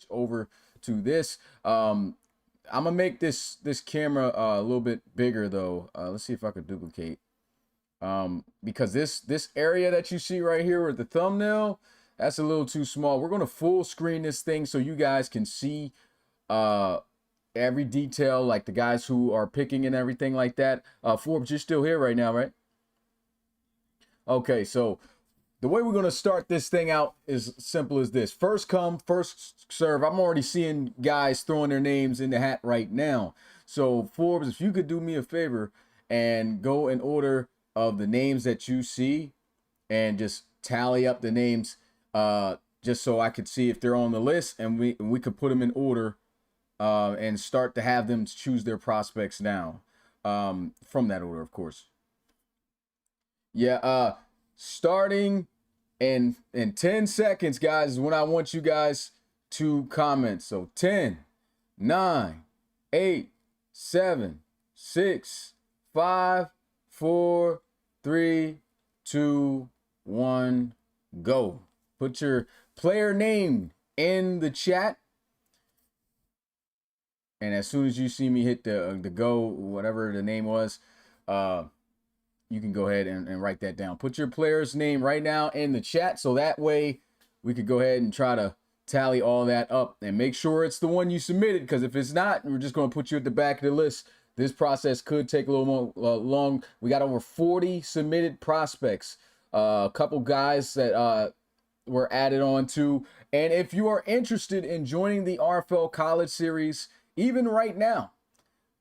over to this. I'm gonna make this camera a little bit bigger though. Let's see if I could duplicate. Because this area that you see right here with the thumbnail, that's a little too small. We're gonna full screen this thing so you guys can see every detail, like the guys who are picking and everything like that. Forbes, you're still here right now, right? Okay, so the way we're going to start this thing out is simple as this. First come, first serve. I'm already seeing guys throwing their names in the hat right now. So Forbes, if you could do me a favor and go in order of the names that you see and just tally up the names, just so I could see if they're on the list, and we could put them in order and start to have them choose their prospects now, from that order, of course. Yeah, starting in 10 seconds, guys, is when I want you guys to comment. So 10, 9, 8, 7, 6, 5, 4, 3, 2, 1, go. Put your player name in the chat. And as soon as you see me hit the go, whatever the name was, you can go ahead and write that down. Put your player's name right now in the chat, so that way we could go ahead and try to tally all that up and make sure it's the one you submitted, because if it's not, we're just going to put you at the back of the list. This process could take a little more long. We got over 40 submitted prospects, a couple guys that were added on to. And if you are interested in joining the RFL College Series, even right now,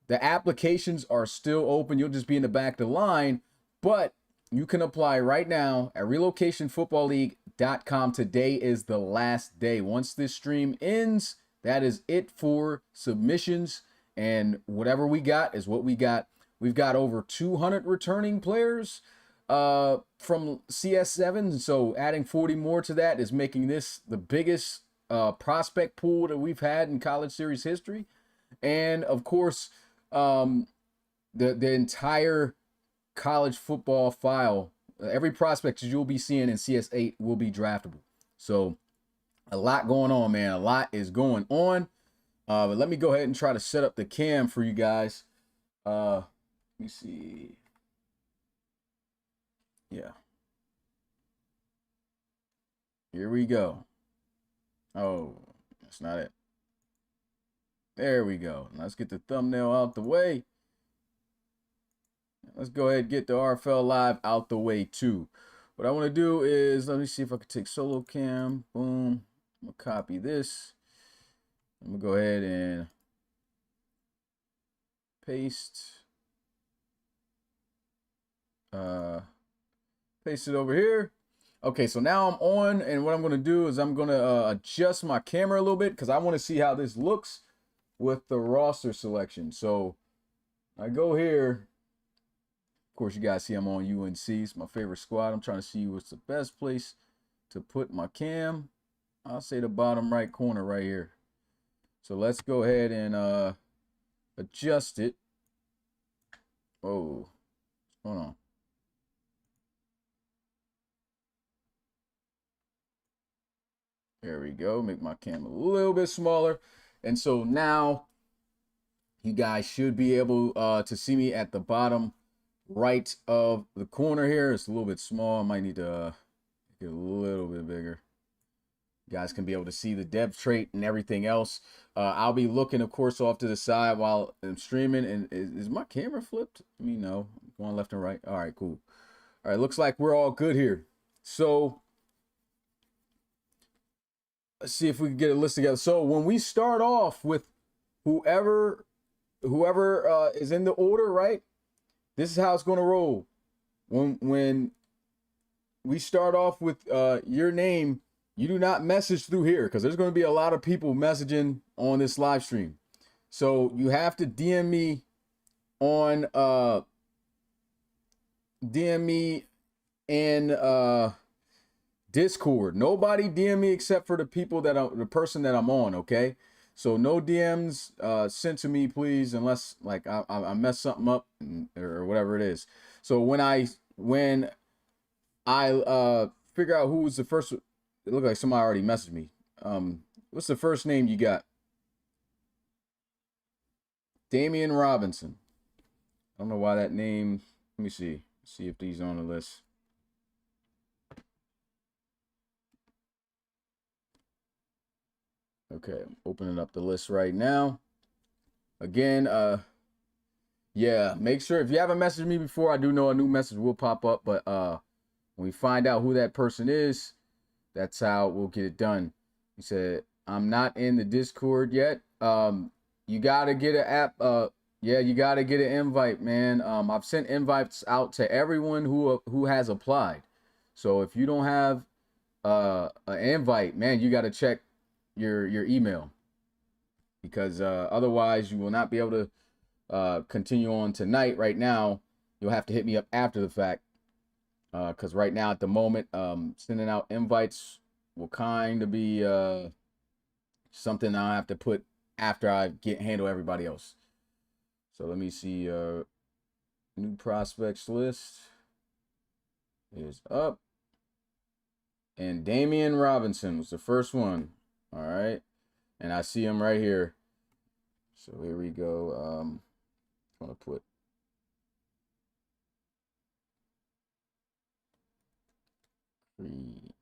the applications are still open. You'll just be in the back of the line, but you can apply right now at relocationfootballleague.com. Today is the last day. Once this stream ends, that is it for submissions, and whatever we got is what we got. We've got over 200 returning players from CS7, so adding 40 more to that is making this the biggest prospect pool that we've had in College Series history. And of course, the entire college football file, every prospect you'll be seeing in CS8 will be draftable. So a lot going on, man. A lot is going on. But let me go ahead and try to set up the cam for you guys. Let me see. Yeah. Here we go. Oh, that's not it. There we go. Let's get the thumbnail out the way. Let's go ahead and get the RFL Live out the way too. What I want to do is, let me see if I can take solo cam. Boom. I'm going to copy this. I'm going to go ahead and paste. Paste it over here. Okay, so now I'm on, and what I'm going to do is I'm going to adjust my camera a little bit because I want to see how this looks with the roster selection. So I go here. Of course, you guys see I'm on UNC. It's my favorite squad. I'm trying to see what's the best place to put my cam. I'll say the bottom right corner right here. So let's go ahead and adjust it. Oh, what's going on? There we go. Make my cam a little bit smaller. And so now you guys should be able to see me at the bottom right of the corner here. It's a little bit small. I might need to get a little bit bigger. You guys can be able to see the depth trait and everything else. I'll be looking, of course, off to the side while I'm streaming. And is my camera flipped? Let me know. Going left and right. All right, cool. All right, looks like we're all good here. So let's see if we can get a list together. So when we start off with whoever is in the order, right? This is how it's going to roll. When we start off with your name, you do not message through here because there's going to be a lot of people messaging on this live stream. So you have to DM me on in Discord. Nobody DM me except for the people the person that I'm on, okay? So no DMs sent to me, please, unless like I mess something up or whatever it is. So when I figure out who's the first, it looked like somebody already messaged me. What's the first name you got? Damian Robinson. I don't know why that name. Let me see. See if these on the list. Okay, I'm opening up the list right now. Again, yeah, make sure if you haven't messaged me before, I do know a new message will pop up, but when we find out who that person is, that's how we'll get it done. He said, I'm not in the Discord yet. You gotta get an app. Yeah, you gotta get an invite, man. I've sent invites out to everyone who has applied. So if you don't have an invite, man, you gotta check your email, because otherwise you will not be able to continue on tonight. Right now, you'll have to hit me up after the fact, because right now at the moment, sending out invites will kind of be something I'll have to put after I handle everybody else. So let me see. New prospects list is up, and Damian Robinson was the first one. All right, and I see him right here. So here we go. I'm gonna put three.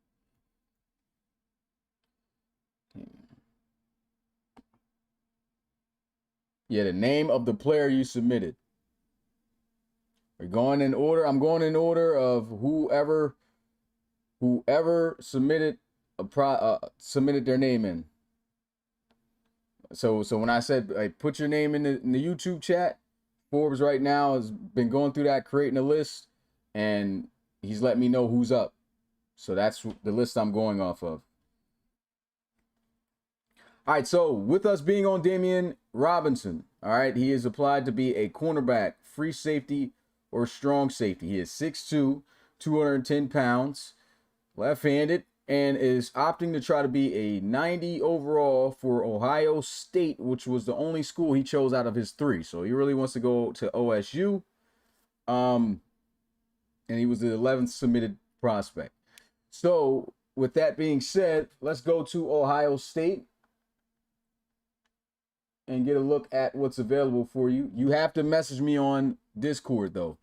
Yeah, the name of the player you submitted. We're going in order. I'm going in order of whoever submitted submitted their name in. So when I said put your name in the YouTube chat, Forbes right now has been going through that, creating a list, and he's let me know who's up. So that's the list I'm going off of. All right, so with us being on Damian Robinson, all right, he is applied to be a cornerback, free safety, or strong safety. He is 6'2", 210 pounds, left-handed, and is opting to try to be a 90 overall for Ohio State, which was the only school he chose out of his 3. So he really wants to go to OSU. And he was the 11th submitted prospect. So with that being said, let's go to Ohio State and get a look at what's available for you. You have to message me on Discord, though.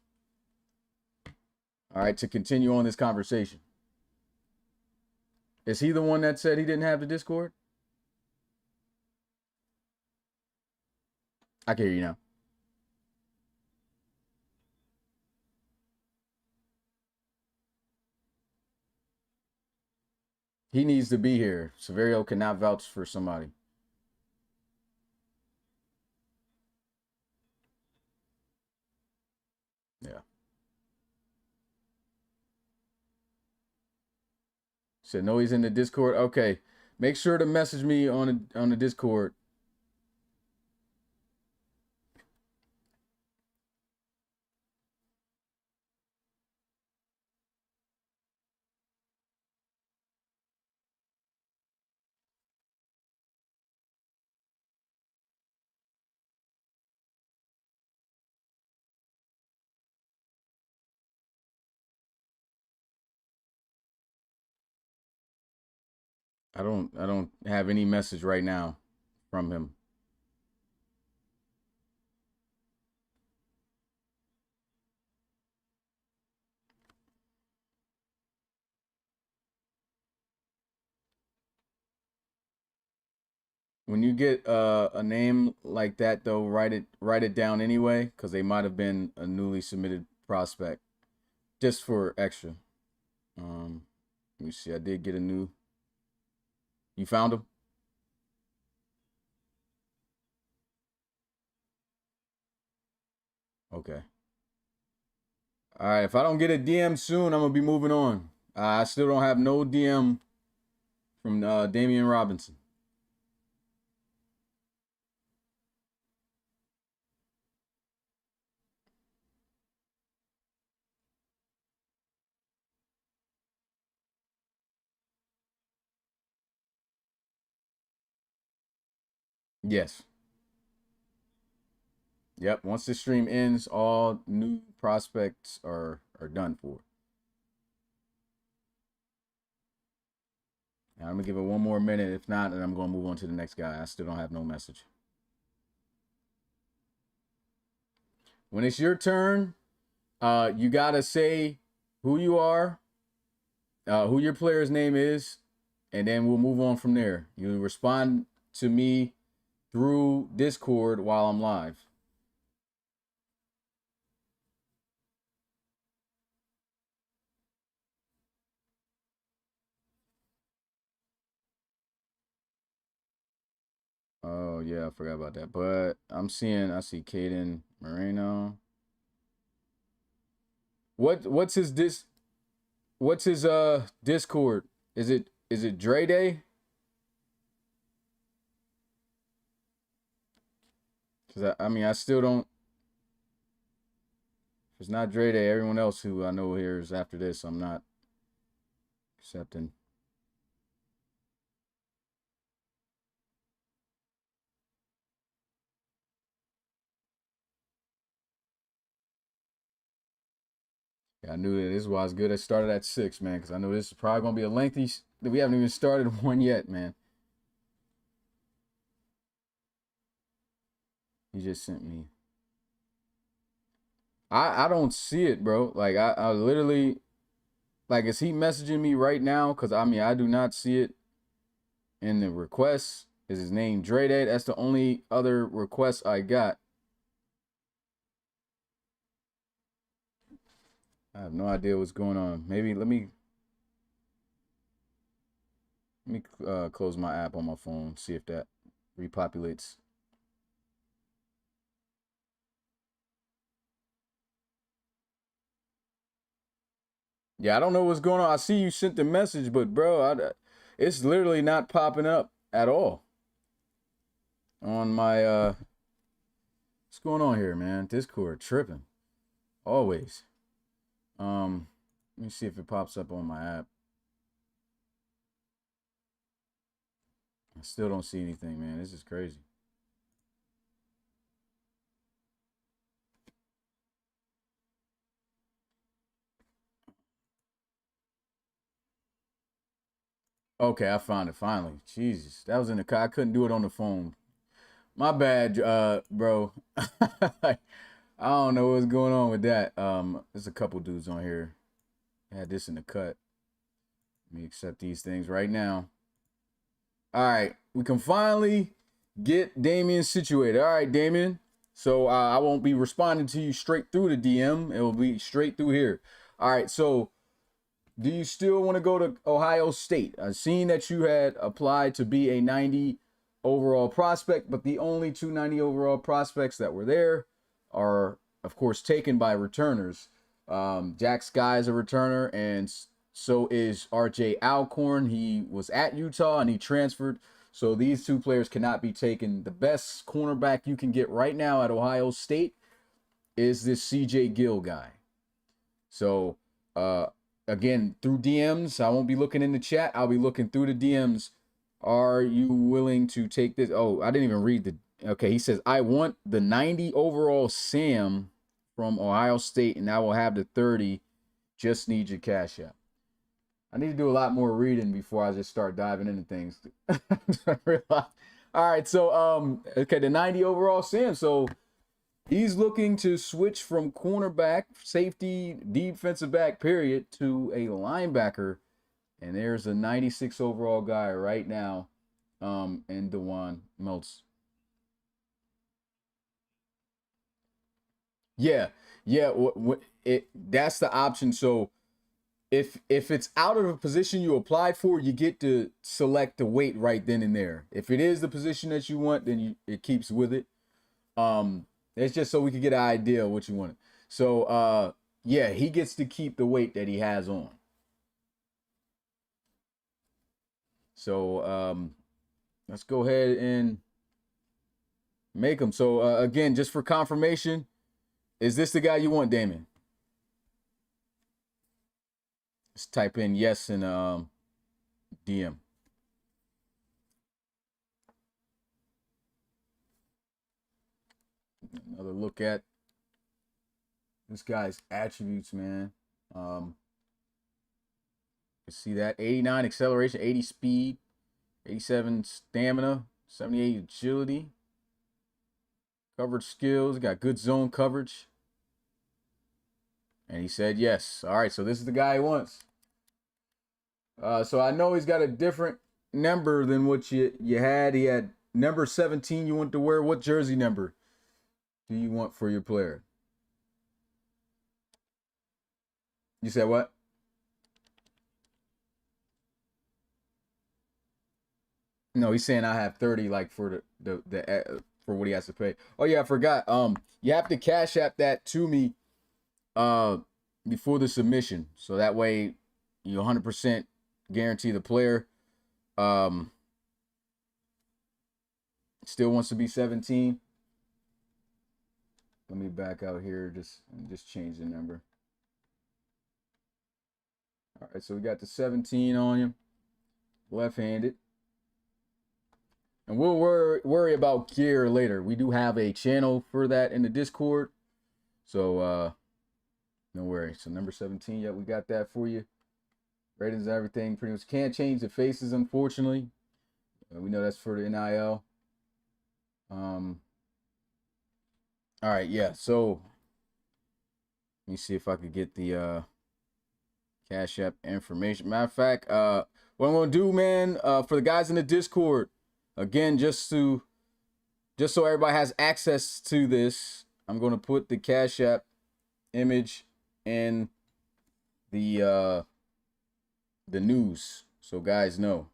All right, to continue on this conversation. Is he the one that said he didn't have the Discord? I can hear you now. He needs to be here. Severio cannot vouch for somebody. Yeah. Said no, he's in the Discord. Okay, make sure to message me on the Discord. I don't have any message right now from him. When you get a name like that, though, write it down anyway, because they might have been a newly submitted prospect, just for extra. Let me see. I did get a new. You found him? Okay. All right. If I don't get a DM soon, I'm gonna be moving on. I still don't have no DM from Damian Robinson. Yes. Yep. Once the stream ends, all new prospects are done for. I'm gonna give it one more minute. If not, then I'm gonna move on to the next guy. I still don't have no message. When it's your turn, you gotta say who you are, who your player's name is, and then we'll move on from there. You respond to me through Discord while I'm live. Oh yeah, I forgot about that. But I see Caden Moreno. What's his Discord? Is it Dre Day? Cause I mean I still don't. If it's not Dre Day, everyone else who I know here is after this. I'm not accepting. Yeah, I knew that. This is why it's good I started at 6, man, because I know this is probably gonna be a lengthy. We haven't even started one yet, man. He just sent me. I don't see it, bro. Like I literally, like, is he messaging me right now? Because I mean I do not see it in the requests. Is his name Dre Day? That's the only other request I got. I have no idea what's going on. Maybe let me close my app on my phone, see if that repopulates. Yeah, I don't know what's going on. I see you sent the message, but bro, it's literally not popping up at all on my what's going on here, man? Discord tripping. Always. Let me see if it pops up on my app. I still don't see anything, man. This is crazy. Okay, I found it finally. Jesus, that was in the car. I couldn't do it on the phone. My bad, bro. I don't know what's going on with that. There's a couple dudes on here. I had this in the cut. Let me accept these things right now. All right, we can finally get Damian situated. All right, Damian. So I won't be responding to you straight through the DM. It will be straight through here. All right, so do you still want to go to Ohio State? I've seen that you had applied to be a 90 overall prospect, but the only 290 overall prospects that were there are, of course, taken by returners. Jack Sky is a returner, and so is RJ Alcorn. He was at Utah and he transferred. So these two players cannot be taken. The best cornerback you can get right now at Ohio State is this CJ Gill guy. So, again, through DMs, I won't be looking in the chat. I'll be looking through the DMs. Are you willing to take this? Oh, I didn't even read the. Okay, he says, I want the 90 overall Sam from Ohio State, and I will have the 30. Just need your cash app. I need to do a lot more reading before I just start diving into things. All right, so okay, the 90 overall Sam. So he's looking to switch from cornerback, safety, defensive back, period, to a linebacker. And there's a 96 overall guy right now, in DeJuan Meltz. Yeah, yeah. That's the option. So if it's out of a position you applied for, you get to select the weight right then and there. If it is the position that you want, then it keeps with it. It's just so we can get an idea of what you want. So yeah, he gets to keep the weight that he has on. So let's go ahead and make him. So again, just for confirmation, is this the guy you want, Damon? Let's type in yes in DM. Another look at this guy's attributes, man. You see that 89 acceleration, 80 speed, 87 stamina, 78 agility. Coverage skills, got good zone coverage. And he said yes. All right, so this is the guy he wants. So I know he's got a different number than what you had. He had number 17 you want to wear. What jersey number do you want for your player? You said what? No, he's saying I have 30 like for the for what he has to pay. Oh yeah, I forgot. You have to Cash App that to me before the submission. So that way you 100% guarantee the player still wants to be 17. Let me back out here, just change the number. All right, so we got the 17 on him, left-handed. And we'll worry about gear later. We do have a channel for that in the Discord. So no worry. So number 17, yeah, we got that for you. Ratings and everything. Pretty much can't change the faces, unfortunately. We know that's for the NIL. All right, yeah. So let me see if I could get the Cash App information. Matter of fact, what I'm gonna do, man, for the guys in the Discord, again, just so everybody has access to this, I'm gonna put the Cash App image in the news, so guys know.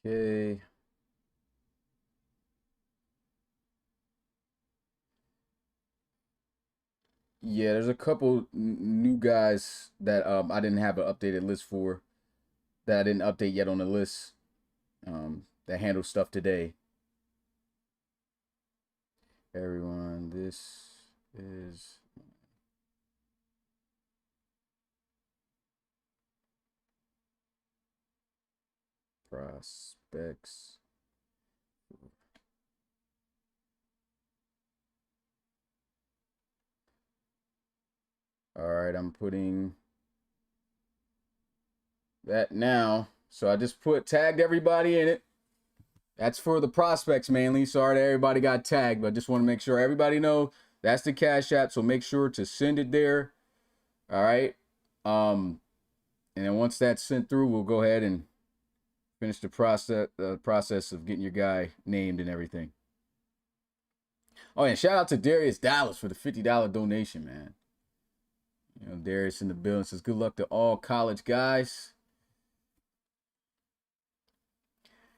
Okay. Yeah, there's a couple new guys that I didn't have an updated list for, that I didn't update yet on the list, that handle stuff today. Everyone, this is prospects. All right, I'm putting that now. So I just tagged everybody in it. That's for the prospects mainly. Sorry that everybody got tagged, but I just want to make sure everybody know that's the Cash App. So make sure to send it there. All right. And then once that's sent through, we'll go ahead and finish the process of getting your guy named and everything. Oh, and shout out to Darius Dallas for the $50 donation, man. You know, Darius in the building says good luck to all college guys.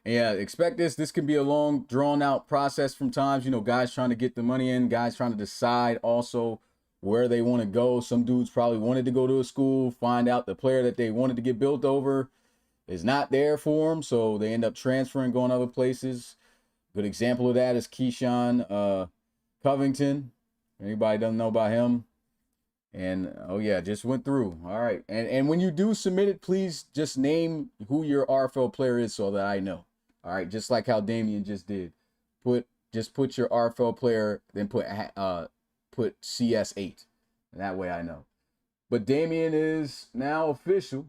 And yeah, expect this. This can be a long, drawn-out process from times. You know, guys trying to get the money in, guys trying to decide also where they want to go. Some dudes probably wanted to go to a school, find out the player that they wanted to get built over is not there for them, so they end up transferring, going other places. Good example of that is Keyshawn Covington. Anybody doesn't know about him? And oh yeah, just went through. All right, and when you do submit it, please just name who your RFL player is so that I know. All right, just like how Damian just did. Just put your RFL player, then put CS8. And that way I know. But Damian is now official.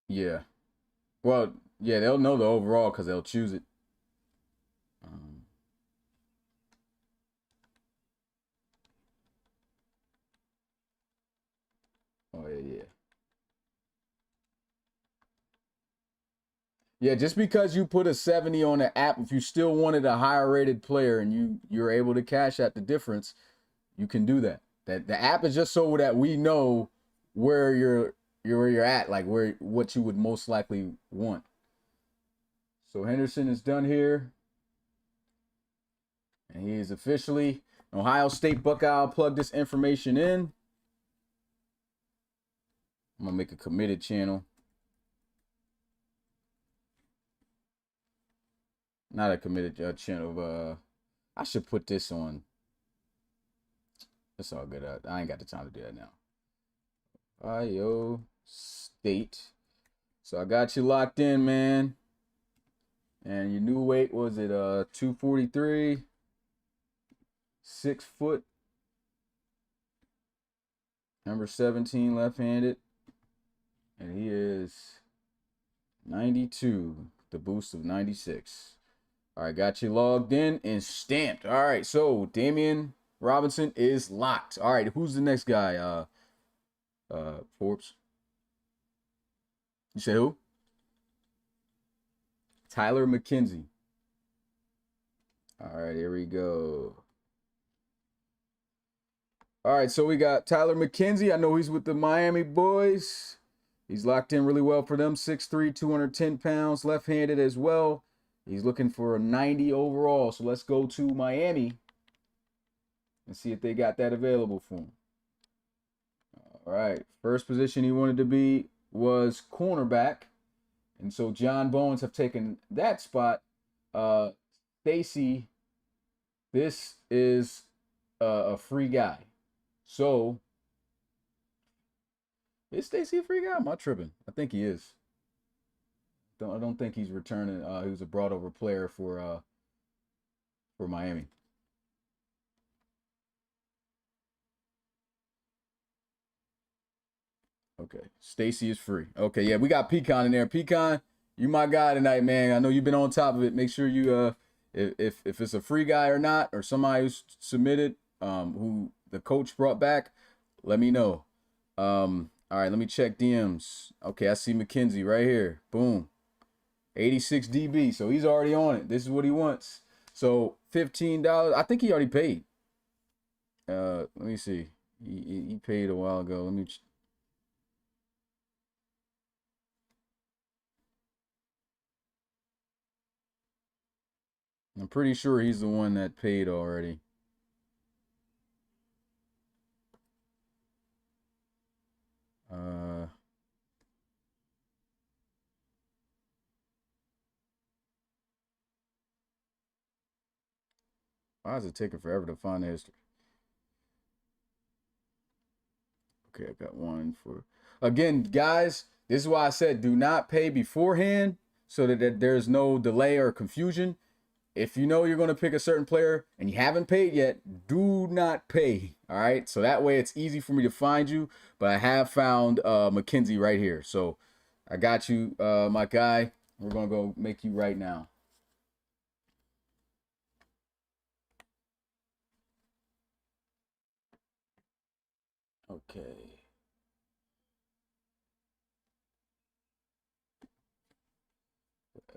Yeah. Well, yeah, they'll know the overall because they'll choose it. Oh, yeah. Yeah, just because you put a 70 on the app, if you still wanted a higher rated player and you're able to cash out the difference, you can do that. That the app is just so that we know where you're at, like what you would most likely want. So Henderson is done here. And he is officially an Ohio State Buckeye. I'll plug this information in. I'm gonna make a committed channel. Not a committed channel. I should put this on. It's all good. I ain't got the time to do that now. Ohio State. So I got you locked in, man. And your new weight was it 243, 6 foot, number 17, left-handed, and he is 92, the boost of 96. All right, got you logged in and stamped. All right, so Damian Robinson is locked. All right, who's the next guy? Forbes. You said who? Tyler McKenzie. All right, here we go. All right, so we got Tyler McKenzie. I know he's with the Miami boys. He's locked in really well for them. 6'3", 210 pounds, left-handed as well. He's looking for a 90 overall. So let's go to Miami and see if they got that available for him. All right, first position he wanted to be was cornerback. And so John Bones have taken that spot. Stacy, this is a free guy. So, is Stacy a free guy? Am I tripping? I think he is. I don't think he's returning. He was a brought over player for Miami. Okay, Stacy is free. Okay, yeah, we got Pecan in there. Pecan, you my guy tonight, man. I know you've been on top of it. Make sure you if it's a free guy or not, or somebody who's submitted, who the coach brought back, let me know. All right, let me check DMs. Okay, I see McKenzie right here. Boom. 86 DB. So he's already on it. This is what he wants. So $15. I think he already paid. Let me see. He paid a while ago. Let me. I'm pretty sure he's the one that paid already. Why is it taking forever to find the history? Okay, I got one for. Again, guys, this is why I said do not pay beforehand so that there's no delay or confusion. If you know you're going to pick a certain player and you haven't paid yet, do not pay. All right. So that way it's easy for me to find you. But I have found McKenzie right here. So I got you, my guy. We're going to go make you right now. Okay.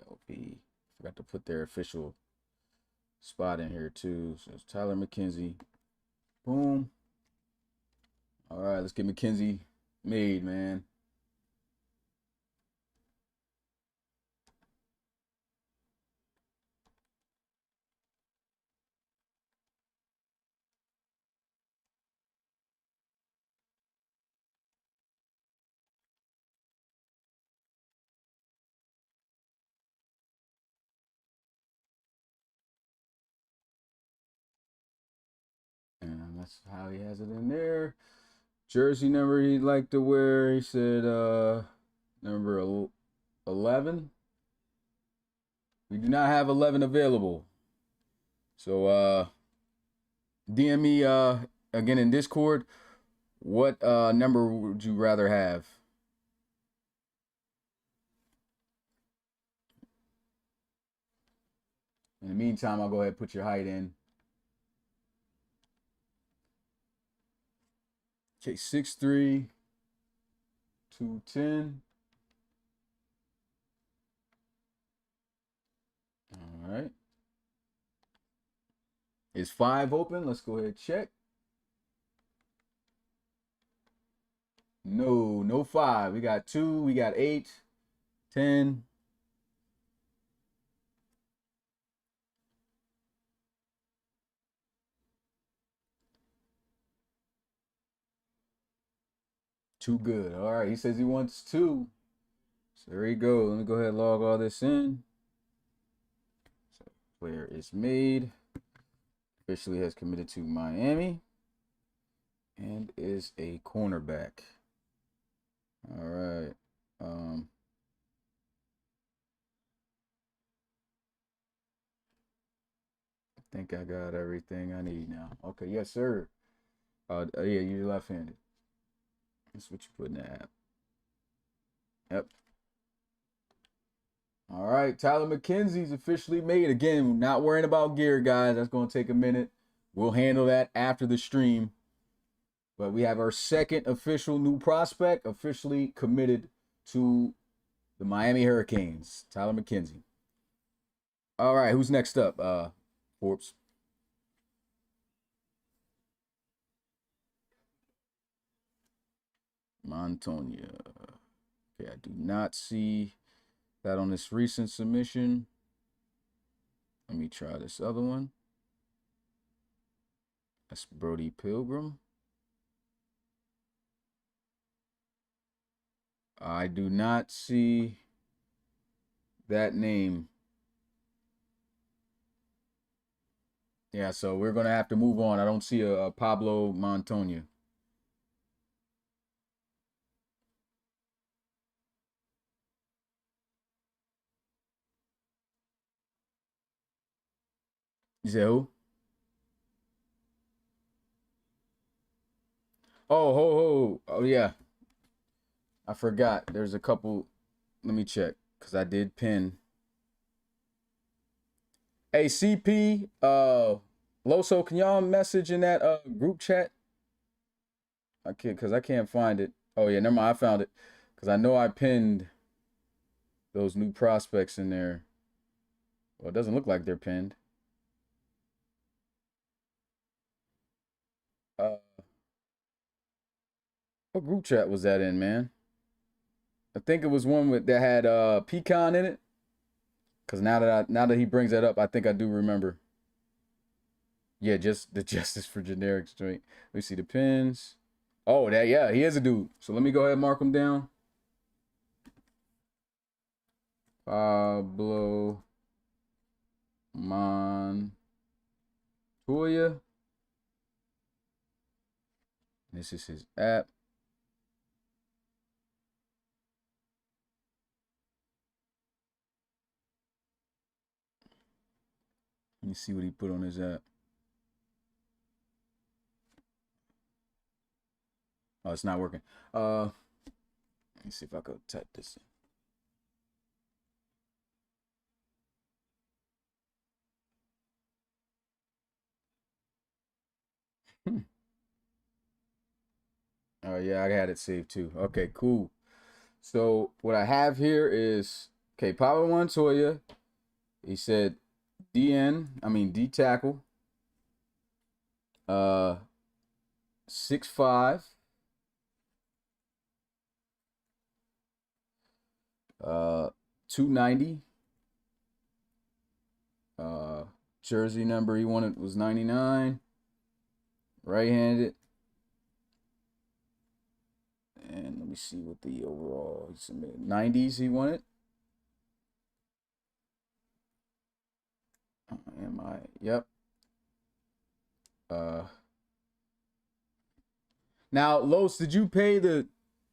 LB. Forgot to put their official spot in here too. So it's Tyler McKenzie. Boom. All right, let's get McKenzie made, man. And that's how he has it in there. Jersey number he'd like to wear. He said number 11. We do not have 11 available. So DM me again in Discord. What number would you rather have? In the meantime, I'll go ahead and put your height in. Okay, 6'3", 210. All right. Is 5 open? Let's go ahead and check. No 5. We got 2. We got 8, 10. too good. All right, he says he wants 2. So there you go. Let me go ahead and log all this in. So player is made. Officially has committed to Miami. And is a cornerback. All right. I think I got everything I need now. Okay, yes, sir. Yeah, you're left-handed. That's what you put in the app. Yep. All right, Tyler McKenzie's officially made. Again, not worrying about gear, guys. That's going to take a minute. We'll handle that after the stream. But we have our second official new prospect officially committed to the Miami Hurricanes, Tyler McKenzie. All right, who's next up? Forbes. Montoya. Okay, I do not see that on this recent submission. Let me try this other one. That's Brody Pilgrim. I do not see that name. Yeah, so we're going to have to move on. I don't see a Pablo Montoya. You said who? Oh, yeah. I forgot. There's a couple. Let me check because I did pin. Hey, CP, Loso, can y'all message in that group chat? I can't because I can't find it. Oh yeah, never mind. I found it because I know I pinned those new prospects in there. Well, it doesn't look like they're pinned. What group chat was that in, man? I think it was one that had pecan in it. Cause now that he brings that up, I think I do remember. Yeah, just the Justice for Generics joint. Let me see the pins. Oh, yeah, he is a dude. So let me go ahead and mark him down. Pablo Montoya. This is his app. Let me see what he put on his app. Oh, it's not working. Let me see if I could type this in. Oh, yeah, I had it saved too. Okay, cool. So what I have here is, okay, Pablo Montoya. He said D tackle. 6'5". 290. Jersey number he wanted was 99. Right-handed. And let me see what the overall he submitted. 90s he wanted. Yep. Now, Los, did you pay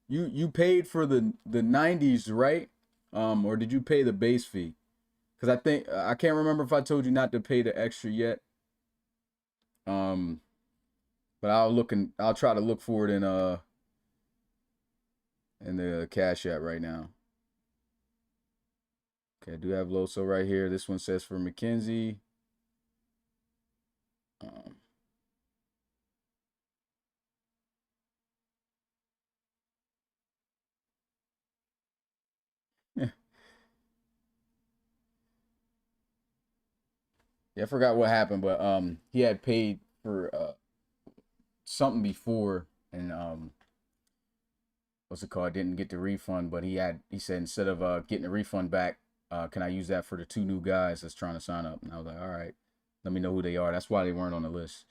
you paid for the 90s, right? Or did you pay the base fee? Because I think I can't remember if I told you not to pay the extra yet. But I'll try to look for it in the Cash App right now. Okay, I do have Loso right here. This one says for McKenzie. Yeah, I forgot what happened, but he had paid for something before, and what's it called? Didn't get the refund, but he said instead of getting the refund back, can I use that for the 2 new guys that's trying to sign up? And I was like, all right, let me know who they are. That's why they weren't on the list.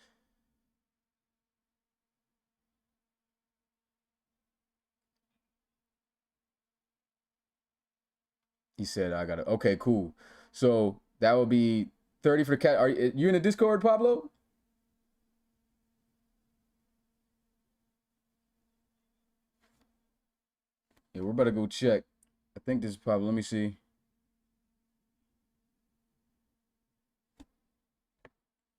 He said, I got it. Okay, cool. So that would be 30 for the cat. Are you in the Discord, Pablo? Yeah, we're about to go check. I think this is Pablo. Let me see.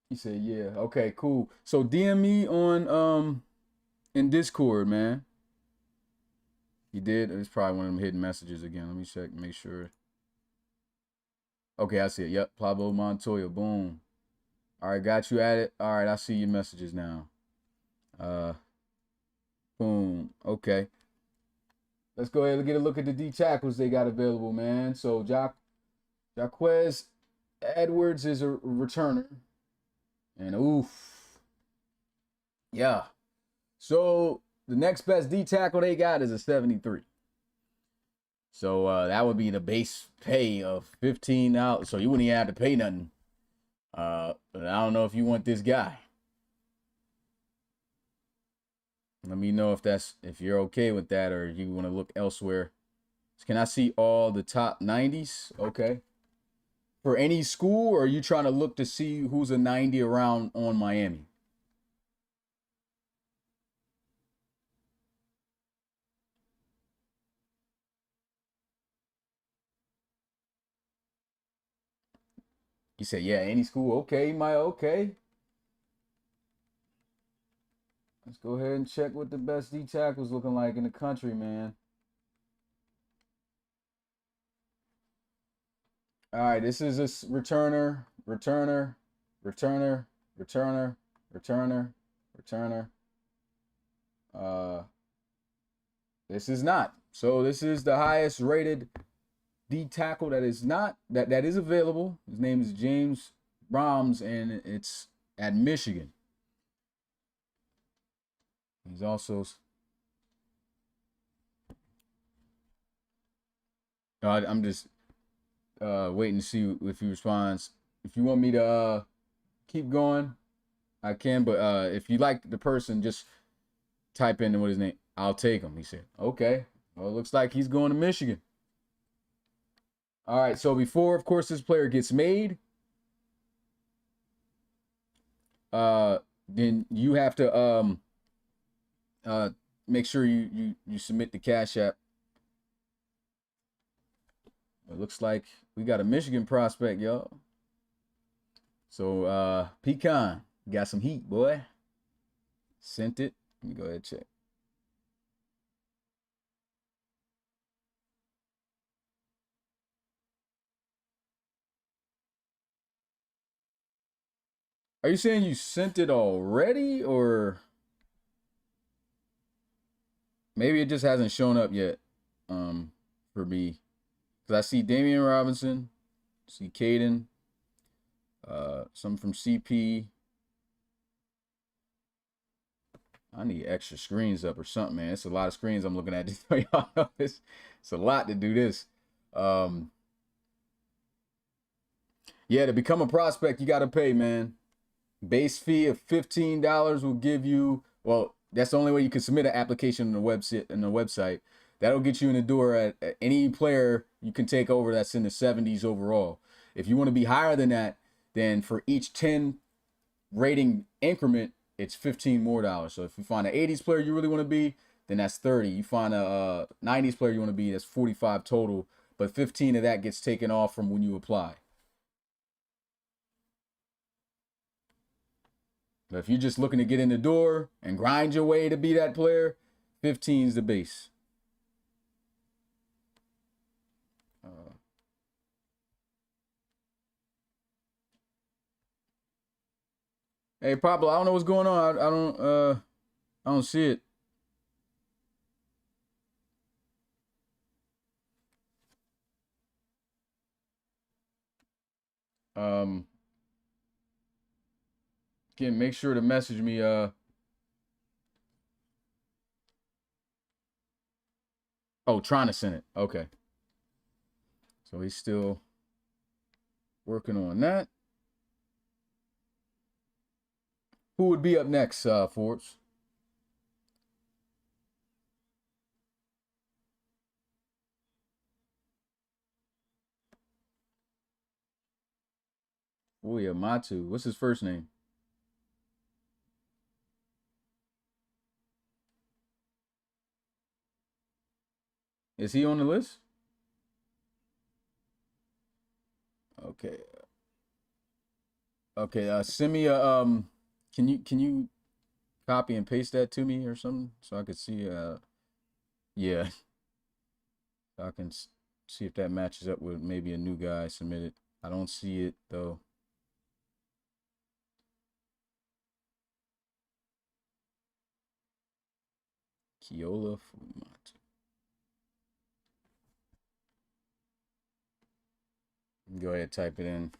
He said, yeah. Okay, cool. So DM me on in Discord, man. He did. It's probably one of them hidden messages again. Let me check, make sure. Okay, I see it. Yep, Pablo Montoya. Boom. All right, got you at it. All right, I see your messages now. Boom. Okay. Let's go ahead and get a look at the D tackles they got available, man. So Jaquez Edwards is a returner. And oof. Yeah. So the next best D tackle they got is a 73. So that would be the base pay of $15. So you wouldn't even have to pay nothing. But I don't know if you want this guy. Let me know if you're okay with that, or you want to look elsewhere. Can I see all the top 90s? Okay. For any school, or are you trying to look to see who's a 90 around on Miami? You said, yeah, any school. Okay, okay. Let's go ahead and check what the best D tackles looking like in the country, man. All right, this is a returner. This is not. So this is the highest rated D tackle that is not that is available. His name is James Brahms, and it's at Michigan. He's also. I'm just waiting to see if he responds. If you want me to keep going, I can. But if you like the person, just type in what his name. I'll take him. He said, okay. Well, it looks like he's going to Michigan. All right. So before, of course, this player gets made, then you have to make sure you submit the Cash App. It looks like we got a Michigan prospect, y'all. So Pecan got some heat, boy. Sent it. Let me go ahead and check. Are you saying you sent it already, or maybe it just hasn't shown up yet for me? Because I see Damian Robinson, see Caden, some from CP. I need extra screens up or something, man. It's a lot of screens I'm looking at. Just so y'all know, it's a lot to do this. Yeah, to become a prospect, you got to pay, man. Base fee of $15 will give you, well, that's the only way you can submit an application on the website. That'll get you in the door at any player you can take over that's in the 70s overall. If you want to be higher than that, then for each 10 rating increment, it's $15 more. So if you find an 80s player you really want to be, then that's 30. You find a 90s player you want to be, that's 45 total. But 15 of that gets taken off from when you apply. But if you're just looking to get in the door and grind your way to be that player, 15 is the base. Hey Pablo, I don't know what's going on. I don't see it. Again, make sure to message me. Oh, trying to send it. Okay. So he's still working on that. Who would be up next, Forbes? Kiola Matu. What's his first name? Is he on the list? Okay. Okay. Send me a can you copy and paste that to me or something so I could see yeah, so I can see if that matches up with maybe a new guy submitted. I don't see it though. Kiola Matu. Go ahead, type it in.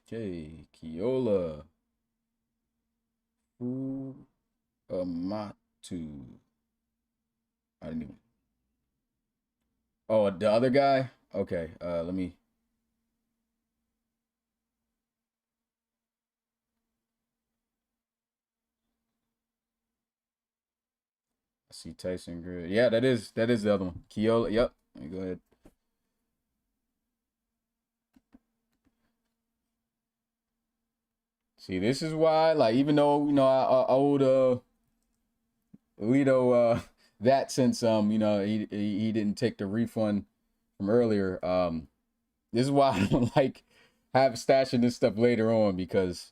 Okay, Kiola Matu. I didn't even. Oh, the other guy. Okay. Let me. I see Tyson Grid. Yeah, that is the other one. Kiola. Yep. Let me go ahead. See, this is why, like, even though I owed Alito that since he didn't take the refund from earlier. This is why I don't like have stashing this stuff later on because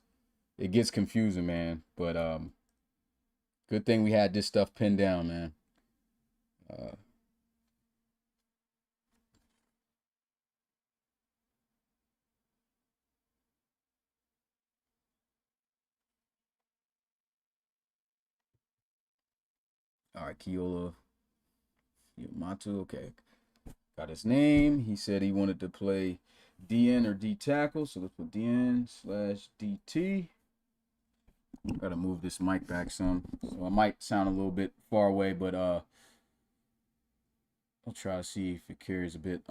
it gets confusing, man. But good thing we had this stuff pinned down, man. All right, Kiola Matu. Okay, got his name. He said he wanted to play DN or D tackle, so let's put DN/DT. Gotta move this mic back some, so I might sound a little bit far away, but I'll try to see if it carries a bit.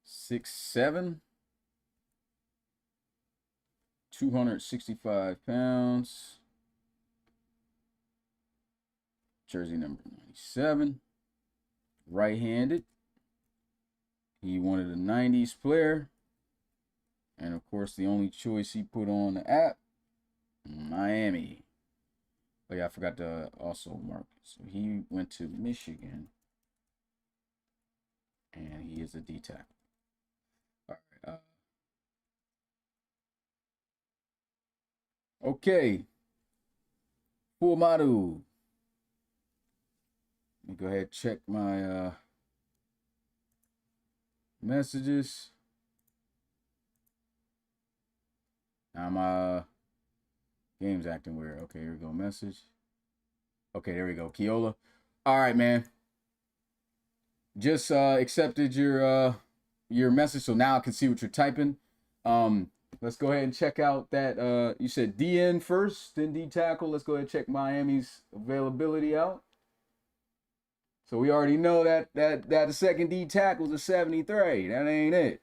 6'7", 265 pounds. Jersey number 97. Right-handed. He wanted a 90s player. And of course, the only choice he put on the app, Miami. Oh yeah, I forgot to also mark it. So he went to Michigan. And he is a D-tackle. All right. Okay. Matu. Let me go ahead and check my messages. Now my game's acting weird. Okay, here we go. Message. Okay, there we go. Kiola. All right, man. Just accepted your message, so now I can see what you're typing. Let's go ahead and check out that. You said DN first, then D tackle. Let's go ahead and check Miami's availability out. So we already know that the second D tackle is a 73. That ain't it.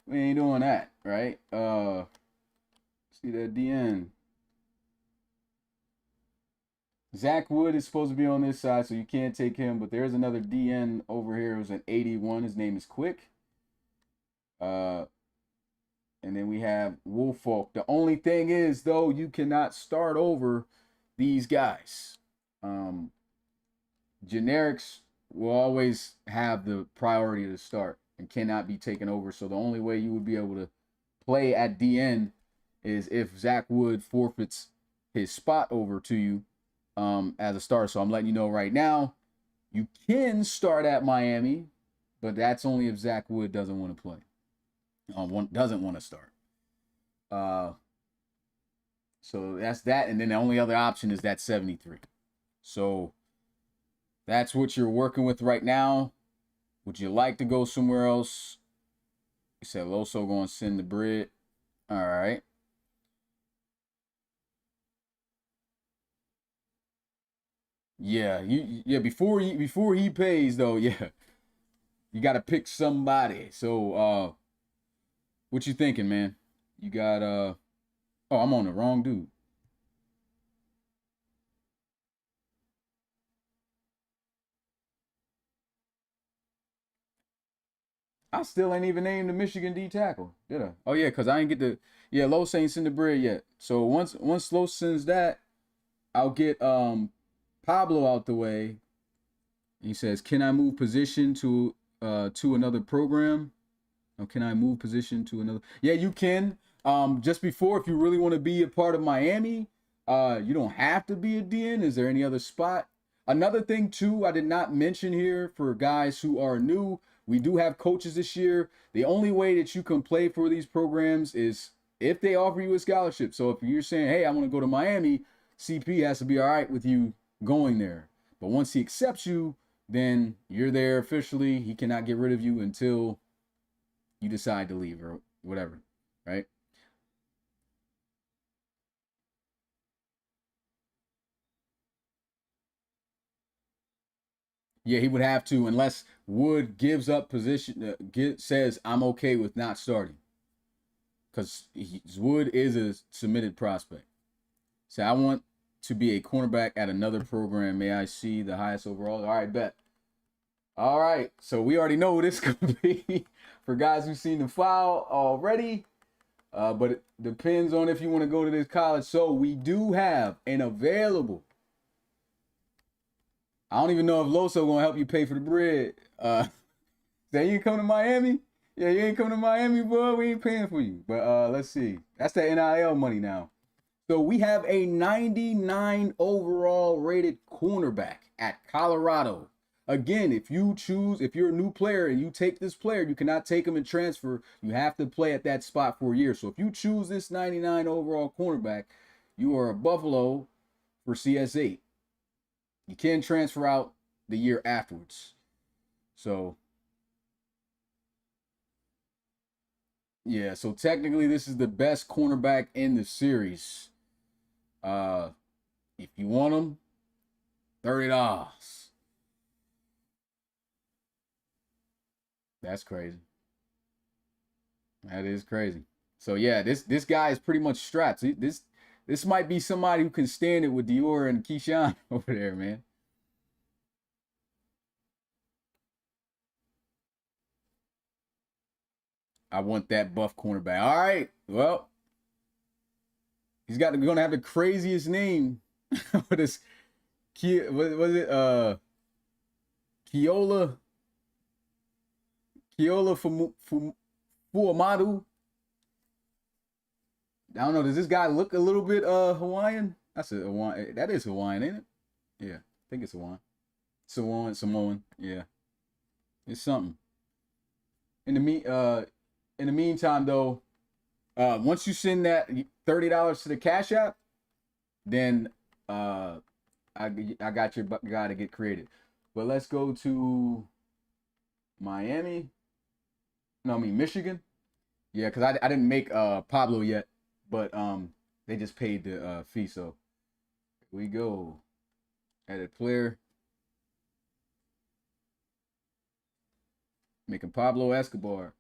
We ain't doing that, right? See that DN. Zach Wood is supposed to be on this side, so you can't take him. But there's another DN over here who's an 81. His name is Quick. And then we have Woolfolk. The only thing is, though, you cannot start over these guys. Generics will always have the priority to start and cannot be taken over. So the only way you would be able to play at DN is if Zach Wood forfeits his spot over to you as a starter. So I'm letting you know right now, you can start at Miami, but that's only if Zach Wood doesn't want to play. Doesn't want to start. So that's that. And then the only other option is that 73. So that's what you're working with right now. Would you like to go somewhere else? You said Loso going to send the bread. All right. Yeah, before he pays though, yeah. You got to pick somebody. So what you thinking, man? You got oh, I'm on the wrong dude. I still ain't even named the Michigan D tackle, did I? Oh yeah, cause I ain't get the Los ain't send the bread yet. So once Los sends that, I'll get Pablo out the way. He says, "Can I move position to another program? Or can I move position to another?" Yeah, you can. Just before, if you really want to be a part of Miami, you don't have to be a DN. Is there any other spot? Another thing too, I did not mention here for guys who are new, we do have coaches this year. The only way that you can play for these programs is if they offer you a scholarship. So if you're saying, hey, I want to go to Miami, CP has to be all right with you going there. But once he accepts you, then you're there officially. He cannot get rid of you until you decide to leave or whatever, right? Yeah, he would have to, unless Wood gives up position, says I'm okay with not starting, because Wood is a submitted prospect. So I want to be a cornerback at another program. May I see the highest overall? All right, bet. All right, so we already know what this could be for guys who've seen the file already. But it depends on if you want to go to this college. So we do have an available. I don't even know if Loso gonna help you pay for the bread. Say you ain't come to Miami? Yeah, you ain't come to Miami, boy. We ain't paying for you. But let's see. That's the NIL money now. So we have a 99 overall rated cornerback at Colorado. Again, if you're a new player and you take this player, you cannot take him and transfer. You have to play at that spot for a year. So if you choose this 99 overall cornerback, you are a Buffalo for CS8. You can transfer out the year afterwards. So, yeah, so technically this is the best cornerback in the series. If you want him, $30. That's crazy. That is crazy. So yeah, this guy is pretty much strapped. This might be somebody who can stand it with Dior and Keyshawn over there, man. I want that buff cornerback. All right. Well, gonna have the craziest name. What is what was it? Kiola Fuamadu. I don't know. Does this guy look a little bit Hawaiian? That's a Hawaiian. That is Hawaiian, ain't it? Yeah, I think it's Hawaiian. Samoan. Yeah, it's something. In the meantime, though, once you send that $30 to the Cash App, then I got your guy to get created. But let's go to Miami. No, I mean Michigan. Yeah, because I didn't make Pablo yet, but they just paid the fee. So here we go. Edit player. Making Pablo Escobar.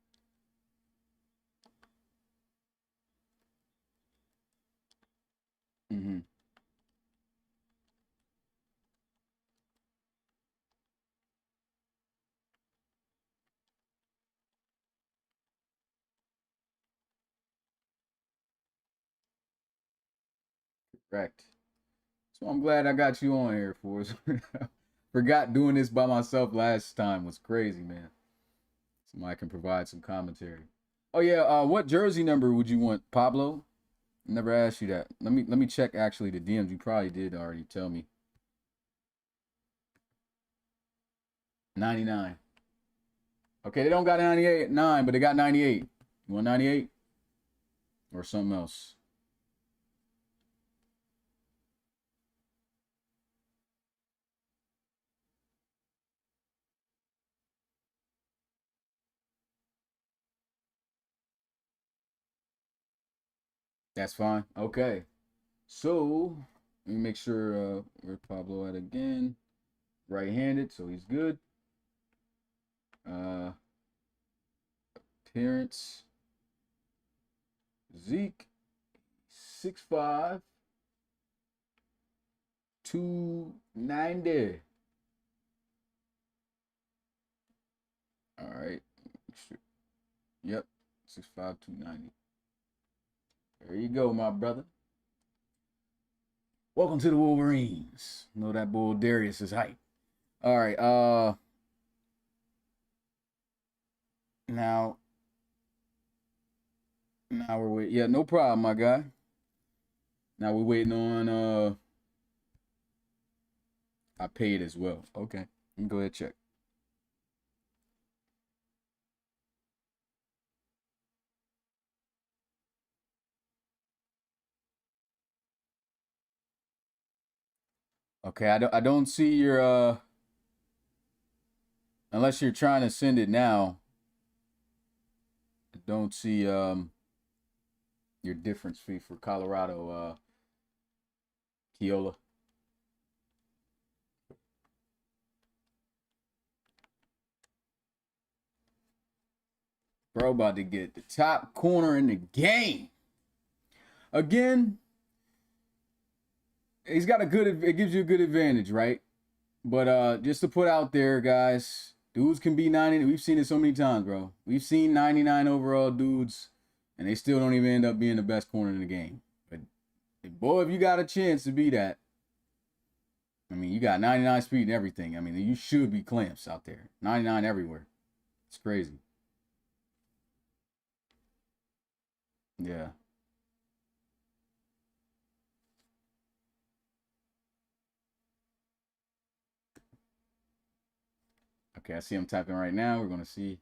Mm-hmm. Correct. So I'm glad I got you on here for us. Forgot doing this by myself last time was crazy, man. Somebody can provide some commentary. Oh yeah, what jersey number would you want, Pablo? Never asked you that. Let me check actually the DMs. You probably did already tell me. 99. Okay, they don't got 98 9, but they got 98. You want 98? Or something else? That's fine. Okay. So let me make sure where Pablo at again. Right-handed, so he's good. Uh Appearance. Zeke 6'5", 290. All right. Yep, 6'5", 290. There you go, my brother. Welcome to the Wolverines. Know that bull Darius is hype. All right, now we're waiting. Yeah, no problem, my guy. Now we're waiting on I paid as well. Okay. Let me go ahead and check. Okay, I don't see your unless you're trying to send it now. I don't see your difference fee for Colorado Kiola. Bro about to get the top corner in the game. Again, he's got a good, it gives you a good advantage, right? But just to put out there, guys, dudes can be 90. We've seen it so many times, bro. We've seen 99 overall dudes, and they still don't even end up being the best corner in the game. But boy, if you got a chance to be that, I mean, you got 99 speed and everything. I mean, you should be clamps out there. 99 everywhere. It's crazy. Yeah. Okay, I see him typing right now. We're going to see.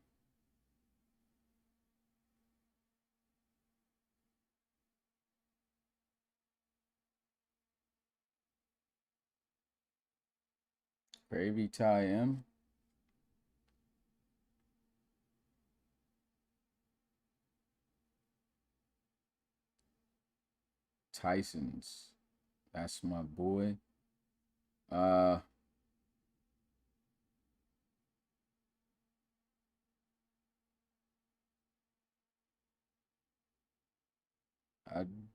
Gravy Ty M. Tyson's. That's my boy. I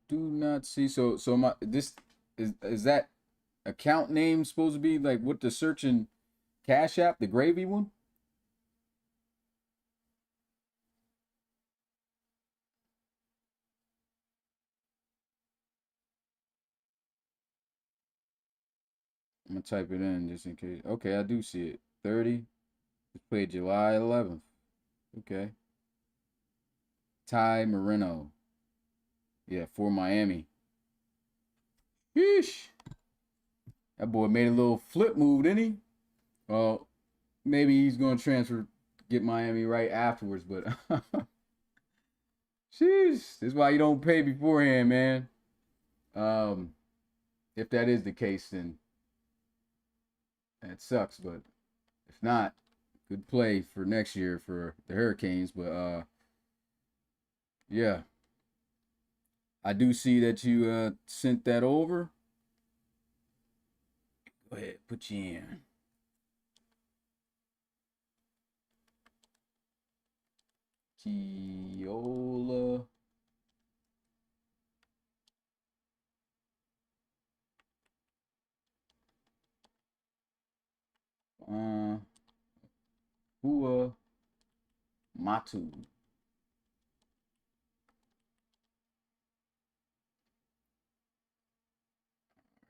do not see. So my this is that account name supposed to be like what the searching Cash App, the gravy one? I'm gonna type it in just in case. Okay, I do see it. 30. It's played July 11th. Okay. Ty Moreno. Yeah, for Miami. Yeesh. That boy made a little flip move, didn't he? Well, maybe he's gonna transfer, get Miami right afterwards, but sheesh. This is why you don't pay beforehand, man. If that is the case, then that sucks. But if not, good play for next year for the Hurricanes. But yeah, I do see that you sent that over. Go ahead, put you in. Kiola. Matu.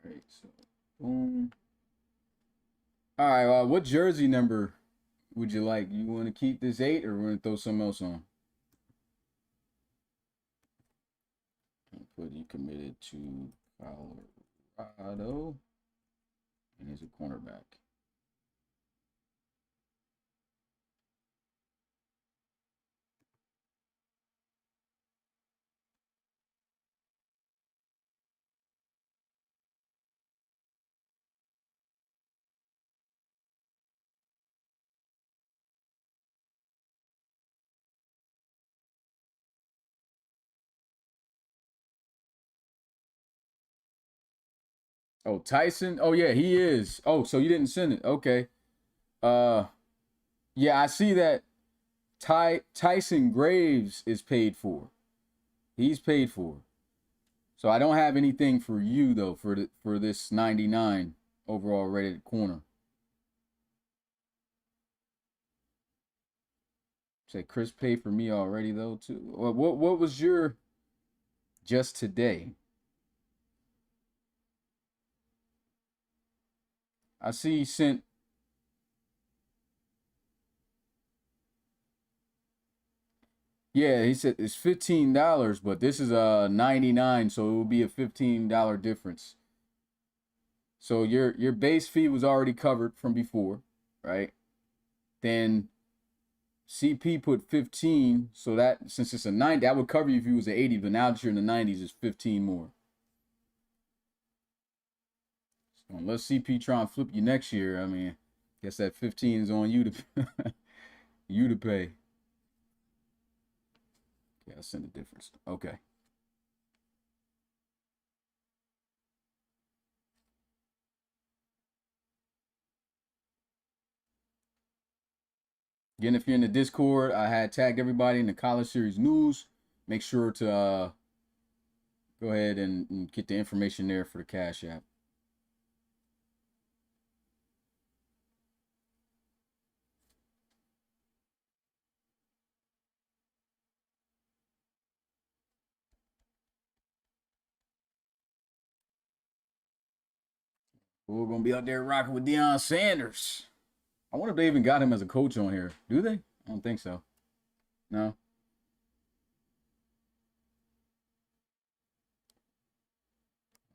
All right, so boom. All right, what jersey number would you like? You want to keep this 8 or want to throw something else on? I'll put you committed to Colorado. And he's a cornerback. Oh, Tyson. Oh yeah, he is. Oh, so you didn't send it. Okay. Yeah, I see that Tyson Graves is paid for. He's paid for. So I don't have anything for you though for this 99 overall rated corner. Say Chris paid for me already though too. What was your just today? I see he sent. Yeah, he said it's $15, but this is $99, so it will be a $15 difference. So your base fee was already covered from before, right? Then CP put 15, so that since it's a 90, that would cover you if you was an 80, but now that you're in the 90s, it's 15 more. So unless CP try and flip you next year, I mean, guess that 15 is on you to you to pay. Yeah, I'll send the difference. Okay. Again, if you're in the Discord, I had tagged everybody in the College Series news. Make sure to go ahead and get the information there for the Cash App. We're gonna be out there rocking with Deion Sanders. I wonder if they even got him as a coach on here. Do they? I don't think so. No.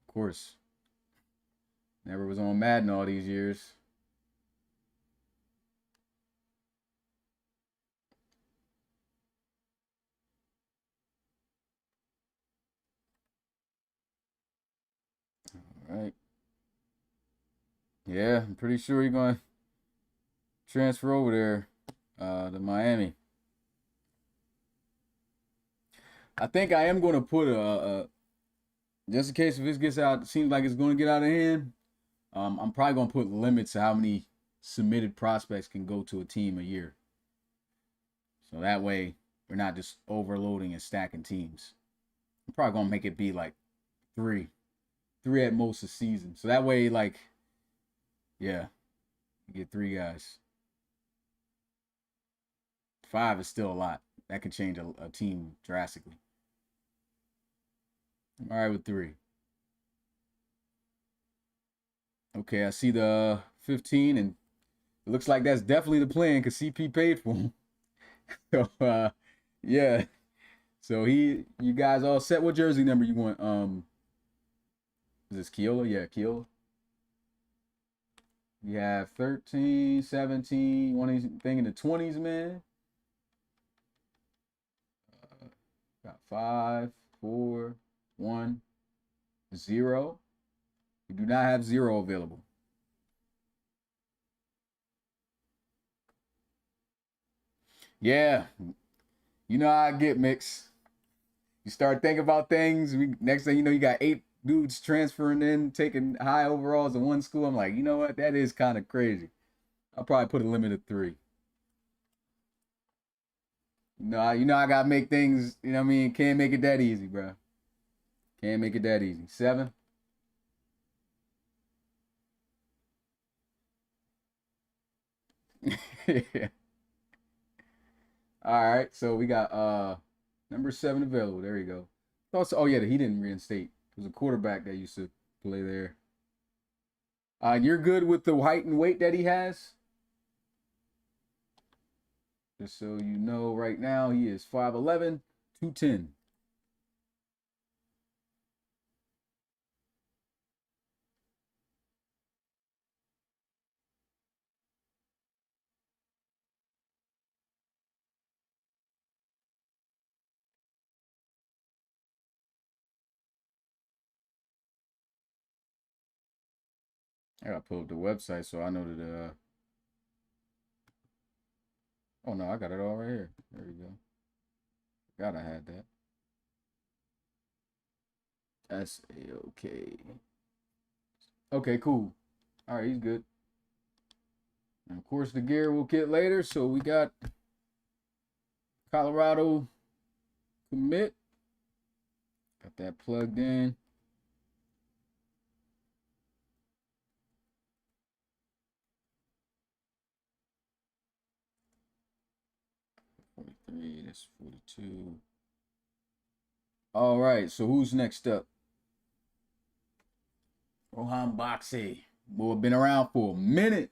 Of course. Never was on Madden all these years. All right. Yeah, I'm pretty sure you're going to transfer over there to Miami. I think I am going to put just in case if this gets out, seems like it's going to get out of hand. I'm probably going to put limits to how many submitted prospects can go to a team a year. So that way we're not just overloading and stacking teams. I'm probably going to make it be like three at most a season. So that way, like, yeah, you get 3 guys. 5 is still a lot. That could change a team drastically. I'm all right with 3. Okay, I see the 15, and it looks like that's definitely the plan because CP paid for him. So, yeah. So you guys all set? What jersey number you want? Is this Kiola? Yeah, Kiola. You have 13, 17, one anything in the 20s, man. Got 5, 4, 1, 0. We do not have 0 available. Yeah. You know how I get, Mix. You start thinking about things. Next thing you know, you got 8 dudes transferring in, taking high overalls in one school. I'm like, you know what? That is kind of crazy. I'll probably put a limit of 3. You know I gotta make things, you know what I mean? Can't make it that easy, bro. Can't make it that easy. 7. Yeah. All right, so we got number 7 available. There you go. Also, oh yeah, he didn't reinstate. It was a quarterback that used to play there. You're good with the height and weight that he has? Just so you know, right now he is 5'11", 210. I gotta pull up the website so I know that. Oh no, I got it all right here. There we go. God, I had that. S-A-O-K. Okay, cool. All right, he's good. And of course, the gear we'll get later. So we got Colorado commit. Got that plugged in. 3, that's 42. All right, so who's next up? Rohan Boxy. Boy, been around for a minute.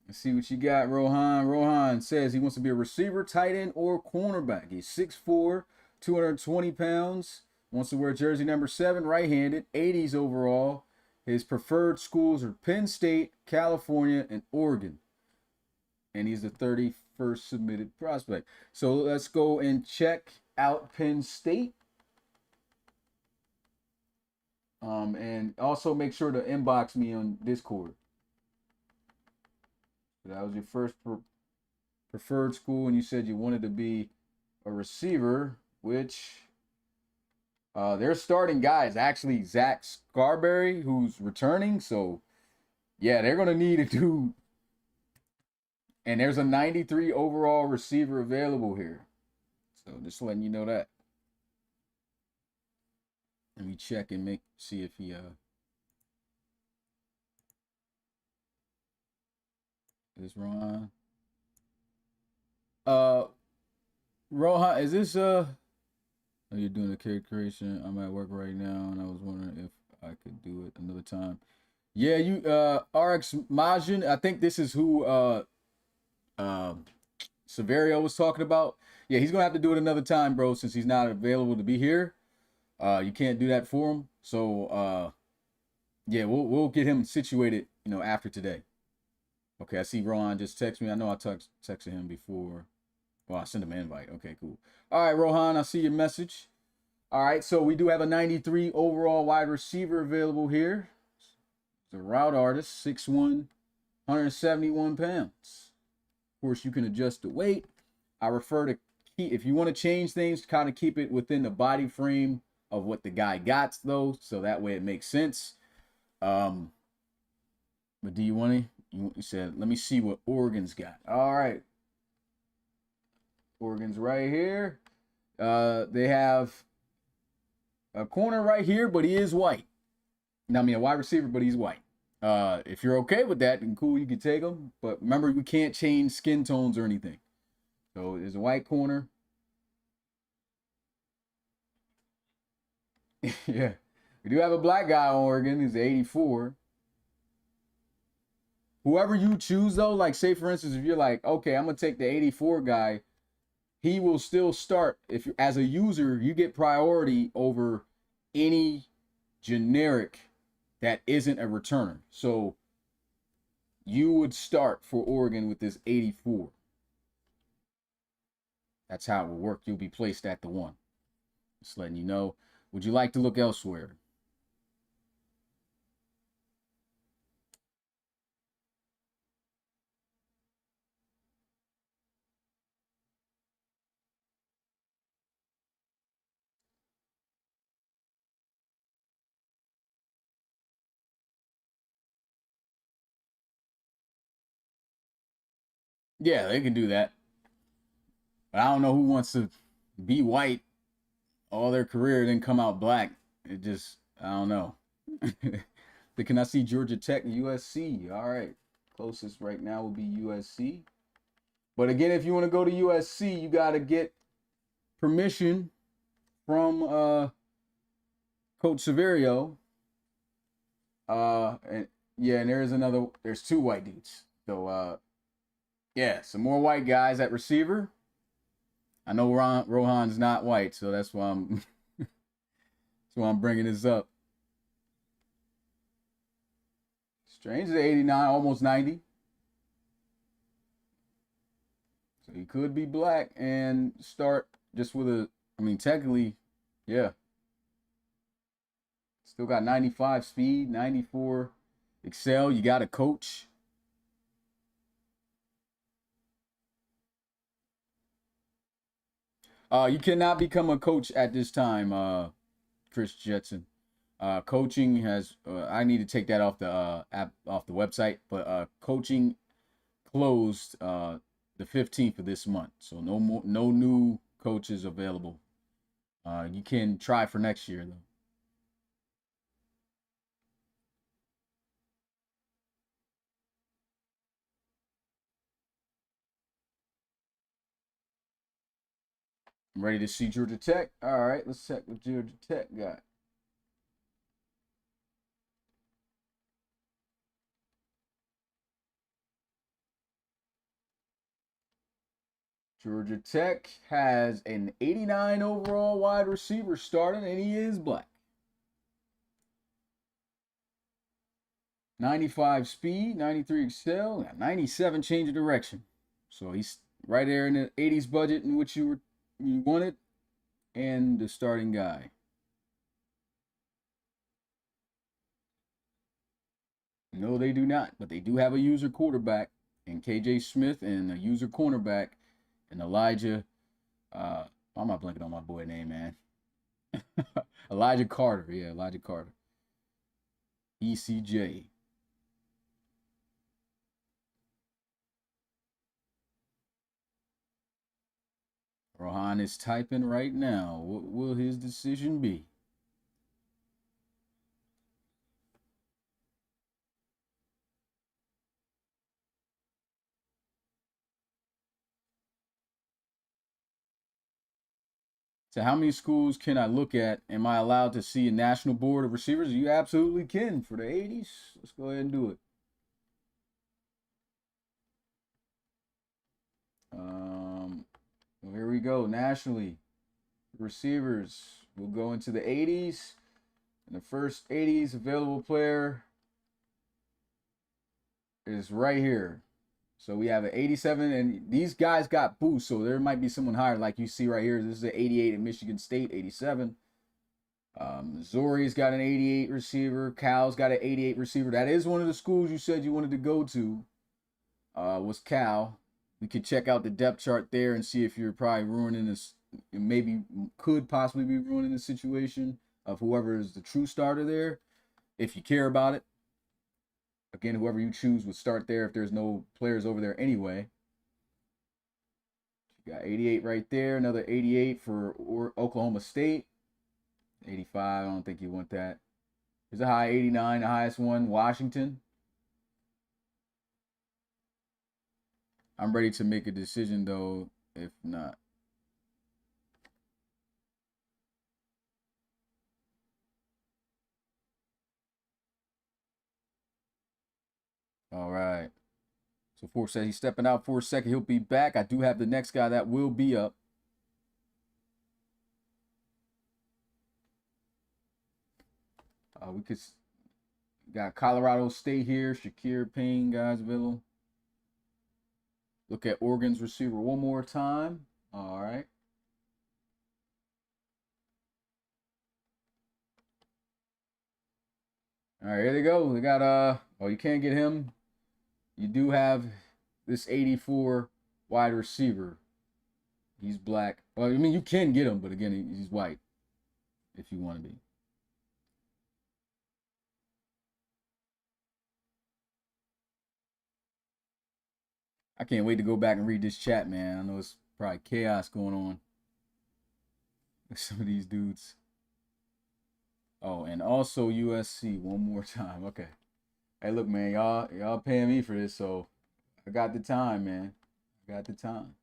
Let's see what you got, Rohan. Rohan says he wants to be a receiver, tight end, or cornerback. He's 6'4", 220 pounds. Wants to wear jersey number 7, right-handed, 80s overall. His preferred schools are Penn State, California, and Oregon. And he's the 31st submitted prospect. So let's go and check out Penn State. And also make sure to inbox me on Discord. That was your first preferred school, and you said you wanted to be a receiver, which their starting guy is actually Zach Scarberry, who's returning. So, yeah, they're going to need a dude. And there's a 93 overall receiver available here. So, just letting you know that. Let me check and see if he is Rohan. Rohan, is this Oh, you're doing a character creation. I'm at work right now, and I was wondering if I could do it another time. Yeah, you RX Majin, I think this is who Severio was talking about. Yeah, he's gonna have to do it another time, bro, since he's not available to be here. You can't do that for him. So yeah, we'll get him situated, after today. Okay, I see Rohan just text me. I know I texted him before. Well, I sent him an invite. Okay, cool. All right, Rohan, I see your message. All right, so we do have a 93 overall wide receiver available here. It's a route artist, 6'1", 171 pounds. Of course, you can adjust the weight. I refer to if you want to change things, kind of keep it within the body frame of what the guy got, though, so that way it makes sense. But do you want to? You said, let me see what Oregon's got. All right. Oregon's right here. They have a corner right here, but he is white. Now, I mean, a wide receiver, but he's white. If you're okay with that, then cool, you can take him. But remember, we can't change skin tones or anything. So there's a white corner. Yeah. We do have a black guy on Oregon. He's 84. Whoever you choose, though, like, say, for instance, if you're like, okay, I'm going to take the 84 guy, he will still start. If you, as a user, you get priority over any generic that isn't a returner. So you would start for Oregon with this 84. That's how it will work. You'll be placed at the 1. Just letting you know. Would you like to look elsewhere? Yeah, they can do that. But I don't know who wants to be white all their career, then come out black. It just, I don't know. Can I see Georgia Tech and USC? All right. Closest right now will be USC. But again, if you want to go to USC, you got to get permission from Coach Severio. And yeah, and there's 2 white dudes. So yeah, some more white guys at receiver. I know Rohan's not white, so that's why I'm bringing this up. Strange is 89, almost 90. So he could be black and start just with technically, yeah. Still got 95 speed, 94 excel. You got a coach. You cannot become a coach at this time, Chris Jetson. Coaching has I need to take that off the app, off the website, but coaching closed the 15th of this month, so no new coaches available. You can try for next year though. I'm ready to see Georgia Tech. All right, let's check what Georgia Tech got. Georgia Tech has an 89 overall wide receiver starting, and he is black. 95 speed, 93 excel, 97 change of direction. So he's right there in the 80s budget in which you wanted, and the starting guy. No, they do not, but they do have a user quarterback and KJ Smith and a user cornerback and Elijah. Why am I blanking on my boy name, man? Elijah Carter. Yeah, Elijah Carter. ECJ. Rohan is typing right now. What will his decision be? So how many schools can I look at? Am I allowed to see a national board of receivers? You absolutely can for the 80s. Let's go ahead and do it. Well, here we go. Nationally, receivers. We'll go into the 80s. And the first 80s available player is right here. So we have an 87, and these guys got boosts, so there might be someone higher, like you see right here. This is an 88 at Michigan State, 87. Missouri's got an 88 receiver. Cal's got an 88 receiver. That is one of the schools you said you wanted to go to, was Cal. We could check out the depth chart there and see if you're probably ruining this, maybe could possibly be ruining the situation of whoever is the true starter there, if you care about it. Again, whoever you choose would start there if there's no players over there anyway. You got 88 right there. Another 88 for Oklahoma State. 85, I don't think you want that. There's a high 89, the highest one, Washington. I'm ready to make a decision, though, if not. All right. So Force says he's stepping out for a second. He'll be back. I do have the next guy that will be up. We could got Colorado State here. Shakir Payne, guys, available. Look at Oregon's receiver one more time. All right. All right, here they go. They got oh, you can't get him. You do have this 84 wide receiver. He's black. Well, I mean, you can get him, but again, he's white if you want to be. I can't wait to go back and read this chat, man. I know it's probably chaos going on with some of these dudes. Oh, and also USC one more time. Okay. Hey, look, man, y'all paying me for this, so I got the time, man. I got the time.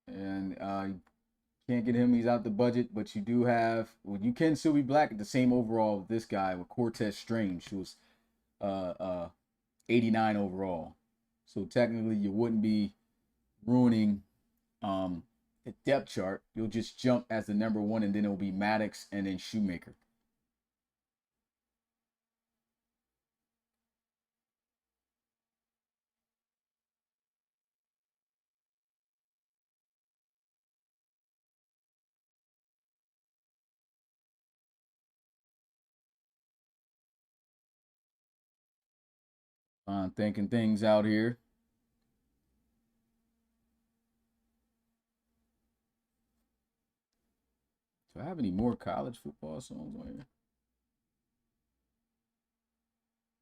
And can't get him. He's out the budget, but you do have. Well, you can still be black at the same overall with this guy with Cortez Strange, who was 89 overall. So technically, you wouldn't be ruining the depth chart. You'll just jump as the number one, and then it'll be Maddox and then Shoemaker. Thinking things out here. Do I have any more college football songs on here?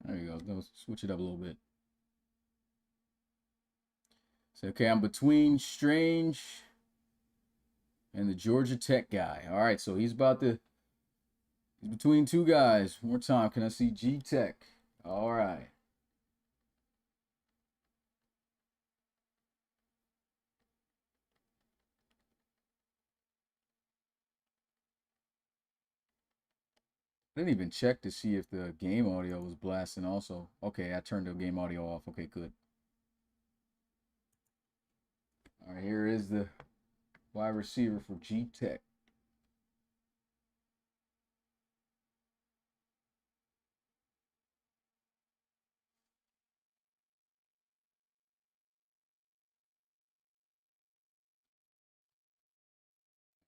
There you go. Let's switch it up a little bit. So, okay, I'm between Strange and the Georgia Tech guy. All right, so he's between two guys. One more time. Can I see G Tech? All right. I didn't even check to see if the game audio was blasting also. Okay, I turned the game audio off. Okay, good. All right, here is the wide receiver for G Tech.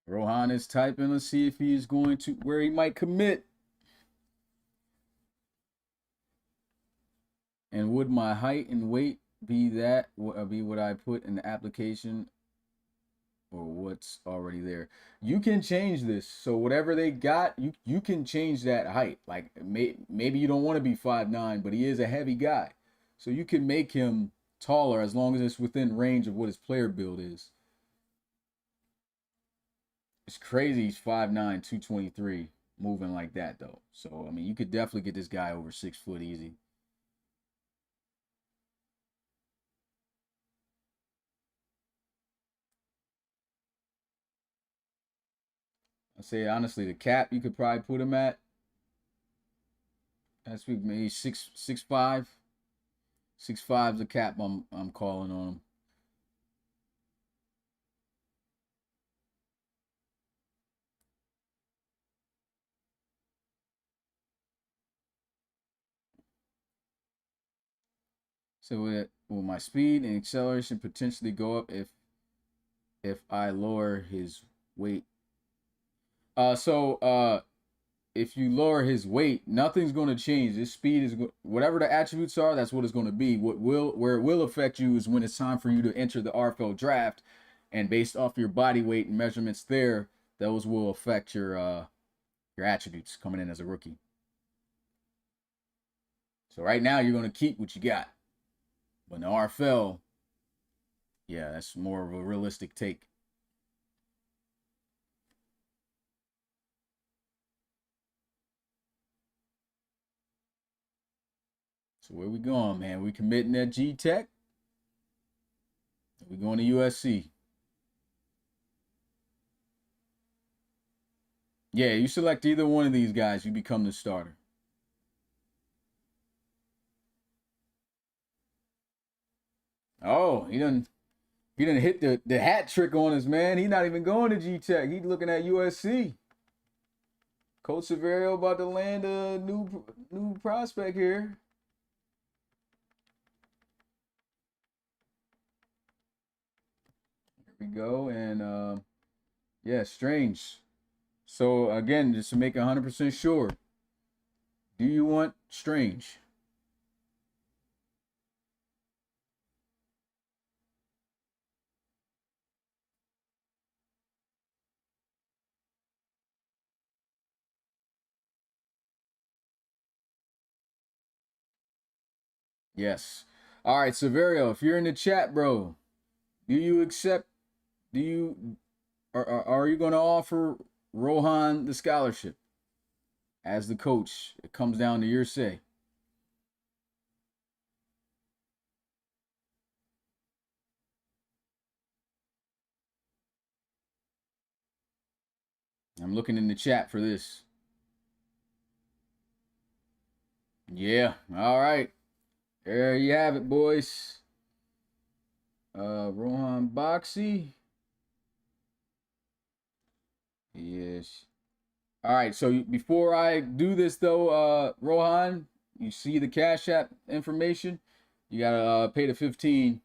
Rohan is typing. Let's see if he's going to where he might commit. And would my height and weight be that be what I put in the application or what's already there? You can change this. So whatever they got, you can change that height. Like maybe you don't want to be 5'9", but he is a heavy guy. So you can make him taller as long as it's within range of what his player build is. It's crazy he's 5'9", 223 moving like that though. So I mean you could definitely get this guy over 6 foot easy. I say honestly, the cap you could probably put him at. That's maybe 6'5". 6'5" is the cap I'm calling on him. So will my speed and acceleration potentially go up if I lower his weight? If you lower his weight, nothing's going to change. His speed is whatever the attributes are. That's what it's going to be. Where it will affect you is when it's time for you to enter the RFL draft, and based off your body weight and measurements there, those will affect your attributes coming in as a rookie. So right now you're going to keep what you got. But in the RFL, yeah, that's more of a realistic take. So where we going, man? We committing at G Tech? We going to USC? Yeah, you select either one of these guys, you become the starter. Oh, he didn't hit the hat trick on us, man. He not even going to G Tech. He's looking at USC. Coach Severio about to land a new prospect here. Here we go, and yeah, Strange. So again, just to make 100% sure, do you want Strange? Yes. All right, Severio, if you're in the chat, bro, do you accept? Do you are you going to offer Rohan the scholarship as the coach? It comes down to your say. I'm looking in the chat for this. Yeah. All right. There you have it, boys. Rohan Boxy. Yes. All right. So before I do this, though, Rohan, you see the Cash App information. You gotta pay the 15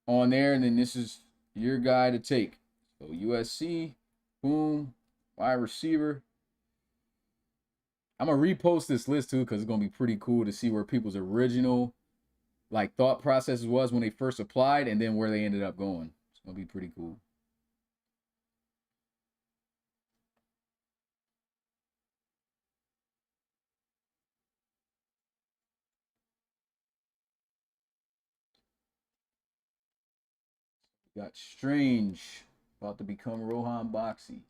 on there, and then this is your guy to take. So USC, boom, wide receiver. I'm gonna repost this list too because it's gonna be pretty cool to see where people's original like thought processes was when they first applied and then where they ended up going. It's gonna be pretty cool. Got Strange about to become Rohan Boxy.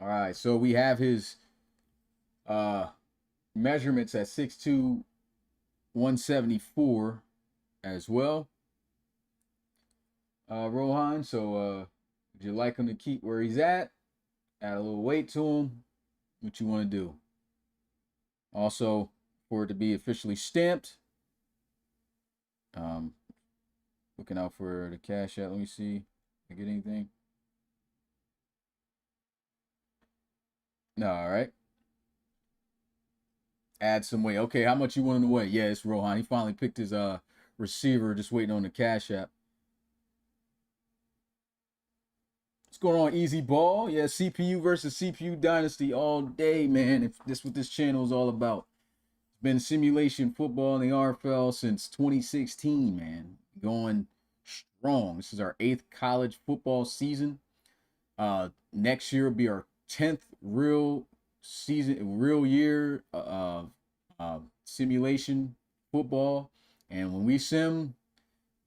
All right, so we have his measurements at 6'2", 174 as well. Rohan. So would you like him to keep where he's at? Add a little weight to him. What you want to do? Also, for it to be officially stamped. Looking out for the cash out. Let me see. Did I get anything? No, all right. Add some weight. Okay, how much you want him to weigh? Yeah, it's Rohan. He finally picked his receiver, just waiting on the cash app. What's going on, Easy Ball? Yeah, CPU versus CPU Dynasty all day, man. If this is what this channel is all about. It's been simulation football in the RFL since 2016, man. Going strong. This is our 8th college football season. Next year will be our 10th real year of simulation football. And when we sim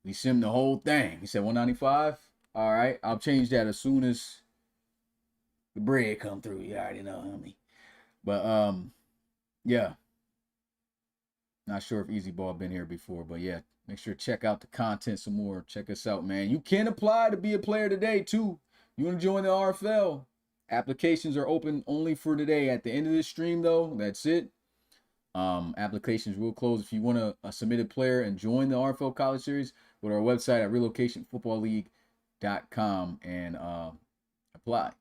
the whole thing. He said 195. All right, I'll change that as soon as the bread come through. You already know, homie. But yeah. Not sure if Easy Ball been here before, but yeah, make sure to check out the content some more. Check us out, man. You can apply to be a player today too. You want to join the RFL? Applications are open only for today. At the end of this stream, though, that's it. Applications will close. If you want a submitted player and join the RFL College Series, go to our website at relocationfootballleague.com and apply.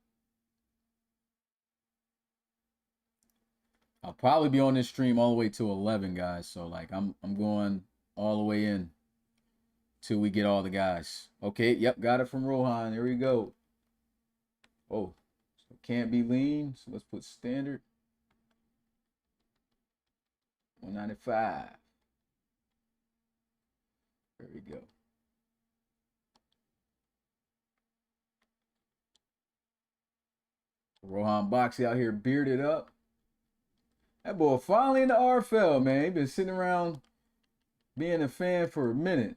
I'll probably be on this stream all the way to 11, guys. So like I'm going all the way in till we get all the guys. Okay, yep, got it from Rohan. There we go. Oh, so can't be lean. So let's put standard. 195. There we go. Rohan Boxy out here bearded up. That boy finally in the RFL, man. He been sitting around being a fan for a minute.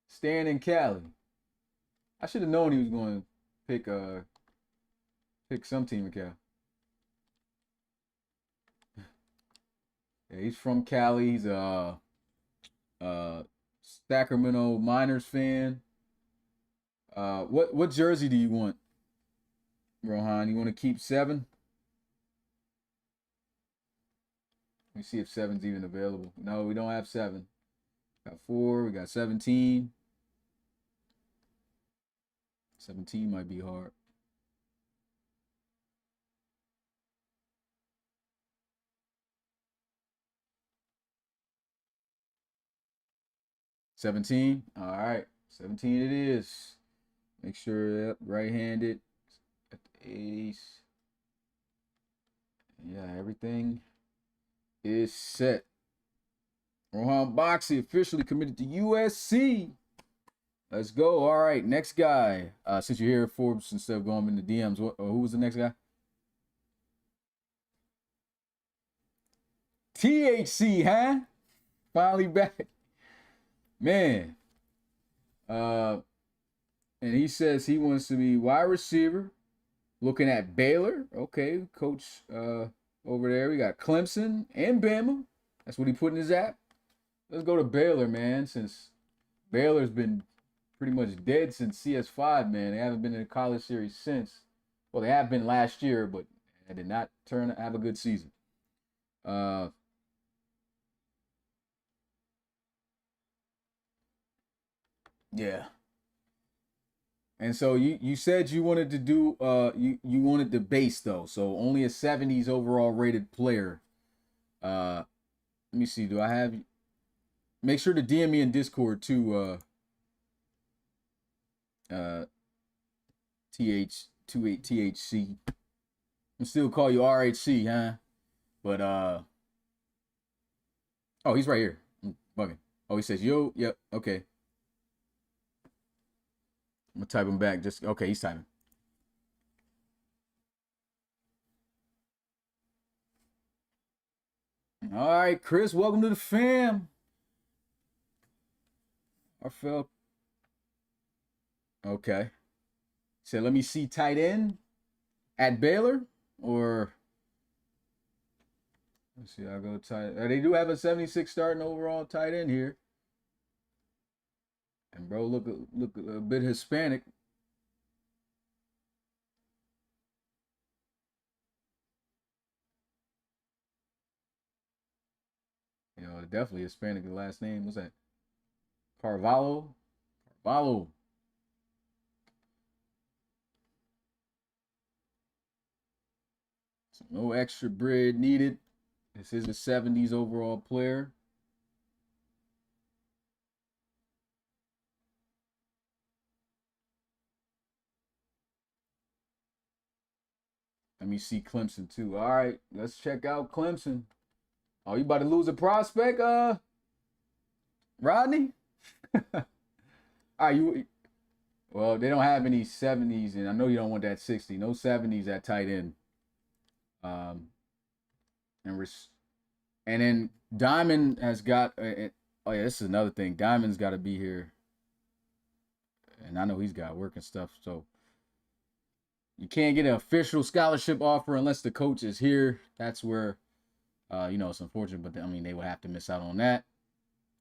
Staying in Cali. I should have known he was going to pick some team in Cali. Yeah, he's from Cali. He's a Sacramento Miners fan. What jersey do you want, Rohan? You want to keep 7? Let me see if 7's even available. No, we don't have 7. Got 4. We got 17. 17 might be hard. $17. All right, 17 it is. Make sure, yep, right-handed. Got the ace. Yeah, everything is set. Rohan Boxy officially committed to USC. Let's go. All right, next guy. Since you're here, Forbes, instead of going in the DMs, who was the next guy? THC, huh? Finally back. Man. And he says he wants to be wide receiver. Looking at Baylor. Okay, coach over there. We got Clemson and Bama. That's what he put in his app. Let's go to Baylor, man, since Baylor's been pretty much dead since CS5, man. They haven't been in the college series since. Well, they have been last year, but they did not have a good season. Yeah. And so you said you wanted to do you wanted the base though, so only a 70s overall rated player. Let me see. Do I have? Make sure to DM me in Discord too. TH28 THC. I still call you RHC, huh? But oh, he's right here. I'm bugging. Oh, he says yo. Yep. Okay. I'm gonna type him back. Just okay. He's typing. All right, Chris. Welcome to the fam. RFL. Okay. So let me see tight end at Baylor, or let's see. I'll go tight. They do have a 76 starting overall tight end here. And bro, look a bit Hispanic. You know, definitely Hispanic. The last name, what's that? Carvalho. Carvalho. So no extra bread needed. This is a 70s overall player. Let me see Clemson too. All right, let's check out Clemson. Oh, you about to lose a prospect, Rodney? All right, you. Well, they don't have any 70s, and I know you don't want that 60. No 70s at tight end. And then Diamond has got. Oh yeah, this is another thing. Diamond's got to be here, and I know he's got work and stuff. So you can't get an official scholarship offer unless the coach is here. That's where, it's unfortunate, but I mean they would have to miss out on that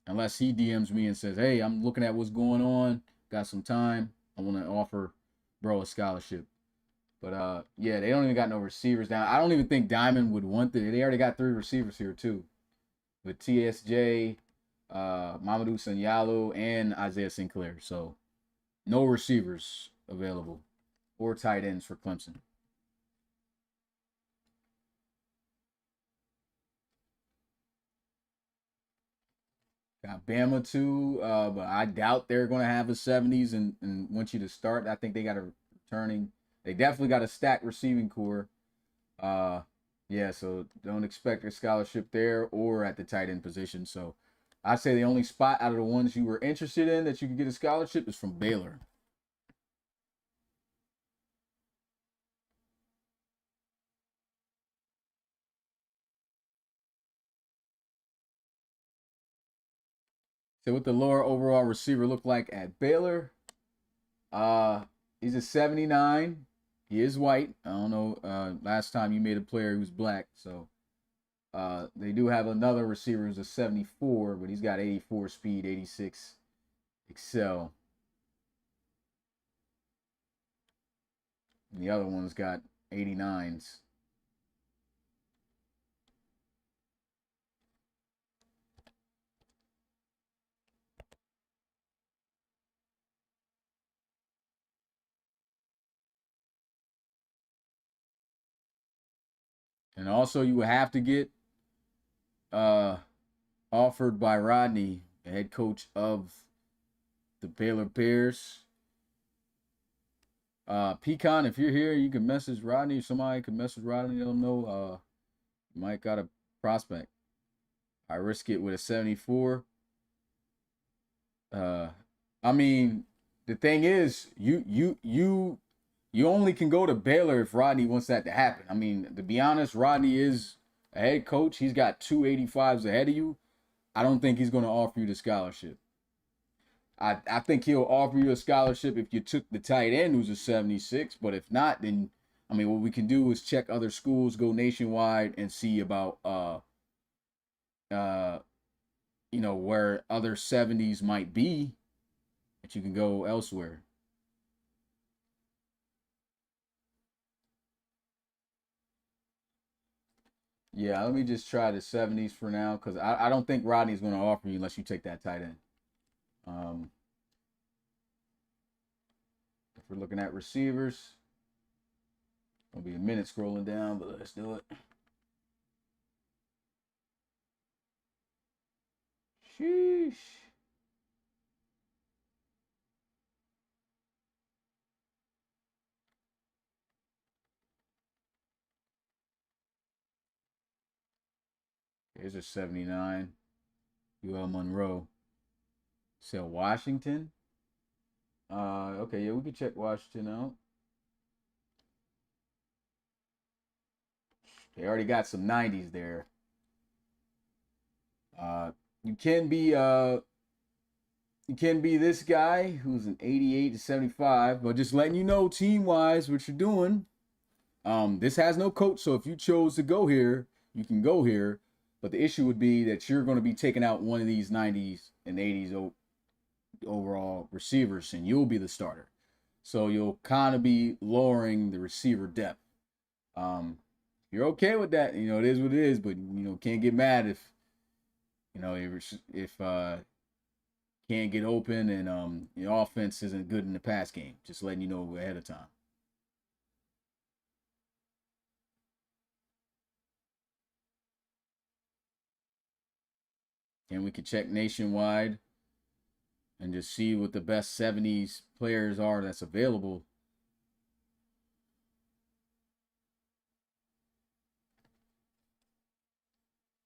unless he DMs me and says, "Hey, I'm looking at what's going on. Got some time. I want to offer bro a scholarship." But yeah, they don't even got no receivers down. I don't even think Diamond would want that. They already got 3 receivers here too, with TSJ, Mamadou Sanyalo, and Isaiah Sinclair. So no receivers available or tight ends for Clemson. Got Bama too, but I doubt they're going to have a 70s and want you to start. I think they got a returning. They definitely got a stacked receiving core. Yeah, so don't expect a scholarship there or at the tight end position. So I say the only spot out of the ones you were interested in that you could get a scholarship is from Baylor. So what the lower overall receiver look like at Baylor? He's a 79. He is white. I don't know. Last time you made a player who was black, so they do have another receiver who's a 74, but he's got 84 speed, 86 excel. And the other one's got 89s. And also, you would have to get offered by Rodney, the head coach of the Baylor Bears. Pecan, if you're here, you can message Rodney. Somebody can message Rodney. They'll know. You might got a prospect. I risk it with a 74. I mean, the thing is, you only can go to Baylor if Rodney wants that to happen. I mean, to be honest, Rodney is a head coach. He's got 285s ahead of you. I don't think he's going to offer you the scholarship. I think he'll offer you a scholarship if you took the tight end who's a 76. But if not, then I mean, what we can do is check other schools, go nationwide, and see about where other 70s might be that you can go elsewhere. Yeah, let me just try the 70s for now because I don't think Rodney's going to offer you unless you take that tight end. If we're looking at receivers, it'll be a minute scrolling down, but let's do it. Sheesh. Here's a 79. UL Monroe. Sell Washington. Okay, yeah, we can check Washington out. They already got some 90s there. You can be this guy who's an 88 to 75, but just letting you know team wise what you're doing. This has no coach, so if you chose to go here, you can go here. But the issue would be that you're going to be taking out one of these 90s and 80s overall receivers, and you'll be the starter. So you'll kind of be lowering the receiver depth. You're okay with that, you know, it is what it is, but you know, can't get mad if you know if can't get open and the offense isn't good in the pass game. Just letting you know ahead of time. And we could check nationwide and just see what the best 70s players are that's available.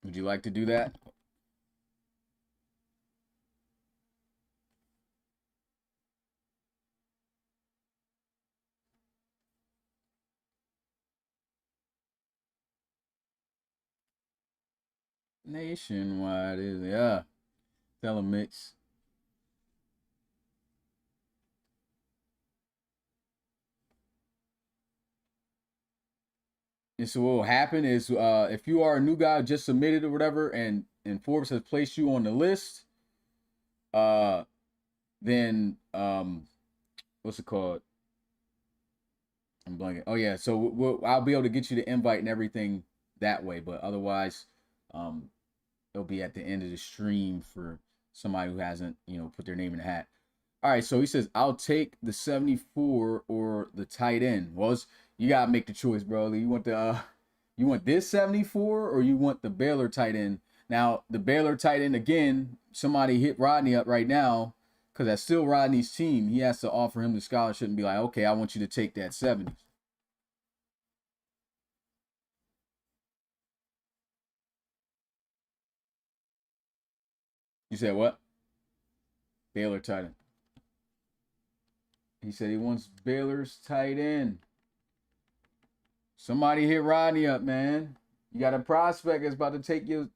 Would you like to do that? Nationwide is, yeah. Telemix. And so what will happen is if you are a new guy just submitted or whatever, and Forbes has placed you on the list, then what's it called? I'm blanking. Oh yeah, so I'll be able to get you the invite and everything that way, but otherwise, it'll be at the end of the stream for somebody who hasn't, you know, put their name in the hat. All right, so he says, I'll take the 74 or the tight end. Well, you gotta make the choice, bro. You want this 74 or you want the Baylor tight end? Now, the Baylor tight end, again, somebody hit Rodney up right now because that's still Rodney's team. He has to offer him the scholarship and be like, okay, I want you to take that 70. You said what? Baylor tight end. He said he wants Baylor's tight end. Somebody hit Rodney up, man. You got a prospect that's about to take your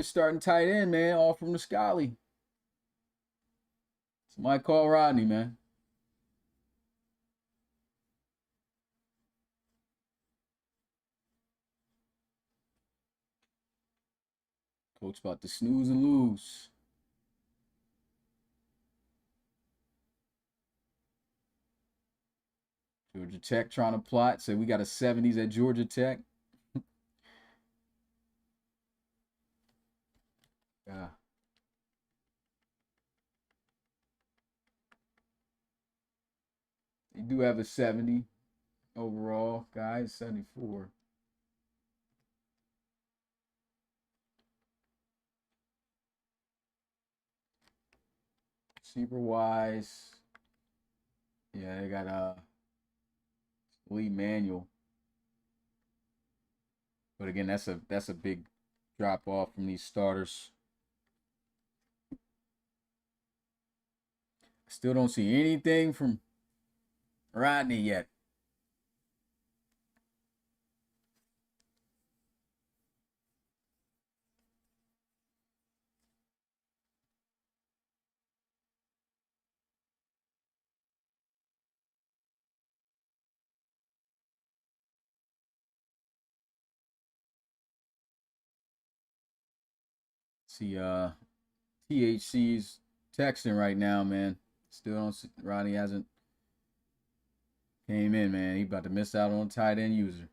starting tight end, man, all from the Scully. Somebody call Rodney, man. Coach about to snooze and lose. Georgia Tech trying to plot. Say we got a 70s at Georgia Tech. Yeah. They do have a 70 overall, guys. 74. Receiver wise, yeah, they got Lee Manuel. But again, that's a big drop off from these starters. Still don't see anything from Rodney yet. See, THC's texting right now, man. Still don't see, Rodney hasn't came in, man. He about to miss out on tight end user.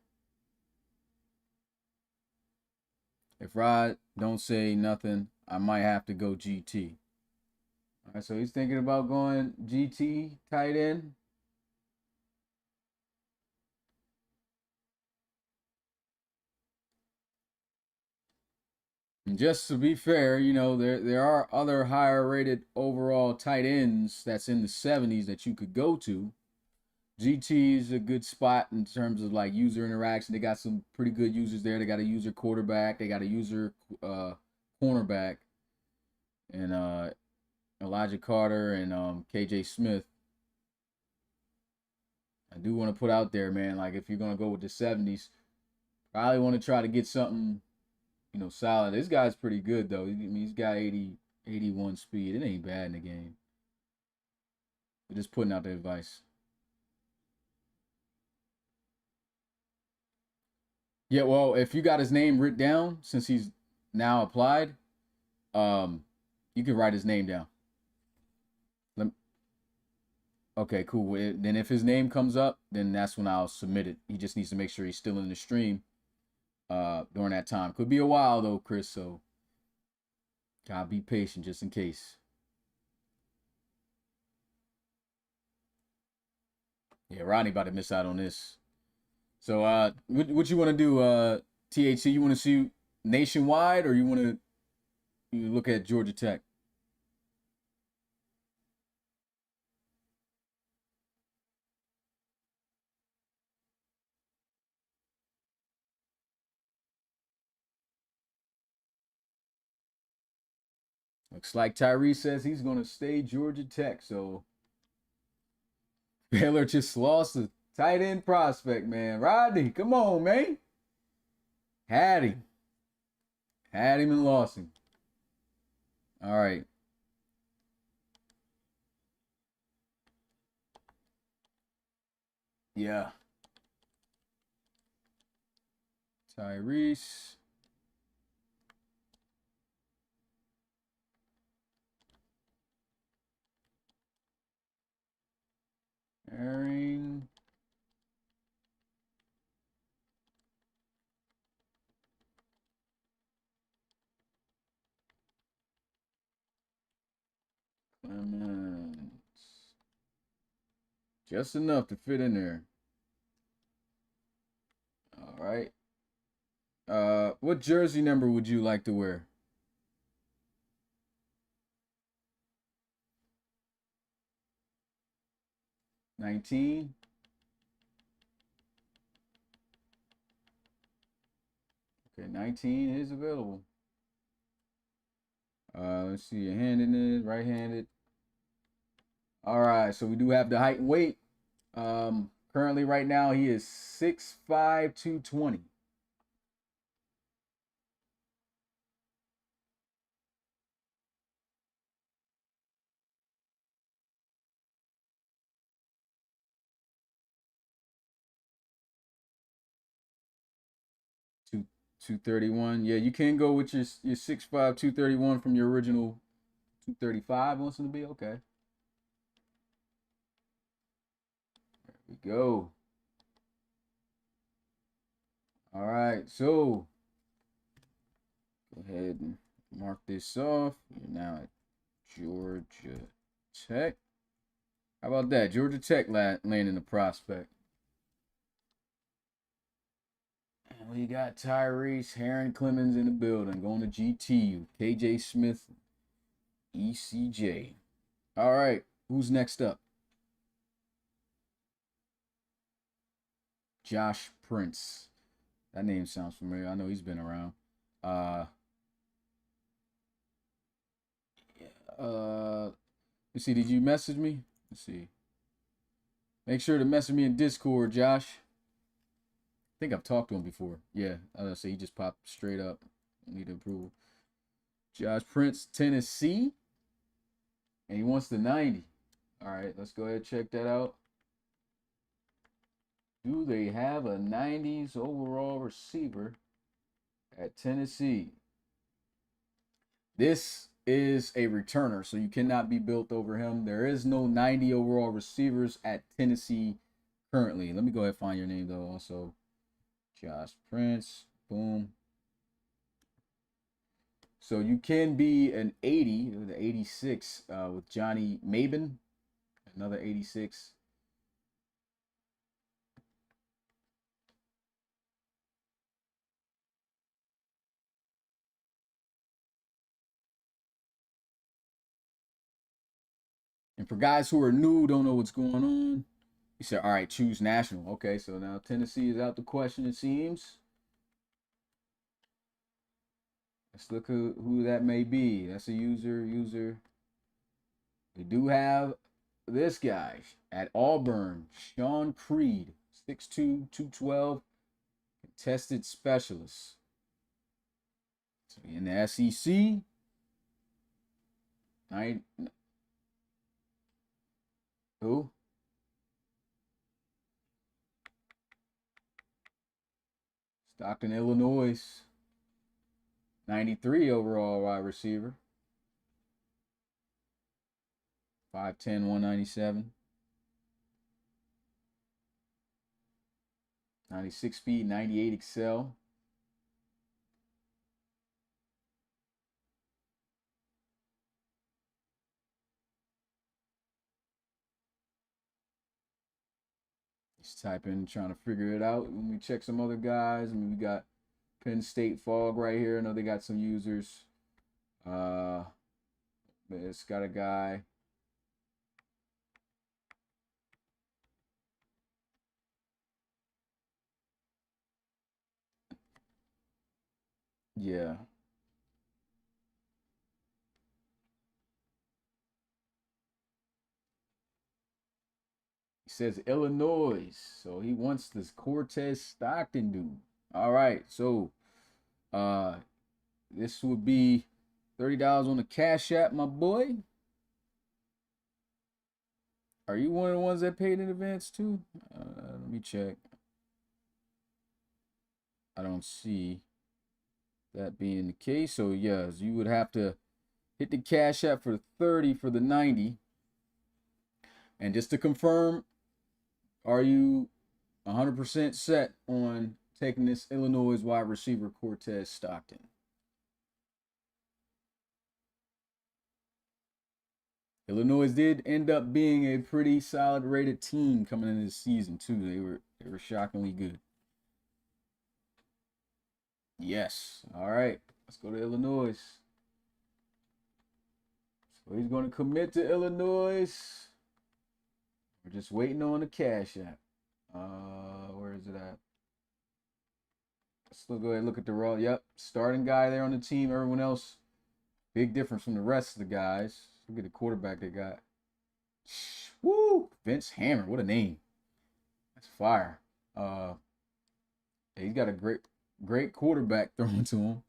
If Rod don't say nothing, I might have to go GT. All right, so he's thinking about going GT tight end. And just to be fair, you know, there are other higher rated overall tight ends that's in the 70s that you could go to. GT is a good spot in terms of like user interaction. They got some pretty good users there. They got a user quarterback. They got a user cornerback, and Elijah Carter and KJ Smith. I do want to put out there, man. Like if you're gonna go with the 70s, probably want to try to get something, you know, solid. This guy's pretty good though. I mean, he's got 81 speed. It ain't bad in the game. We're just putting out the advice. Yeah, well, if you got his name written down, since he's now applied, you can write his name down. Okay, cool. Then if his name comes up, then that's when I'll submit it. He just needs to make sure he's still in the stream during that time. Could be a while though, Chris, so gotta be patient just in case. Yeah, Rodney about to miss out on this. So what you want to do, THC? You want to see nationwide, or you want to look at Georgia Tech? Looks like Tyrie says he's going to stay Georgia Tech. So Baylor just lost a tight end prospect, man. Rodney, come on, man. Had him. Had him and lost him. All right. Yeah. Tyrese. Aaron. Clemens. Just enough to fit in there. All right. What jersey number would you like to wear? 19. Okay, 19 is available. Let's see, handed, right-handed. All right, so we do have the height and weight. Currently, right now, he is 6'5", 220. Two 231. Yeah, you can go with your 6'5", 231 from your original 235. Wants him to be okay. There we go. All right, so go ahead and mark this off. You're now at Georgia Tech. How about that? Georgia Tech landing the prospect. And we got Tyrese, Heron Clemens in the building, going to GT, KJ Smith, ECJ. All right, who's next up? Josh Prince. That name sounds familiar. I know he's been around. Let's see. Did you message me? Let's see. Make sure to message me in Discord, Josh. I think I've talked to him before. Yeah, I was gonna say he just popped straight up. Need approval. Josh Prince, Tennessee, and he wants the 90. All right, let's go ahead and check that out. Do they have a 90s overall receiver at Tennessee? This is a returner, so you cannot be built over him. There is no 90 overall receivers at Tennessee currently. Let me go ahead and find your name, though, also. Josh Prince. Boom. So you can be an 80, the 86 with Johnny Maben. Another 86. And for guys who are new, don't know what's going on, you said, all right, choose national. Okay, so now Tennessee is out the question, it seems. Let's look who that may be. That's a user. We do have this guy at Auburn, Sean Creed, 6'2", 212, contested specialist. So in the SEC, who? Stockton, Illinois. 93 overall wide receiver. 5'10", 197. 96 speed, 98 excel. Just type in, trying to figure it out. Let me check some other guys. I mean, we got Penn State Fog right here. I know they got some users. It's got a guy. Yeah. He says Illinois. So he wants this Cortez Stockton dude. All right. So this would be $30 on the Cash App, my boy. Are you one of the ones that paid in advance too? Let me check. I don't see that being the case. So yes, you would have to hit the Cash App for 30 for the 90. And just to confirm, are you 100% set on taking this Illinois wide receiver Cortez Stockton? Illinois did end up being a pretty solid rated team coming into the season too. They were shockingly good. Yes. All right. Let's go to Illinois. So he's going to commit to Illinois. We're just waiting on the Cash App. Where is it at? Let's go ahead and look at the raw. Yep. Starting guy there on the team. Everyone else, big difference from the rest of the guys. Look at the quarterback they got. Woo! Vince Hammer. What a name. That's fire. He's got a great quarterback thrown to him.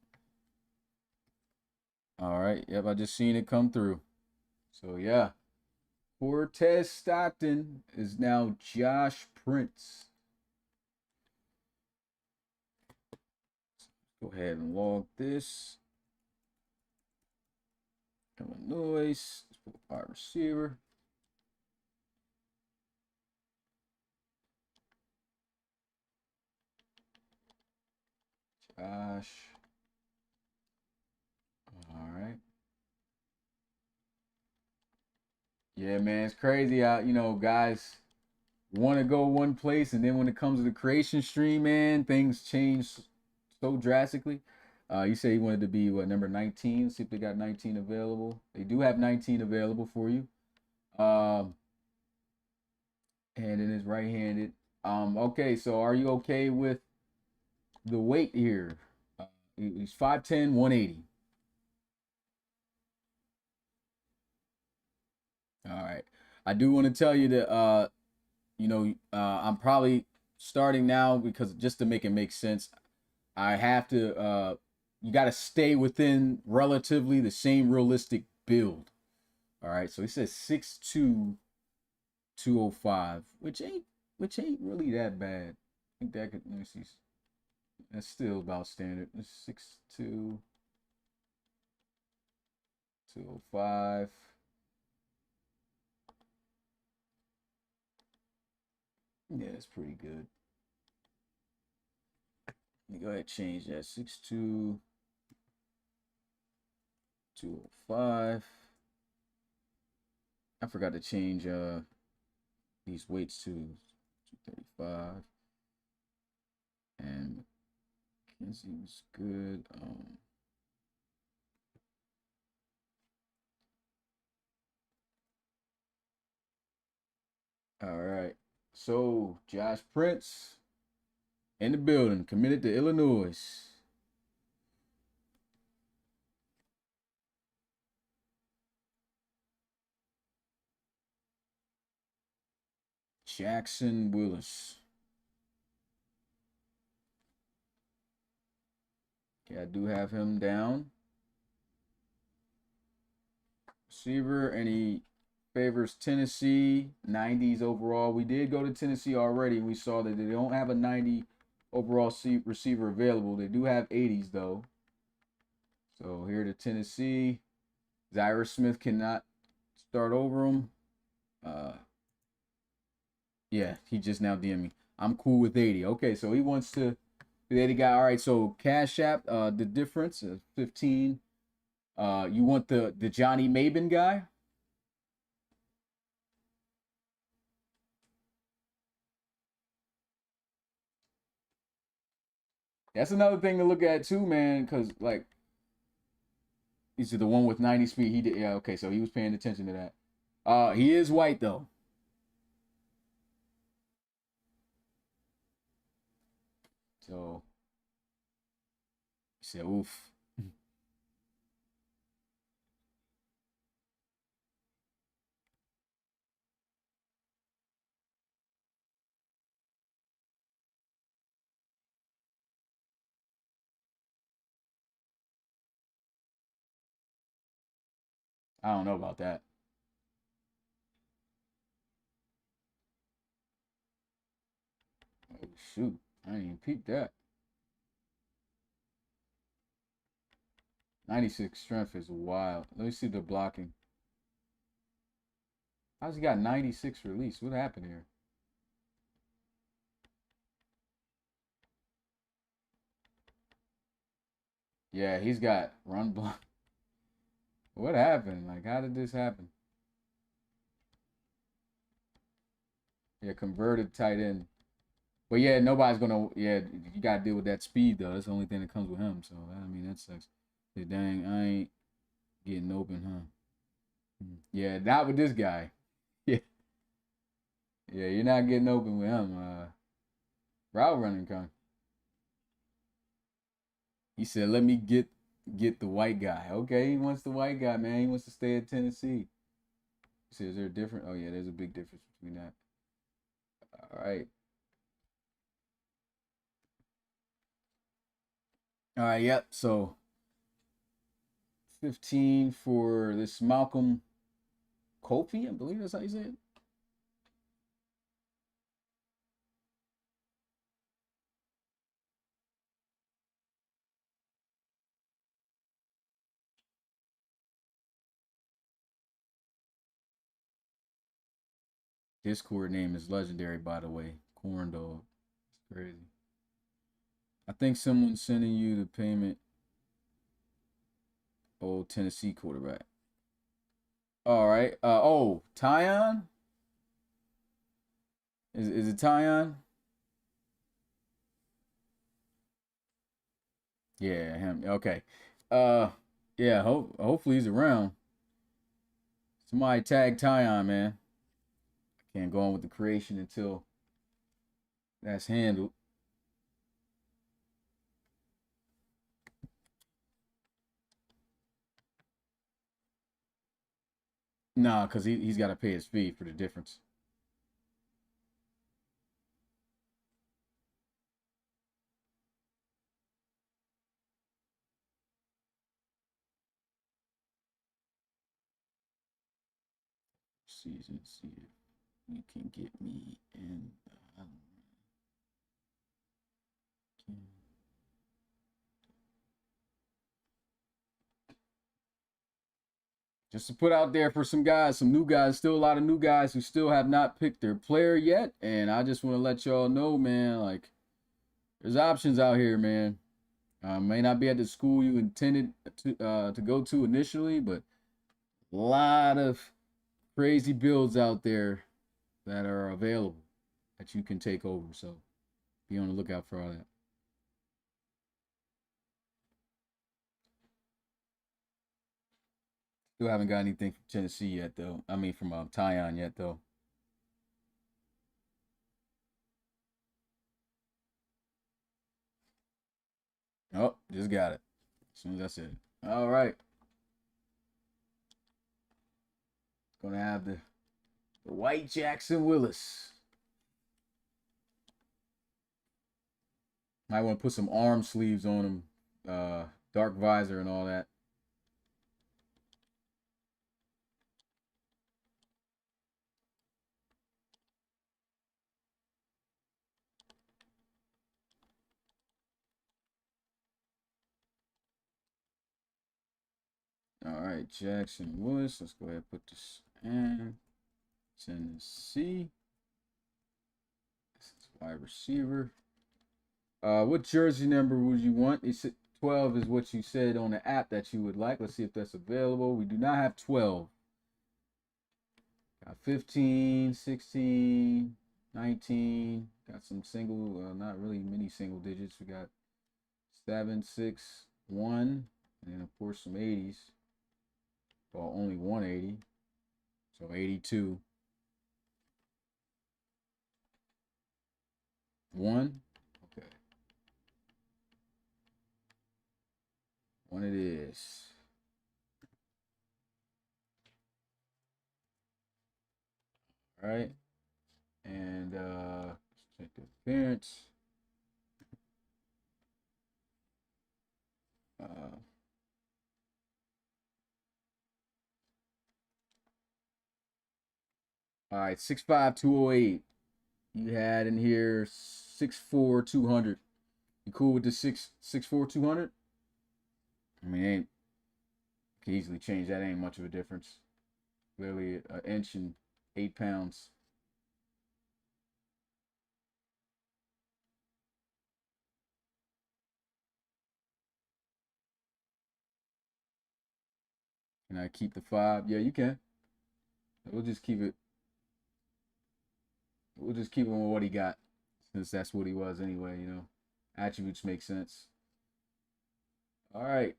All right. Yep, I just seen it come through. So yeah. Cortez Stockton is now Josh Prince. Go ahead and log this. Illinois. Let's put wide receiver. Josh. All right. Yeah, man, it's crazy how, guys want to go one place, and then when it comes to the creation stream, man, things change so drastically. You say you wanted to be, what, number 19? See if they got 19 available. They do have 19 available for you. And it is right-handed. Okay, so are you okay with the weight here? He's 5'10", 180. All right. I do want to tell you that I'm probably starting now because just to make it make sense, I have to you got to stay within relatively the same realistic build. All right. So he says 6'2", 205, which ain't really that bad. I think that could, let me see. That's still about standard. 6'2", 205. Yeah, it's pretty good. Let me go ahead and change that. 6'2", 205. I forgot to change these weights to 235. And McKenzie was good. All right. So Josh Prince in the building, committed to Illinois. Jackson Willis. Okay, I do have him down. Receiver, and he favors Tennessee, 90s overall. We did go to Tennessee already. We saw that they don't have a 90 overall receiver available. They do have 80s, though. So here to Tennessee. Zaire Smith cannot start over him. Yeah, he just now DM'd me. I'm cool with 80. Okay, so he wants to be the 80 guy. All right, so Cash App, the difference is 15. You want the Johnny Maben guy? That's another thing to look at too, man, because like he's the one with 90 speed. He did, yeah, okay, so he was paying attention to that. He is white though. So he said, oof. I don't know about that. Oh shoot. I didn't even peep that. 96 strength is wild. Let me see the blocking. How's he got 96 release? What happened here? Yeah, he's got run block. What happened? Like, how did this happen? Yeah, converted tight end. But yeah, nobody's gonna. Yeah, you gotta deal with that speed though. That's the only thing that comes with him. So I mean, that sucks. Say, dang, I ain't getting open, huh? Yeah, not with this guy. Yeah, yeah, you're not getting open with him. Route running con. He said, "Let me get the white guy." Okay, he wants the white guy, man. He wants to stay at Tennessee. He said, "Is there a difference?" Oh yeah, there's a big difference between that. All right. All right, yep. So 15 for this Malcolm Kofi, I believe that's how you say it. Discord name is legendary, by the way. Corn dog. It's crazy. I think someone's sending you the payment. Old Tennessee quarterback. All right. Oh, Tyon? Is it Tyon? Yeah, him. Okay. Uh yeah, hopefully he's around. Somebody tag Tyon, man. Can't go on with the creation until that's handled. Nah, because he's got to pay his fee for the difference. Season, see if you can get me in. Just to put out there for some guys, some new guys, still a lot of new guys who still have not picked their player yet. And I just want to let y'all know, man, like there's options out here, man. May not be at the school you intended to go to initially, but a lot of crazy builds out there that are available that you can take over. So be on the lookout for all that. Still haven't got anything from Tennessee yet, though. I mean, from Tyon yet, though. Oh, just got it. As soon as I said it. All right. Gonna have the White Jackson Willis. Might want to put some arm sleeves on him. Dark visor and all that. All right, Jackson Willis. Let's go ahead and put this in. Tennessee. Wide receiver. What jersey number would you want? 12 is what you said on the app that you would like. Let's see if that's available. We do not have 12. Got 15, 16, 19. Got some single, not really many single digits. We got 7, 6, 1, and then of course some 80s. Well, only 180. So 82. 1. Okay. 1 it is. All right. And let's check the appearance. All right, 6'5", 208. You had in here 6'4", 200. You cool with the 6'4", 200? I mean, ain't can easily change. That ain't much of a difference. Literally an inch and 8 pounds. Can I keep the 5? Yeah, you can. We'll just keep it. We'll just keep him with what he got, since that's what he was anyway. You know, attributes make sense. All right.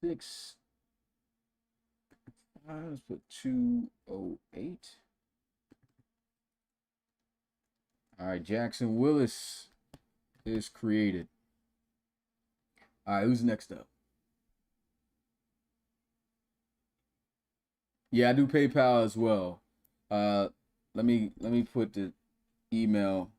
6. Let's put 208. All right, Jackson Willis is created. All right, who's next up? Yeah, I do PayPal as well. Let me put the email.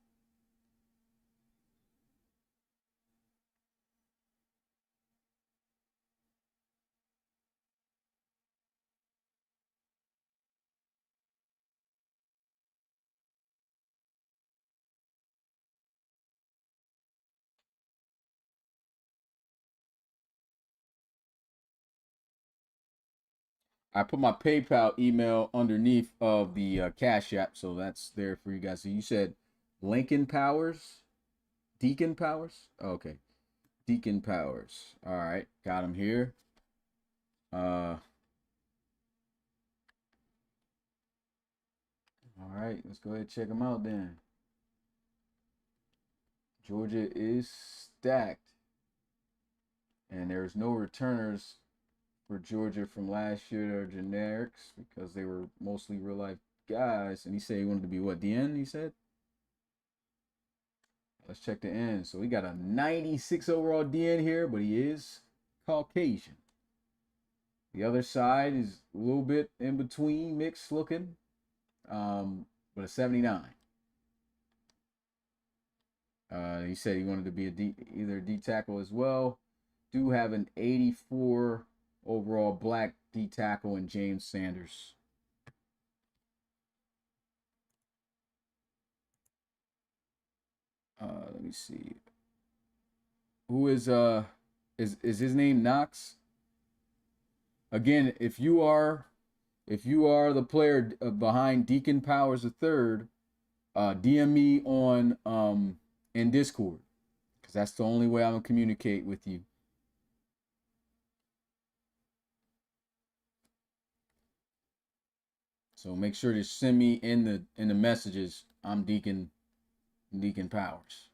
I put my PayPal email underneath of the Cash App, so that's there for you guys. So you said Lincoln Powers, Deacon Powers. Oh, okay, Deacon Powers. All right, got him here. All right, let's go ahead and check him out then. Georgia is stacked, and there's no returners for Georgia from last year. They're generics because they were mostly real life guys. And he said he wanted to be what, DN, he said? Let's check the end. So we got a 96 overall DN here, but he is Caucasian. The other side is a little bit in between, mixed looking, but a 79. He said he wanted to be either a D tackle as well. Do have an 84 overall black D tackle in James Sanders. Let me see. Who is his name Knox? Again, if you are the player behind Deacon Powers III, DM me on in Discord, because that's the only way I'm gonna communicate with you. So make sure to send me in the messages. I'm Deacon Powers.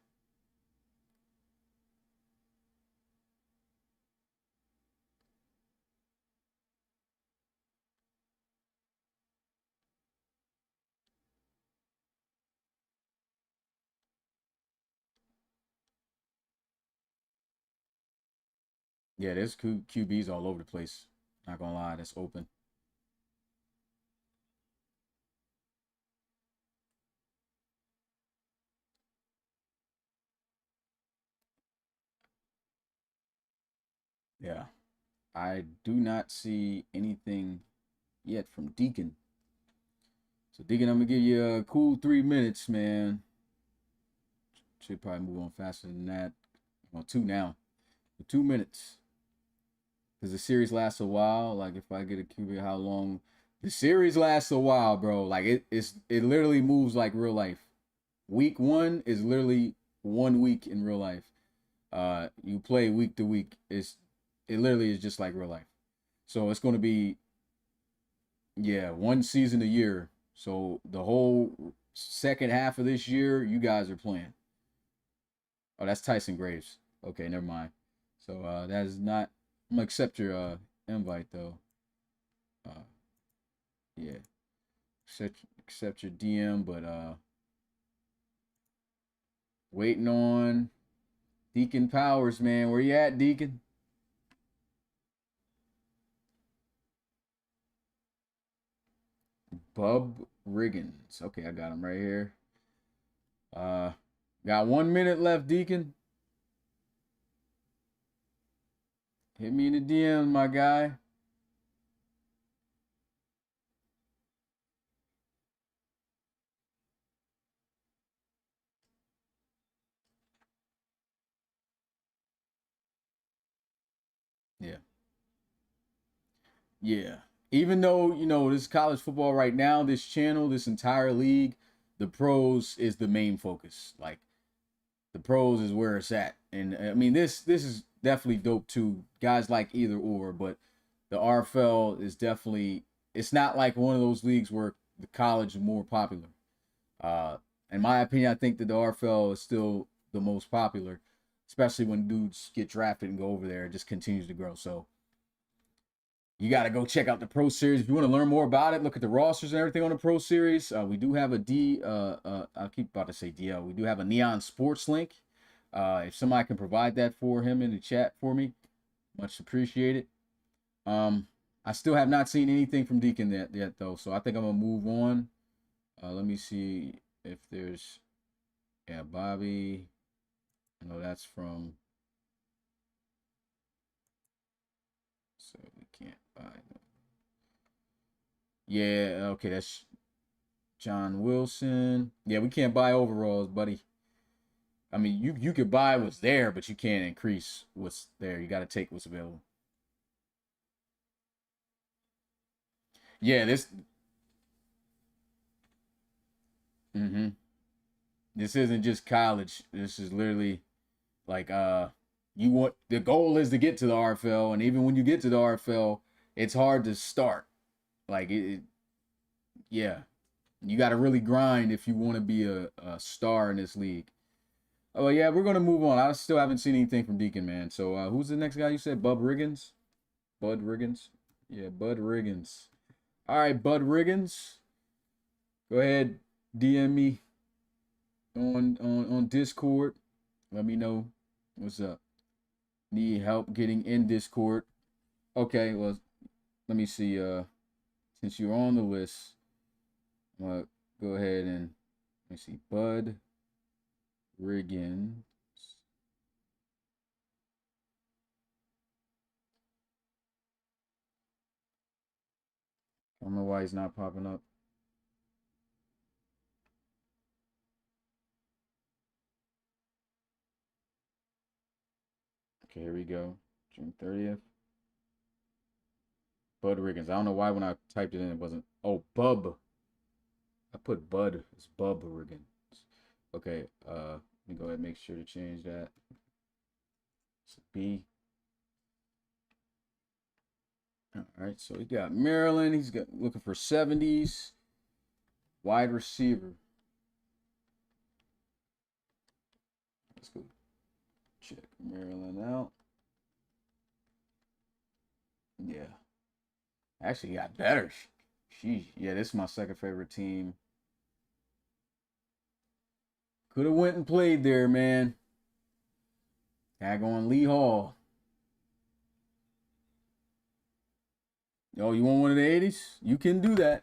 Yeah, there's QBs all over the place. Not gonna lie, that's open. Yeah. I do not see anything yet from Deacon. So Deacon, I'm gonna give you a cool 3 minutes, man. Should probably move on faster than that. Well, 2 now. 2 minutes. Because the series lasts a while. Like if I get a QB, how long? The series lasts a while, bro. Like it literally moves like real life. Week 1 is literally 1 week in real life. You play week to week. It literally is just like real life. So it's going to be, yeah, 1 season a year. So the whole second half of this year, you guys are playing. Oh, that's Tyson Graves. Okay, never mind. So that is not. I'm gonna accept your invite though. Uh, yeah, accept your DM, but waiting on Deacon Powers, man. Where you at, Deacon? Bub Rigggins. Okay, I got him right here. Uh, got 1 minute left, Deacon. Hit me in the DM, my guy. Yeah. Yeah. Even though, this college football right now, this channel, this entire league, the pros is the main focus. Like the pros is where it's at. And I mean this is definitely dope too. Guys like either or, but the RFL is definitely, it's not like one of those leagues where the college is more popular. Uh in my opinion, I think that the RFL is still the most popular, especially when dudes get drafted and go over there. It just continues to grow. So you got to go check out the Pro Series. If you want to learn more about it, look at the rosters and everything on the Pro Series. We do have a I keep about to say DL. We do have a Neon Sports link. If somebody can provide that for him in the chat for me, much appreciated. I still have not seen anything from Deacon yet though, so I think I'm gonna move on. Let me see if there's, yeah, Bobby. I know that's from. So we can't buy them. Yeah, okay, that's John Wilson. Yeah, we can't buy overalls, buddy. I mean, you could buy what's there, but you can't increase what's there. You got to take what's available. Yeah, this. Mm-hmm. This isn't just college. This is literally like you want, the goal is to get to the RFL, and even when you get to the RFL, it's hard to start. Like yeah, you got to really grind if you want to be a star in this league. Oh yeah, we're gonna move on. I still haven't seen anything from Deacon, man. So who's the next guy you said? Bub Rigggins? Bud Rigggins? Yeah, Bud Rigggins. All right, Bud Rigggins. Go ahead, DM me on Discord. Let me know what's up. Need help getting in Discord. Okay, well, let me see. Since you're on the list, I'm gonna go ahead and let me see. Bud Rigggins. I don't know why he's not popping up. Okay, here we go. June 30th. Bud Rigggins. I don't know why when I typed it in, it wasn't. Oh, Bub. I put Bud. It's Bub Rigggins. Okay, let me go ahead and make sure to change that. It's B. All right, so he got Maryland. He's got looking for 70s. Wide receiver. Let's go check Maryland out. Yeah. Actually, he got better. Yeah, this is my second favorite team. Could have went and played there, man. Tag on Lee Hall. Oh, you want one of the 80s? You can do that.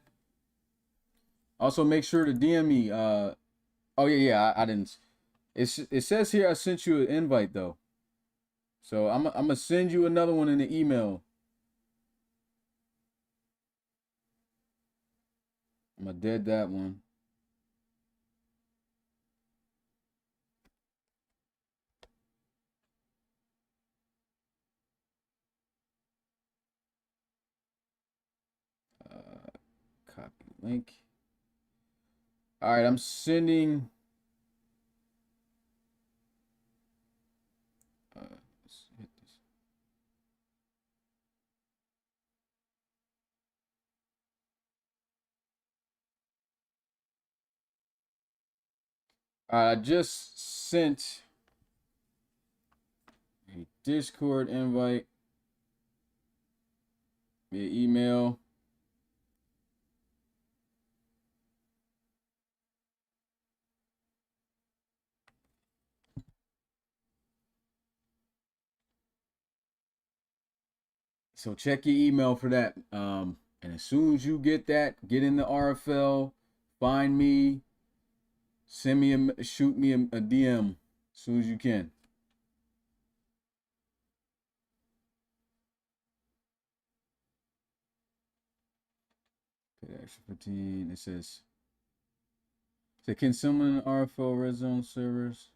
Also, make sure to DM me. Oh yeah, I didn't. It says here I sent you an invite though, so I'm gonna send you another one in the email. I'm gonna dead that one. Copy link. All right, I'm sending I just sent a Discord invite via email. So check your email for that. And as soon as you get that, get in the RFL, find me, send me shoot me a DM as soon as you can. Pay extra 15. It says, can someone RFL red zone servers?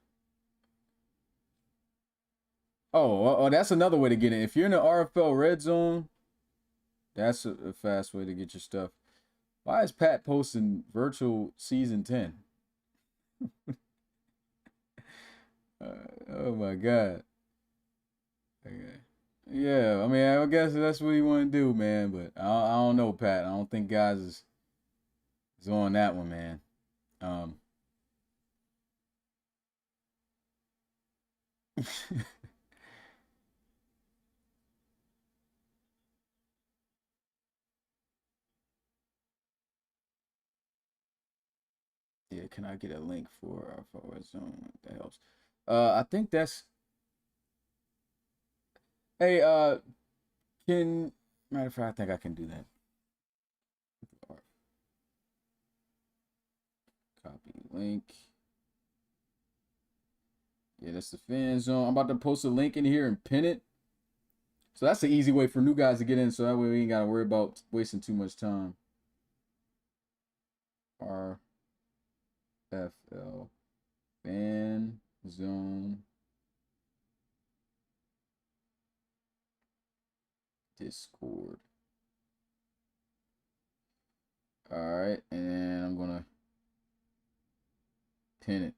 Oh, that's another way to get in. If you're in the RFL red zone, that's a fast way to get your stuff. Why is Pat posting virtual season 10? Oh my God. Okay. Yeah, I mean, I guess that's what you want to do, man. But I don't know, Pat. I don't think guys is on that one, man. Yeah, can I get a link for our forward zone? That helps. I think that's. Hey, can matter of fact, I think I can do that. Copy link. Yeah, that's the fan zone. I'm about to post a link in here and pin it. So that's the easy way for new guys to get in. So that way we ain't gotta worry about wasting too much time. RFL fan zone Discord. All right, and I'm gonna pin it.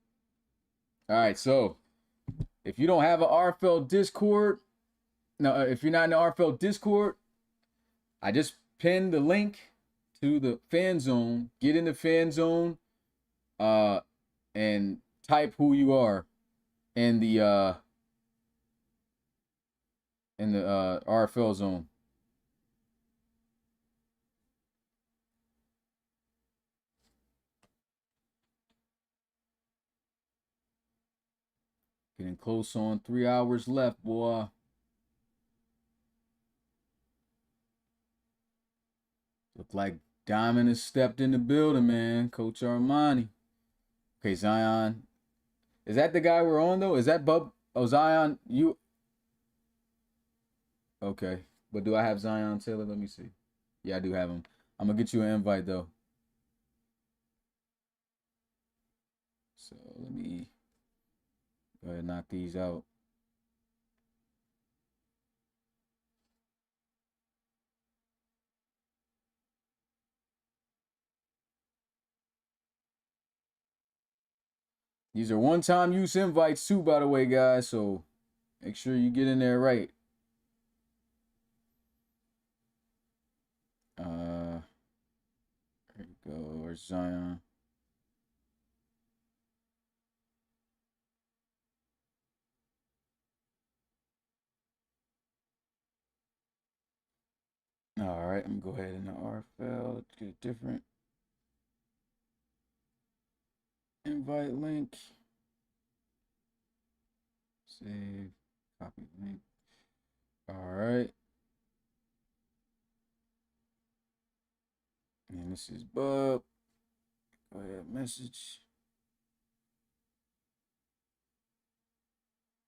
All right, so if you don't have an RFL Discord, no, if you're not in the RFL Discord, I just pinned the link to the fan zone. Get in the fan zone, and type who you are in the RFL zone. Getting close on 3 hours left, boy. Look like Diamond has stepped in the building, man. Coach Armani. Okay, Zion. Is that the guy we're on, though? Is that Bub? Oh, Zion, you. Okay. But do I have Zion Taylor? Let me see. Yeah, I do have him. I'm going to get you an invite, though. So let me go ahead and knock these out. These are one-time use invites, too, by the way, guys. So make sure you get in there right. There you go. Where's Zion? All right, I'm going to go ahead and RFL. Let's get a different invite link. Save. Copy link. All right. And this is Bub. Go ahead, message.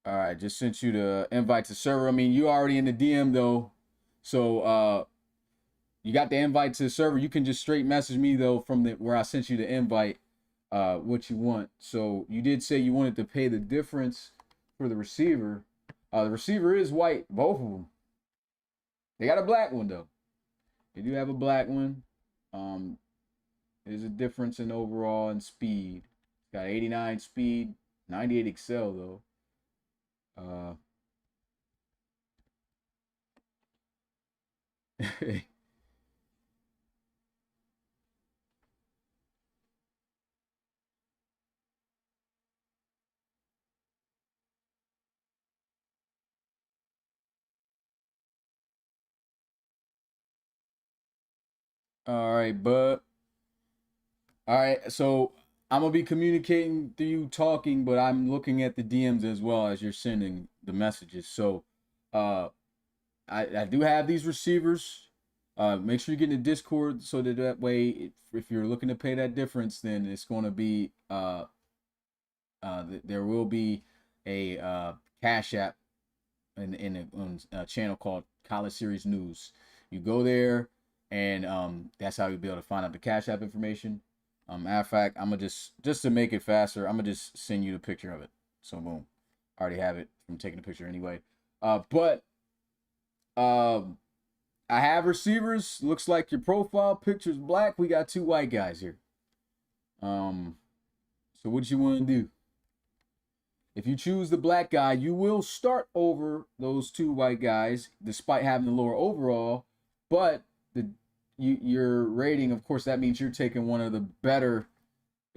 All right, just sent you the invite to server. I mean, you already in the DM though. So you got the invite to the server. You can just straight message me though from the where I sent you the invite what you want. So you did say you wanted to pay the difference for the receiver. The receiver is white, both of them. They got a black one though. They do have a black one. There's a difference in overall and speed. It's got 89 speed, 98 excel though. All right, bud. All right, so I'm gonna be communicating to you talking, but I'm looking at the DMs as well as you're sending the messages. So, uh, I do have these receivers. Make sure you get in the Discord so that way, if you're looking to pay that difference, then it's going to be there will be a Cash App in a channel called College Series News. You go there, and that's how you'll be able to find out the Cash App information. Matter of fact, I'm gonna just to make it faster, I'm gonna just send you the picture of it. So boom, I already have it from taking the picture anyway. But I have receivers. Looks like your profile picture's black. We got 2 white guys here. So what you want to do? If you choose the black guy, you will start over those 2 white guys, despite having the lower overall. But your rating, of course, that means you're taking one of the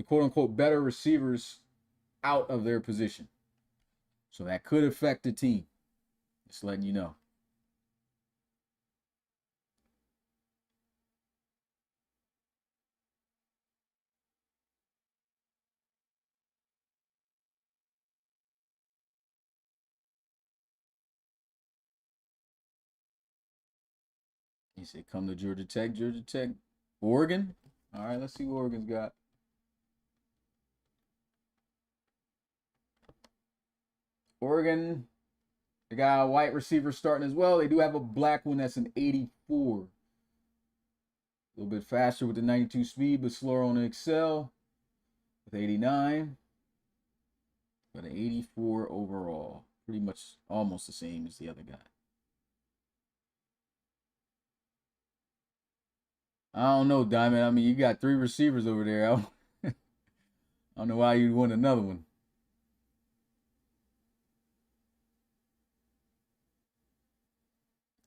quote unquote better receivers out of their position. So that could affect the team. Just letting you know. He said, come to Georgia Tech, Oregon. All right, let's see what Oregon's got. Oregon, they got a white receiver starting as well. They do have a black one that's an 84. A little bit faster with the 92 speed, but slower on the Excel with 89. But an 84 overall. Pretty much almost the same as the other guy. I don't know, Diamond. I mean, you got 3 receivers over there. I don't know why you'd want another one.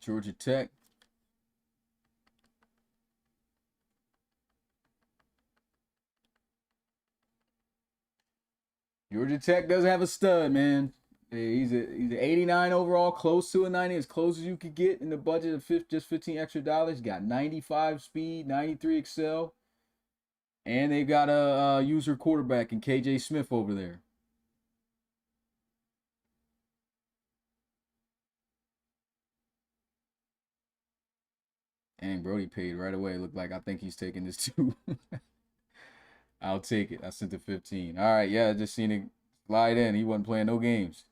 Georgia Tech. Georgia Tech does have a stud, man. He's an 89 overall, close to a 90, as close as you could get in the budget of just $15 extra. Got 95 speed, 93 Excel, and they've got a user quarterback in KJ Smith over there. And Brody paid right away. Looked like I think he's taking this too. I'll take it. I sent the 15. All right, yeah, just seen it slide in. He wasn't playing no games.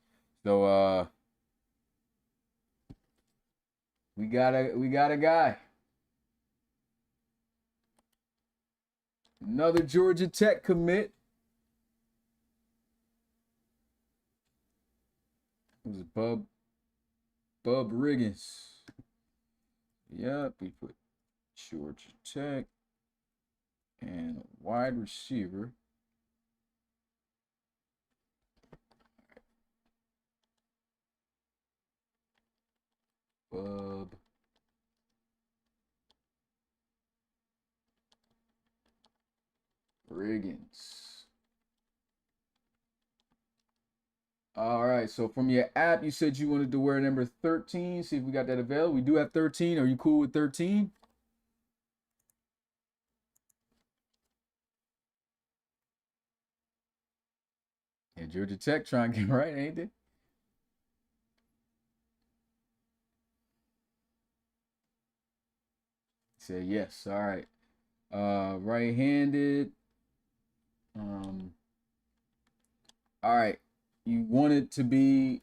So we got a guy. Another Georgia Tech commit. It was Bub Rigggins. Yep, we put Georgia Tech and wide receiver. Bub Rigggins. All right, so from your app, you said you wanted to wear number 13. See if we got that available. We do have 13. Are you cool with 13? Yeah, Georgia Tech trying to get right, ain't they? Say yes. All right. Right-handed. All right. You want it to be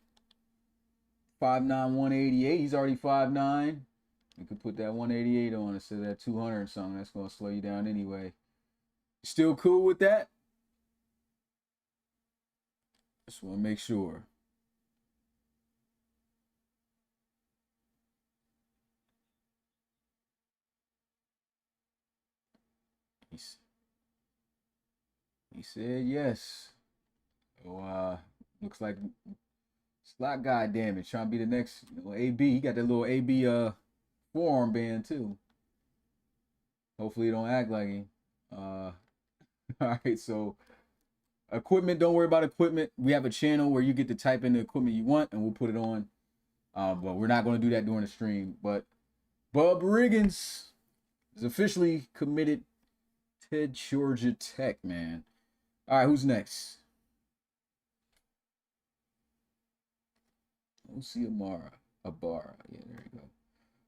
5'9", 188. He's already 5'9". You could put that 188 on instead of that 200 or something. That's going to slow you down anyway. Still cool with that? Just want to make sure. He said yes. So looks like slot guy damage trying to be the next AB. He got that little AB forearm band too. Hopefully he don't act like him. All right, so equipment, don't worry about equipment. We have a channel where you get to type in the equipment you want and we'll put it on. But we're not going to do that during the stream. But Bub Rigggins, is officially committed to Georgia Tech, man. All right, who's next? Mosia Abara. Yeah, there you go.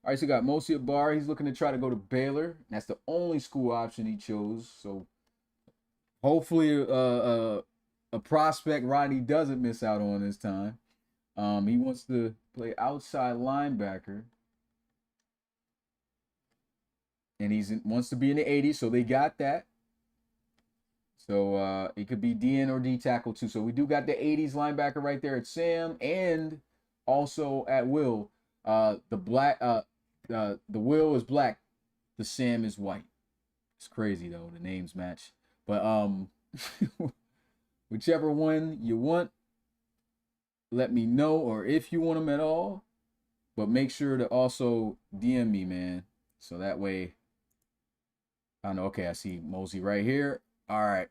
All right, so we got Mosia Abara. He's looking to try to go to Baylor. That's the only school option he chose. So hopefully, a prospect Rodney doesn't miss out on this time. He wants to play outside linebacker, and wants to be in the 80s. So they got that. So it could be DN or D tackle too. So we do got the 80s linebacker right there at Sam, and also at Will. The Will is black, the Sam is white. It's crazy though, the names match. But whichever one you want, let me know, or if you want them at all. But make sure to also DM me, man. So that way I know. Okay, I see Mosey right here. All right.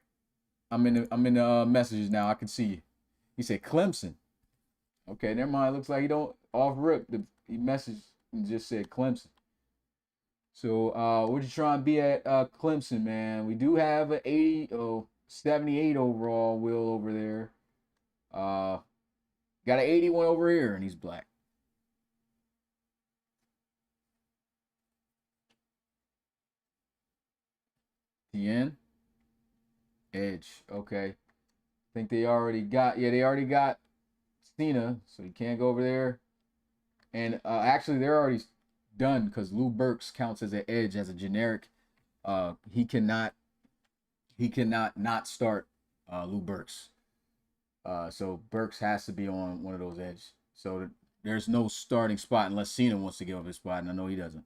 I'm in the messages now. I can see you. He said Clemson. Okay, never mind. Looks like he don't off rip. He messaged and just said Clemson. So we're just trying to be at Clemson, man. We do have an 78 overall Will over there. Got an 81 over here, and he's black. The end. Edge. Okay. I think they already got. Yeah, they already got Cena, so you can't go over there. And actually, they're already done because Lou Burks counts as an edge as a generic. He cannot not start Lou Burks. So Burks has to be on one of those edges. So there's no starting spot unless Cena wants to give up his spot, and I know he doesn't.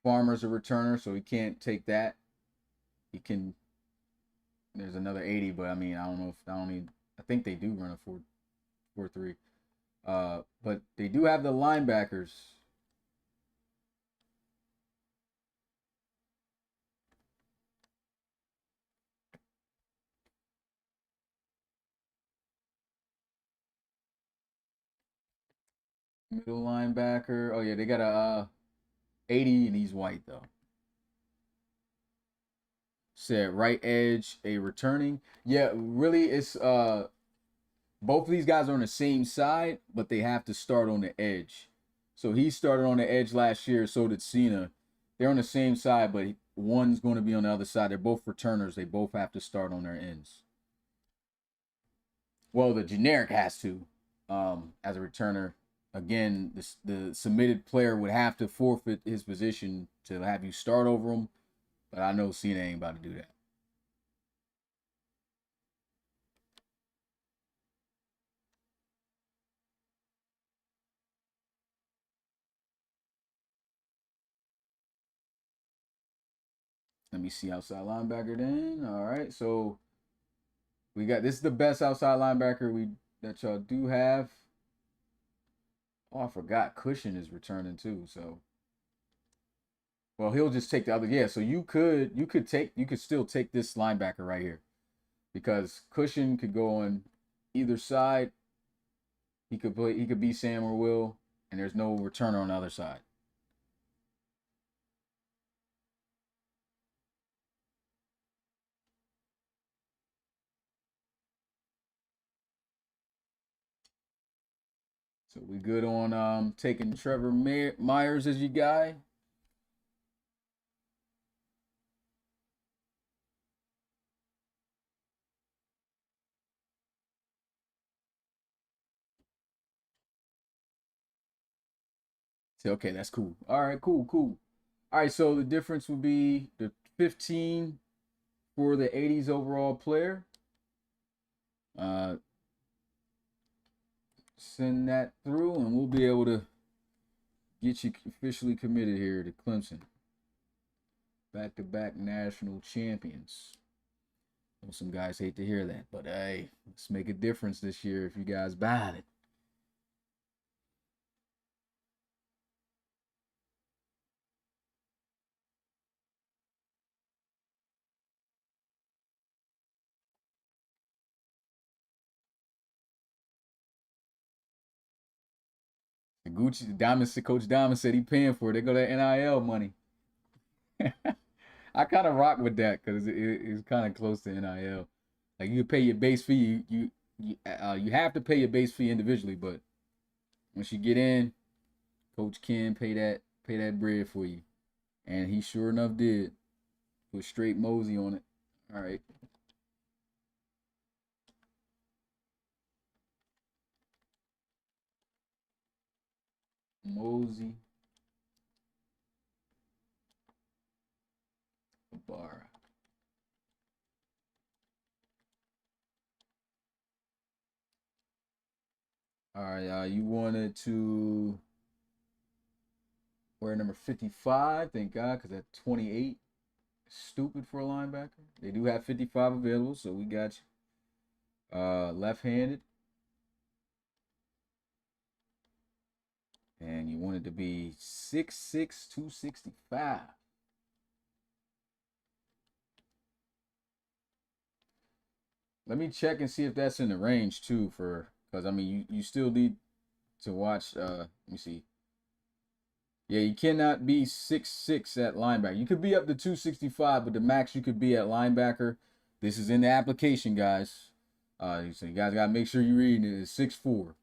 Farmer's a returner, so he can't take that. He can. There's another 80, but I mean, I don't know if I think they do run a 4-3. But they do have the linebackers. Middle linebacker. Oh yeah, they got a 80, and he's white though. Said right edge, a returning. Yeah, really, it's both of these guys are on the same side, but they have to start on the edge. So he started on the edge last year, so did Cena. They're on the same side, but one's going to be on the other side. They're both returners. They both have to start on their ends. Well, the generic has to, as a returner. Again, the submitted player would have to forfeit his position to have you start over him. But I know Cena ain't about to do that. Let me see outside linebacker then. All right, so we got this is the best outside linebacker that y'all do have. Oh, I forgot Cushion is returning too. So, well, he'll just take the other. Yeah, so you could still take this linebacker right here, because Cushion could go on either side. He could be Sam or Will, and there's no returner on the other side. So we good on taking Trevor Myers as your guy. Say, okay, that's cool. All right, cool. All right, so the difference would be the 15 for the 80s overall player. Send that through, and we'll be able to get you officially committed here to Clemson. Back-to-back national champions. Well, some guys hate to hear that, but hey, let's make a difference this year if you guys buy it. The Gucci Diamond, Coach Diamond said he paying for it. They go to NIL money. I kind of rock with that because it's kind of close to NIL. Like you pay your base fee, you have to pay your base fee individually, but once you get in, Coach Ken pay that bread for you, and he sure enough did. Put straight Mosia on it. All right. Mosia. Abara. All right, you wanted to wear number 55, thank God, because that 28 is stupid for a linebacker. They do have 55 available, so we got you. Left-handed. And you wanted to be 6'6", 265. Let me check and see if that's in the range too, because I mean you still need to watch. Let me see. Yeah, you cannot be 6'6" at linebacker. You could be up to 265, but the max you could be at linebacker. This is in the application, guys. So you guys gotta make sure you're reading it. It's 6'4".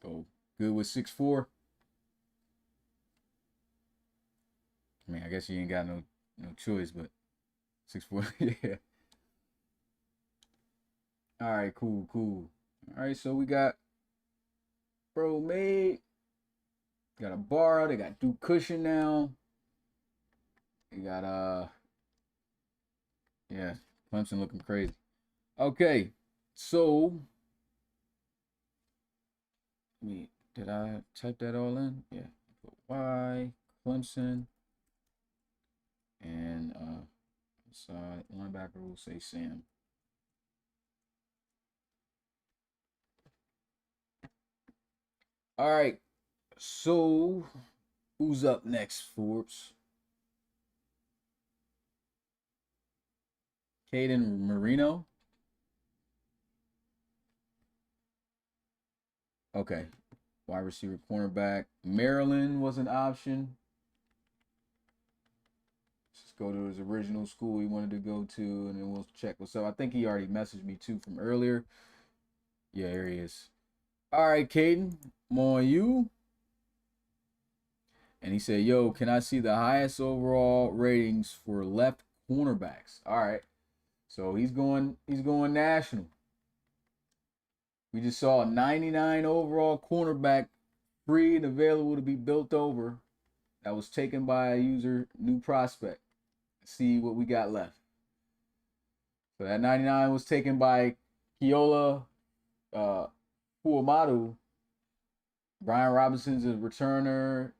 So good with 6'4". I mean, I guess you ain't got no choice, but 6'4". Yeah. All right, cool. All right, so we got Bro Made. Got Abara. They got Duke Cushion now. They got yeah, Clemson looking crazy. Okay, so did I type that all in? Yeah. Y, Clemson, and side linebacker will say Sam. All right, so who's up next, Forbes? Caden Marino. Okay, wide receiver, cornerback. Maryland was an option. Let's go to his original school he wanted to go to, and then we'll check what's up. I think he already messaged me too from earlier. Yeah, here he is. All right, Caden, I'm on you. And he said, yo, can I see the highest overall ratings for left cornerbacks? All right. So he's going national. We just saw a 99 overall cornerback free and available to be built over. That was taken by a user, new prospect. Let's see what we got left. So that 99 was taken by Kiola Matu. Brian Robinson's a returner.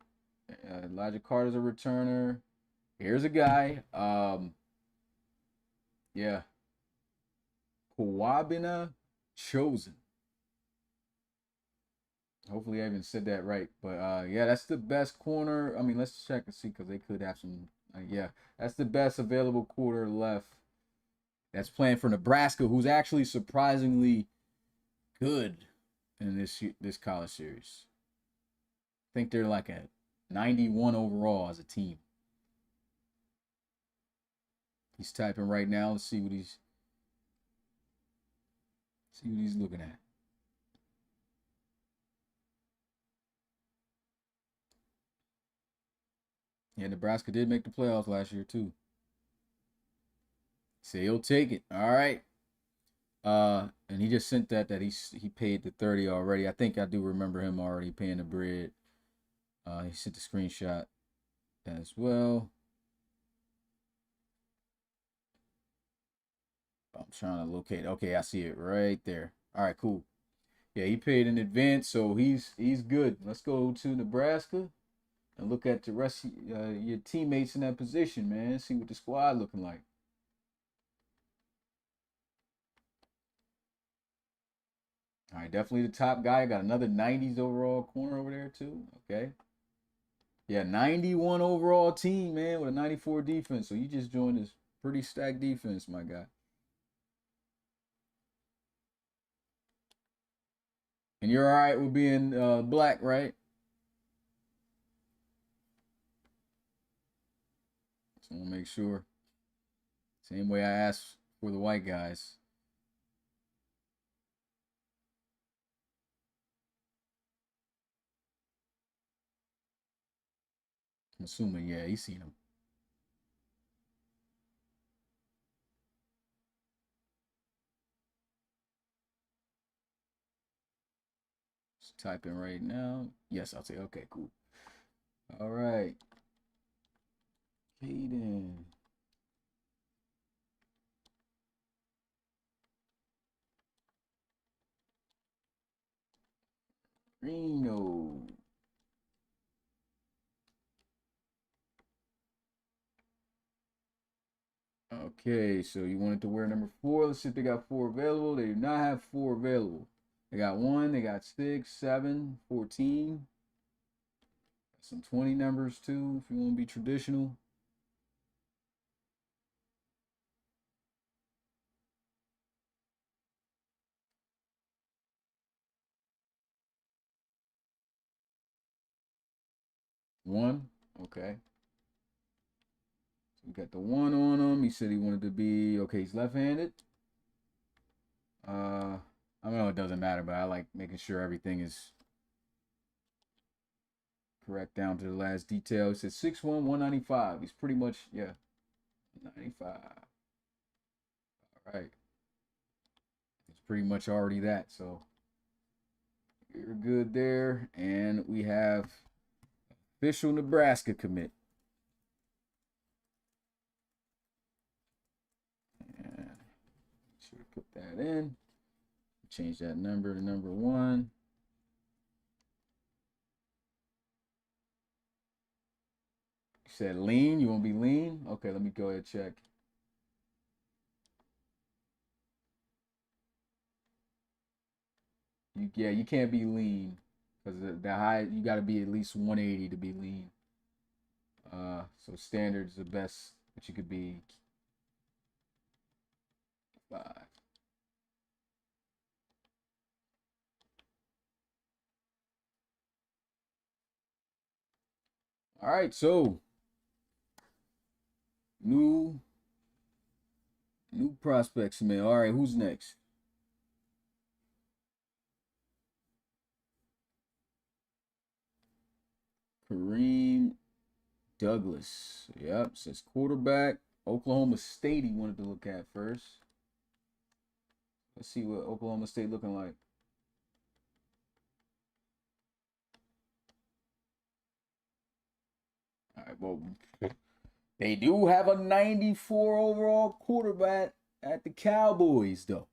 Elijah Carter's a returner. Here's a guy. Yeah. Kawabina Chosen. Hopefully I even said that right. But yeah, that's the best corner. I mean, let's check and see because they could have some. Yeah, that's the best available corner left. That's playing for Nebraska, who's actually surprisingly good in this college series. I think they're like a 91 overall as a team. He's typing right now. Let's see what he's looking at. Yeah, Nebraska did make the playoffs last year too. Say he'll take it. All right. And he just sent that he paid the 30 already. I think I do remember him already paying the bread. He sent the screenshot as well. I'm trying to locate. Okay, I see it right there. All right, cool. Yeah, he paid in advance, so he's good. Let's go to Nebraska and look at the rest of your teammates in that position, man. See what the squad looking like. All right, definitely the top guy. Got another 90s overall corner over there too. Okay. Yeah, 91 overall team, man, with a 94 defense. So you just joined this pretty stacked defense, my guy. And you're all right with being black, right? Just want to make sure. Same way I asked for the white guys. I'm assuming, yeah, he's seen him. Just type in right now. Yes, I'll say, okay, cool. All right. Caden. Reno. Okay, so you wanted to wear number 4. Let's see if they got 4 available. They do not have 4 available. They got 1, they got 6, 7, 14. Some 20 numbers too, if you want to be traditional. One, okay. So we got the 1 on him. He said he wanted to be, okay, he's left-handed. I know it doesn't matter, but I like making sure everything is correct down to the last detail. It says 6'1", 195. He's pretty much, yeah, 95. All right. It's pretty much already that, so you're good there. And we have official Nebraska commit. And should put that in. Change that number to number 1. You said lean. You want to be lean? Okay, let me go ahead and check. Yeah, you can't be lean because the high, you got to be at least 180 to be lean. So standard is the best that you could be. 5. All right, so new prospects, man. All right, who's next? Kareem Douglas. Yep, says quarterback. Oklahoma State he wanted to look at first. Let's see what Oklahoma State looking like. All right, well, they do have a 94 overall quarterback at the Cowboys, though.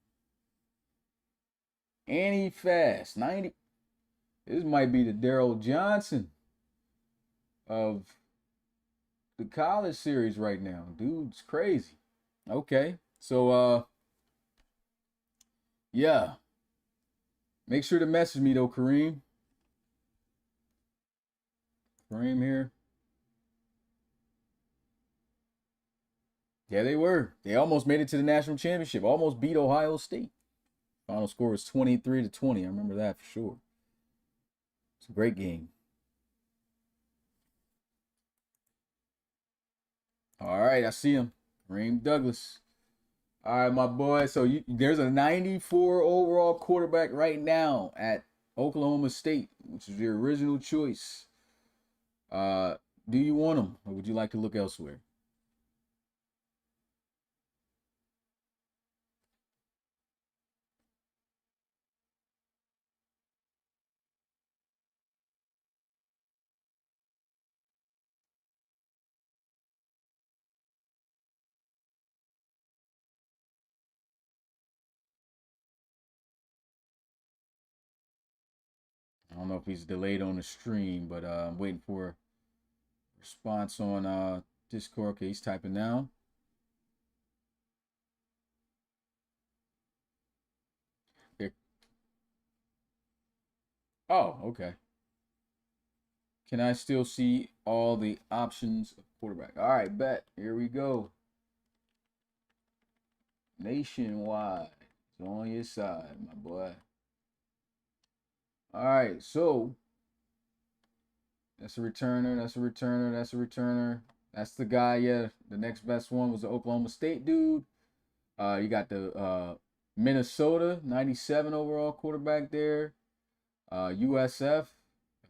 And he fast. 90. This might be the Daryl Johnson of the college series right now. Dude's crazy. Okay. So yeah. Make sure to message me though, Kareem. Kareem here. Yeah, they were. They almost made it to the national championship. Almost beat Ohio State. Final score was 23-20. I remember that for sure. It's a great game. All right, I see him. Kareem Douglas. All right, my boy. So there's a 94 overall quarterback right now at Oklahoma State, which is your original choice. Do you want him, or would you like to look elsewhere? I don't know if he's delayed on the stream, but I'm waiting for a response on Discord. Okay, he's typing now. Here. Oh, okay. Can I still see all the options of quarterback? All right, bet. Here we go. Nationwide. It's on your side, my boy. All right, so that's a returner. That's a returner. That's a returner. That's the guy. Yeah, the next best one was the Oklahoma State dude. You got the Minnesota 97 overall quarterback there. USF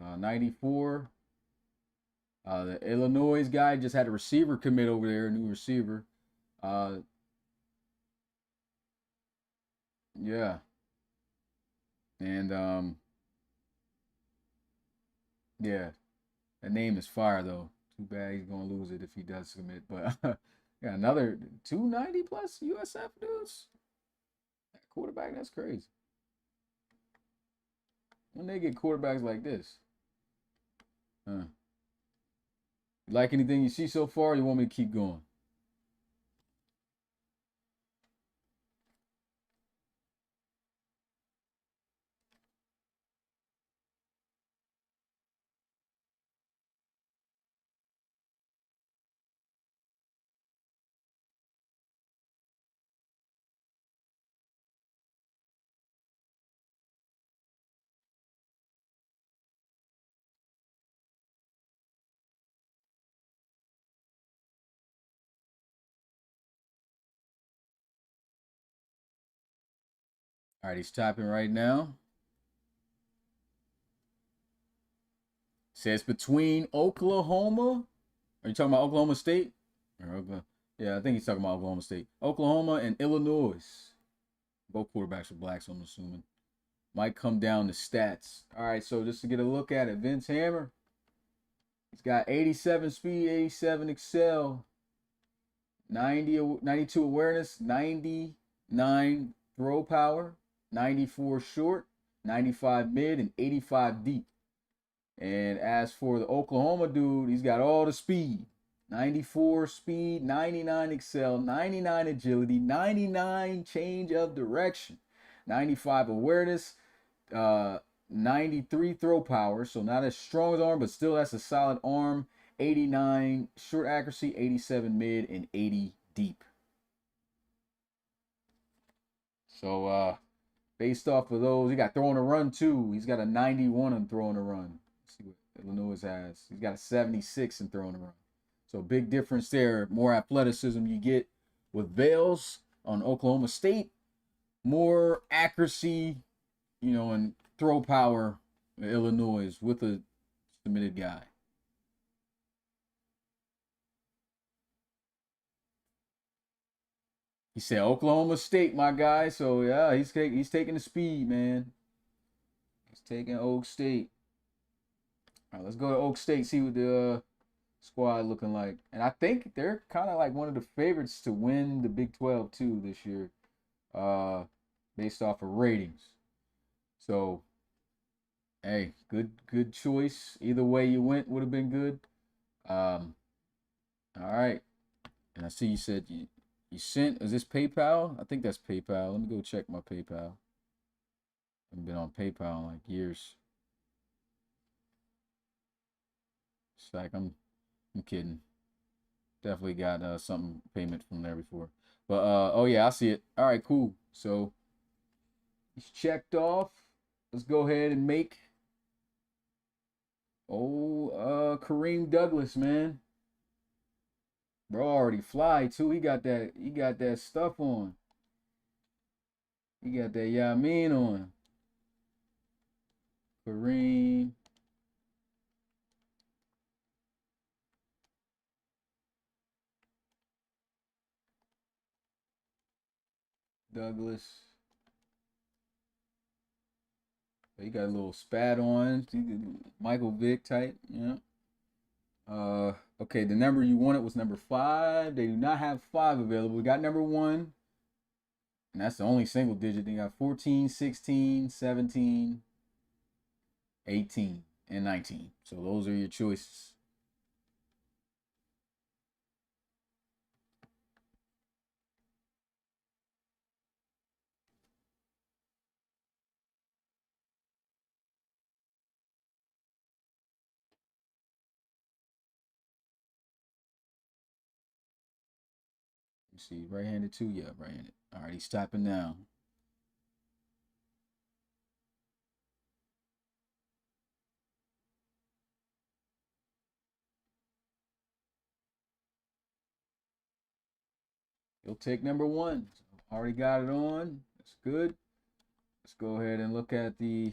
94. The Illinois guy just had a receiver commit over there, a new receiver. Yeah, and yeah, that name is fire though. Too bad he's gonna lose it if he does commit. But yeah, another 290 plus USF dudes. That quarterback, that's crazy. When they get quarterbacks like this, huh? You like anything you see so far? Or you want me to keep going? All right, he's typing right now. Says between Oklahoma. Are you talking about Oklahoma State? Yeah, I think he's talking about Oklahoma State. Oklahoma and Illinois. Both quarterbacks are black, so I'm assuming. Might come down to stats. All right, so just to get a look at it, Vince Hammer. He's got 87 speed, 87 excel, 92 awareness, 99 throw power, 94 short, 95 mid, and 85 deep. And as for the Oklahoma dude, he's got all the speed. 94 speed, 99 excel, 99 agility, 99 change of direction, 95 awareness, 93 throw power. So not as strong as arm, but still that's a solid arm. 89 short accuracy, 87 mid, and 80 deep. So based off of those, he got throwing a run too. He's got a 91 on throwing a run. Let's see what Illinois has. He's got a 76 in throwing a run. So big difference there. More athleticism you get with Vales on Oklahoma State. More accuracy, and throw power with Illinois with a submitted guy. He said Oklahoma State, my guy. So yeah, he's taking the speed, man. He's taking Oak State. All right, let's go to Oak State, see what the squad looking like. And I think they're kind of like one of the favorites to win the Big 12 too this year, based off of ratings. So, hey, good choice. Either way you went would have been good. All right. And I see you said you sent. Is this PayPal? I think that's PayPal. Let me go check my PayPal. I haven't been on PayPal in like years. It's like I'm kidding. Definitely got something payment from there before. But oh yeah, I see it. All right, cool. So he's checked off. Let's go ahead and make Kareem Douglas, man. Bro already fly too. He got that stuff on. He got that Yamin on. Kareem. Douglas. He got a little spat on. Michael Vick type, yeah. Okay, the number you wanted was number 5. They do not have 5 available. We got number 1. And that's the only single digit. They got 14, 16, 17, 18, and 19. So those are your choices. You see, right-handed too? Yeah, right-handed. All right, he's typing now. He'll take number 1. So already got it on. That's good. Let's go ahead and look at the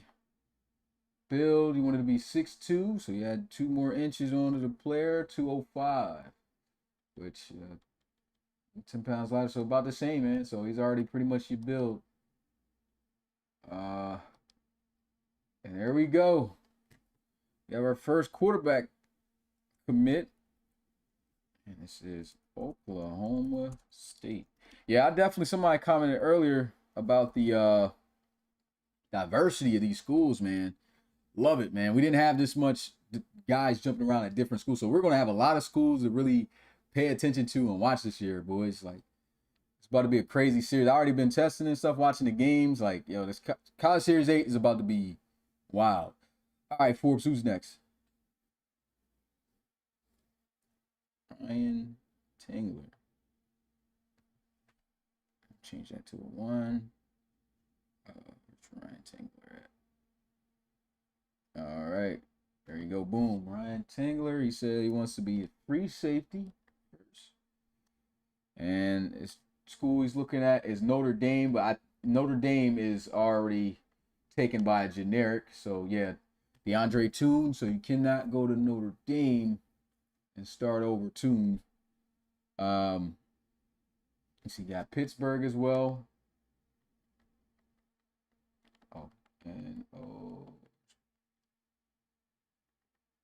build. You wanted to be 6'2", so you had 2 more inches onto the player, 205, which 10 pounds lighter, so about the same, man. So he's already pretty much your build. And there we go. We have our first quarterback commit, and this is Oklahoma State. Yeah, somebody commented earlier about the diversity of these schools, man. Love it, man. We didn't have this much guys jumping around at different schools, so we're gonna have a lot of schools to really pay attention to and watch this year, boys. Like, it's about to be a crazy series. I already been testing and stuff, watching the games. Like, yo, this College Series 8 is about to be wild. All right, Forbes, who's next? Ryan Tangler. Change that to a 1. Where's Ryan Tangler at? All right. There you go. Boom. Ryan Tangler. He said he wants to be a free safety first. And his school he's looking at is Notre Dame, but Notre Dame is already taken by a generic. So, yeah, DeAndre Toon. So you cannot go to Notre Dame and start over Toon. Let's see, got Pittsburgh as well.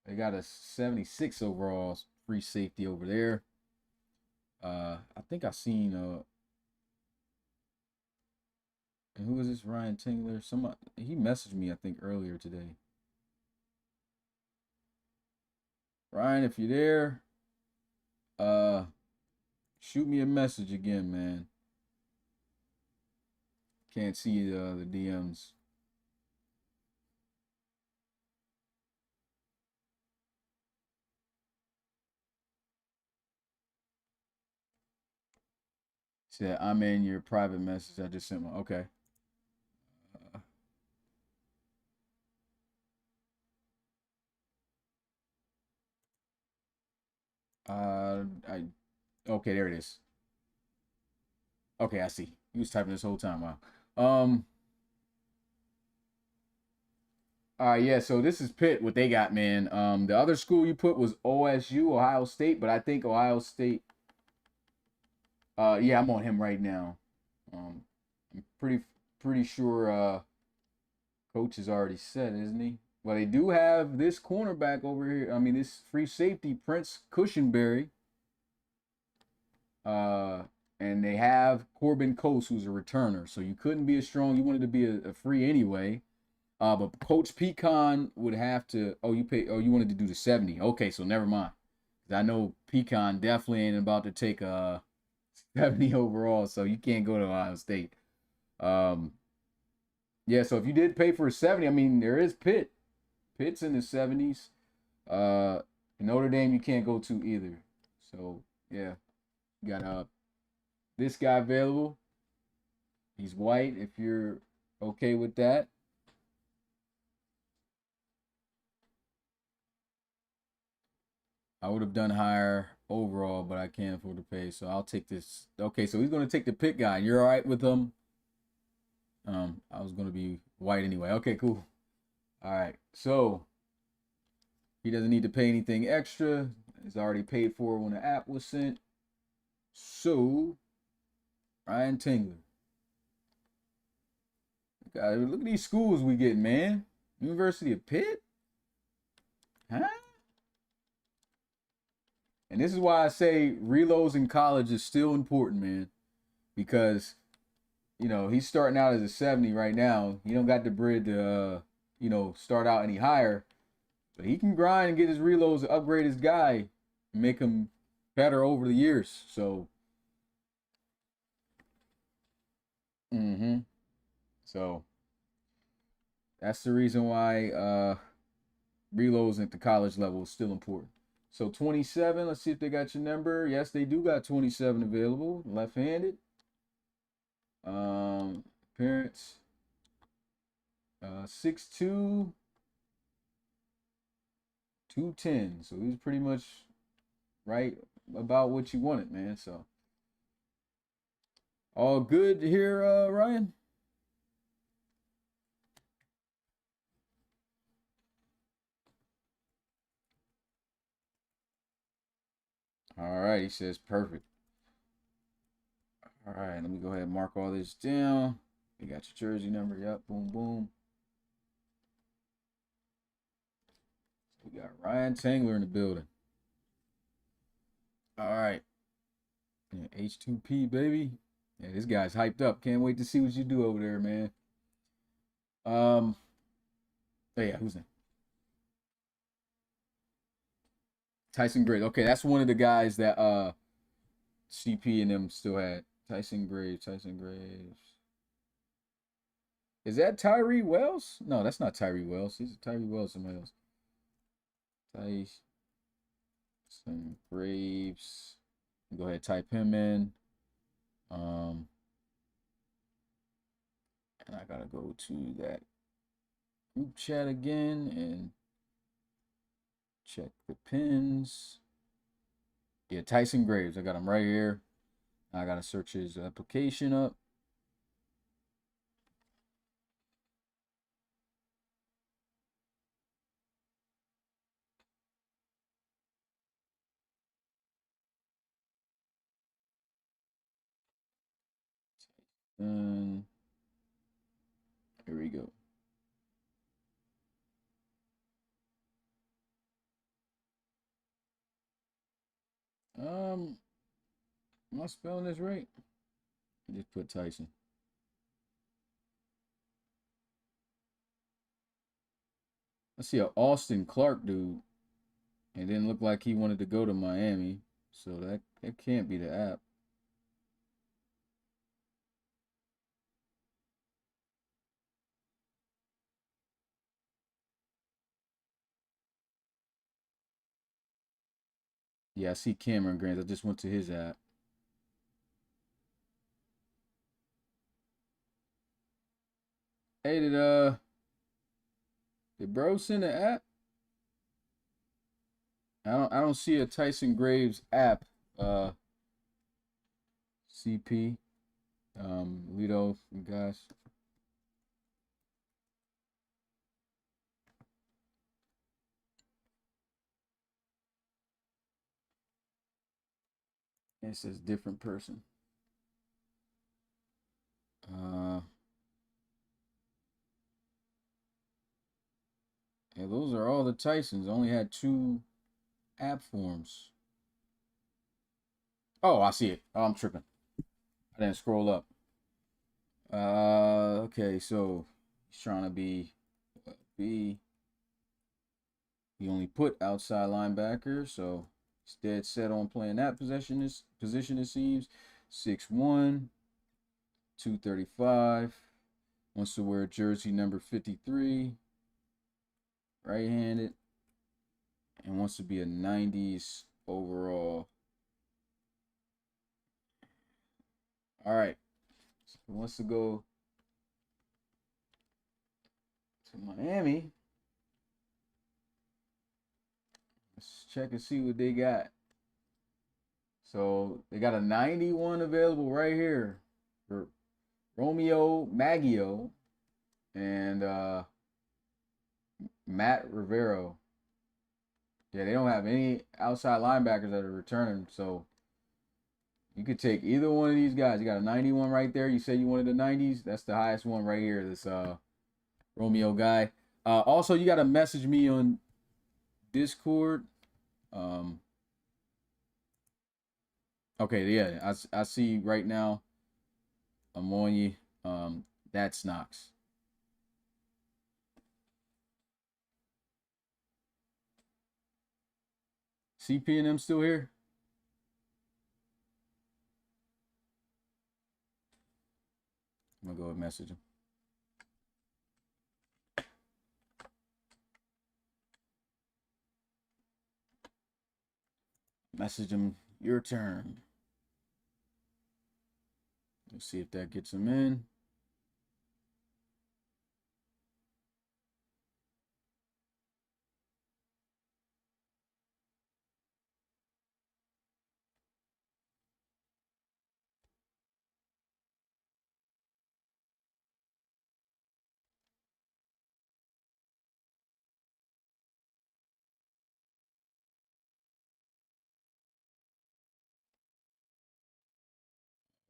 They got a 76 overall free safety over there. I think I seen and who is this? Ryan Tangler. Somebody, he messaged me, I think, earlier today. Ryan, if you're there, shoot me a message again, man. Can't see the DMs. Said, I'm in your private message. I just sent one. Okay. Okay, there it is. Okay, I see. He was typing this whole time. Wow. All right, yeah, so this is Pitt, what they got, man. The other school you put was OSU, Ohio State, but I think Ohio State, yeah, I'm on him right now. I'm pretty sure coach has already said, isn't he? Well, they do have this cornerback over here. I mean, this free safety, Prince Cushenberry. And they have Corbin Coase, who's a returner. So you couldn't be as strong. You wanted to be a free anyway. But Coach Pecan would have to. You wanted to do the 70. Okay, so never mind. I know Pecan definitely ain't about to take a 70 overall, so you can't go to Ohio State. Yeah, so if you did pay for a 70, I mean, there is Pitt. Pitt's in the 70s. Notre Dame you can't go to either. So yeah, you got this guy available. He's white. If you're okay with that. I would have done higher overall, but I can't afford to pay, so I'll take this. Okay, so he's gonna take the Pitt guy. You're all right with him? I was gonna be white anyway. Okay, cool. All right, so he doesn't need to pay anything extra. It's already paid for when the app was sent. So, Ryan Tangler. God, look at these schools we get, man. University of Pitt? Huh? And this is why I say reloads in college is still important, man. Because, you know, he's starting out as a 70 right now. He don't got the bread to, start out any higher. But he can grind and get his reloads to upgrade his guy and make him better over the years. So, So, that's the reason why reloads at the college level is still important. So 27, let's see if they got your number. Yes, they do got 27 available. Left-handed. Parents. 6'2", 210. So he's pretty much right about what you wanted, man. So All good here, Ryan? All right, he says perfect. All right, let me go ahead and mark all this down. You got your jersey number. Yep, boom, boom. We got Ryan Tangler in the building. All right. Yeah, H2P, baby. Yeah, this guy's hyped up. Can't wait to see what you do over there, man. Oh yeah, who's that? Tyson Graves. Okay, that's one of the guys that CP and them still had. Tyson Graves. Is that Tyrie Wells? No, that's not Tyrie Wells. He's Tyrie Wells, somebody else. Tyson Graves. Go ahead, type him in. And I gotta go to that group chat again and check the pins. Yeah, Tyson Graves. I got him right here. I gotta search his application up. And here we go. Am I spelling this right? I just put Tyson. I see an Austin Clark dude. It didn't look like he wanted to go to Miami. So that can't be the app. Yeah, I see Cameron Grant. I just went to his app. Hey, did bro send an app? I don't see a Tyson Graves app. CP. Lido, you guys. It says different person. Yeah, those are all the Tysons. I only had 2 app forms. Oh, I see it. Oh, I'm tripping. I didn't scroll up. Okay, so he's trying to be B. He only put outside linebacker, so he's dead set on playing that position. It seems 6'1", 235. Wants to wear jersey number 53. Right-handed, and wants to be a 90s overall. All right. So he wants to go to Miami. Let's check and see what they got. So they got a 91 available right here for Romeo Maggio and Matt Rivero. Yeah, they don't have any outside linebackers that are returning, so you could take either one of these guys. You got a 91 right there. You said you wanted the 90s. That's the highest one right here. This Romeo guy. Also, you got to message me on Discord. Okay, yeah, I see right now. I'm on you. That's Knox. CP and them still here? I'm gonna go and message him. Message him. Your turn. Let's see if that gets him in.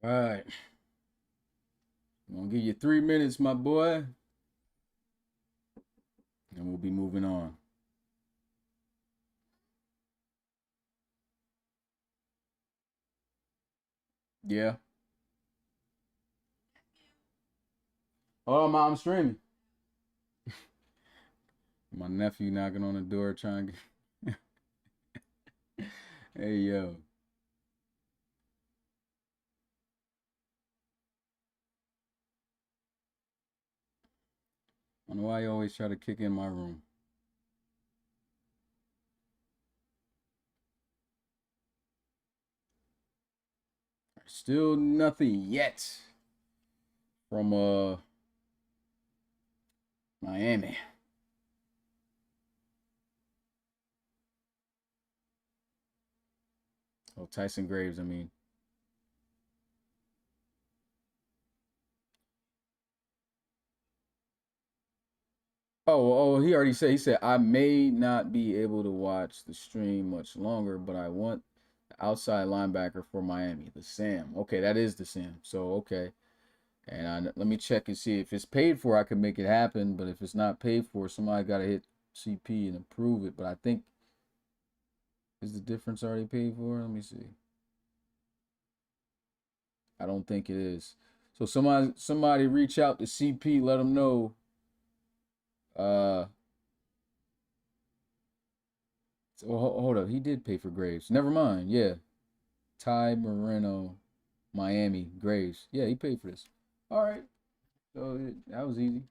All right. I'm gonna give you 3 minutes, my boy, and we'll be moving on. Yeah. Oh, I'm streaming. My nephew knocking on the door trying to get... Hey, yo. I don't know why you always try to kick in my room. Still nothing yet from Miami. Oh, Tyson Graves, I mean. Oh, he already said. He said I may not be able to watch the stream much longer, but I want the outside linebacker for Miami, the Sam. Okay, that is the Sam. So okay, and let me check and see if it's paid for. I can make it happen, but if it's not paid for, somebody got to hit CP and approve it. But I think is the difference already paid for? Let me see. I don't think it is. So somebody reach out to CP, let them know. Uh, so hold up, he did pay for Graves. Never mind. Yeah, Ty Moreno, Miami Graves. Yeah, he paid for this. All right, so that was easy.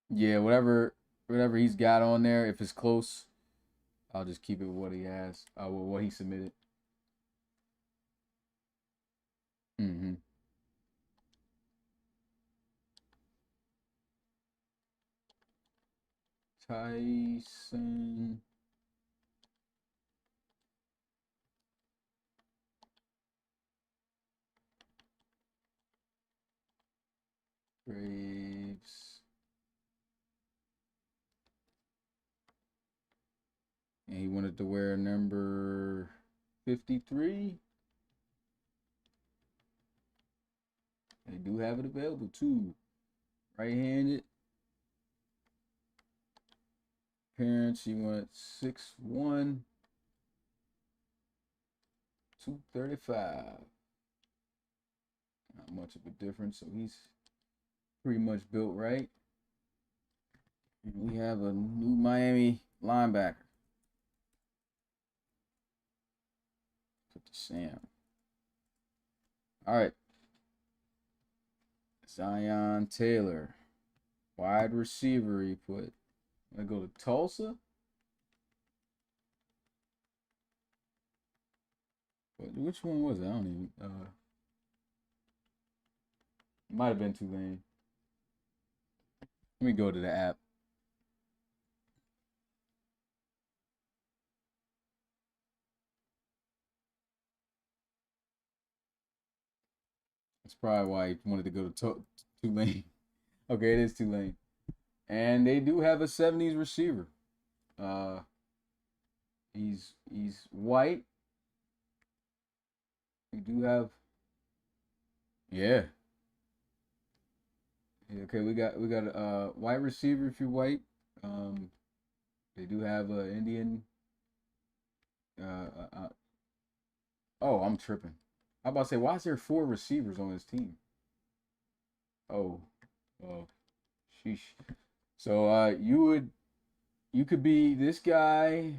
Yeah, whatever he's got on there, if it's close, I'll just keep it with what he has. What he submitted. Mm-hmm. Tyson Graves. And he wanted to wear number 53. They do have it available too. Right-handed. Parents, he went 6'1", 235. Not much of a difference, so he's pretty much built right. And we have a new Miami linebacker. Put the Sam. All right. Zion Taylor. Wide receiver he put. I'm going to go to Tulsa. Which one was it? I don't even. It might have been Tulane. Let me go to the app. That's probably why he wanted to go to Tulane. Okay, it is Tulane. And they do have a 70s receiver. Uh, he's white. We do have, yeah. Okay, we got a white receiver if you're white. Um, they do have a Indian. Oh, I'm tripping. I'm about to say, why is there 4 receivers on this team? Oh, oh, sheesh. So you could be this guy.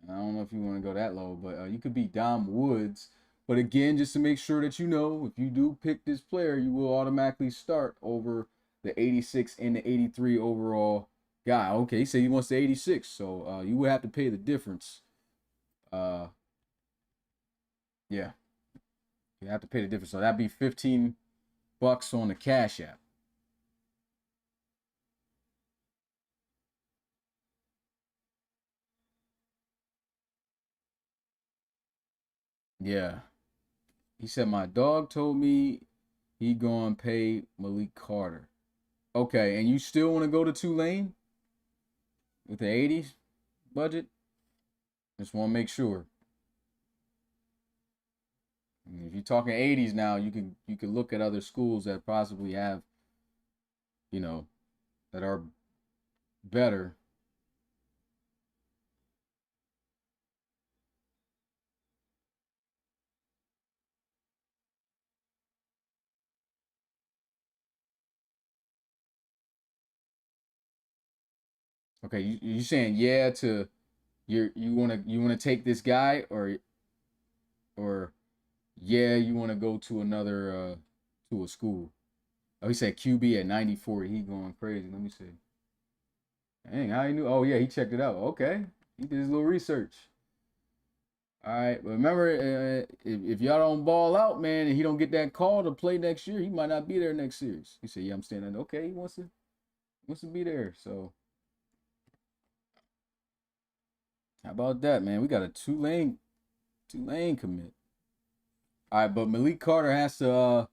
I don't know if you want to go that low, but you could be Dom Woods. But again, just to make sure that you know, if you do pick this player, you will automatically start over the 86 and the 83 overall guy. Okay, he said he wants the 86, so you would have to pay the difference. Uh, yeah, you have to pay the difference. So that'd be $15 on the Cash App. Yeah, he said my dog told me he gonna pay Malik Carter. Okay, and you still want to go to Tulane with the 80s budget? Just want to make sure. If you're talking 80s now, you can look at other schools that possibly have, you know, that are better. Okay, you saying yeah to you wanna take this guy, or yeah, you wanna go to another to a school. Oh, he said QB at 94. He going crazy. Let me see. Dang, how he knew? Oh yeah, he checked it out. Okay, he did his little research. All right, but remember, if y'all don't ball out, man, and he don't get that call to play next year, he might not be there next series. He said, "Yeah, I'm standing." Okay, he wants to be there. So how about that, man? We got a Tulane commit. All right, but Malik Carter has to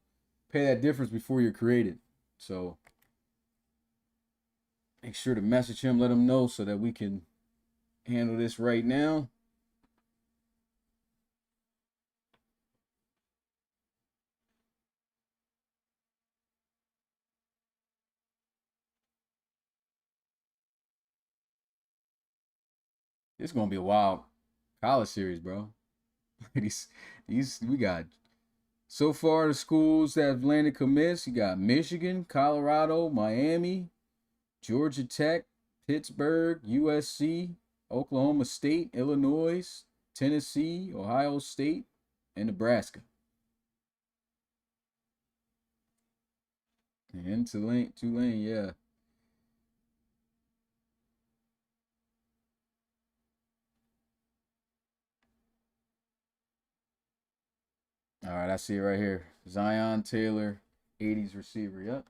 pay that difference before you're created. So make sure to message him, let him know so that we can handle this right now. It's gonna be a wild college series, bro. these we got so far the schools that have landed commits. You got Michigan, Colorado, Miami, Georgia Tech, Pittsburgh, USC, Oklahoma State, Illinois, Tennessee, Ohio State, and Nebraska. And Tulane, yeah. All right, I see it right here. Zion Taylor, 80s receiver. Yep.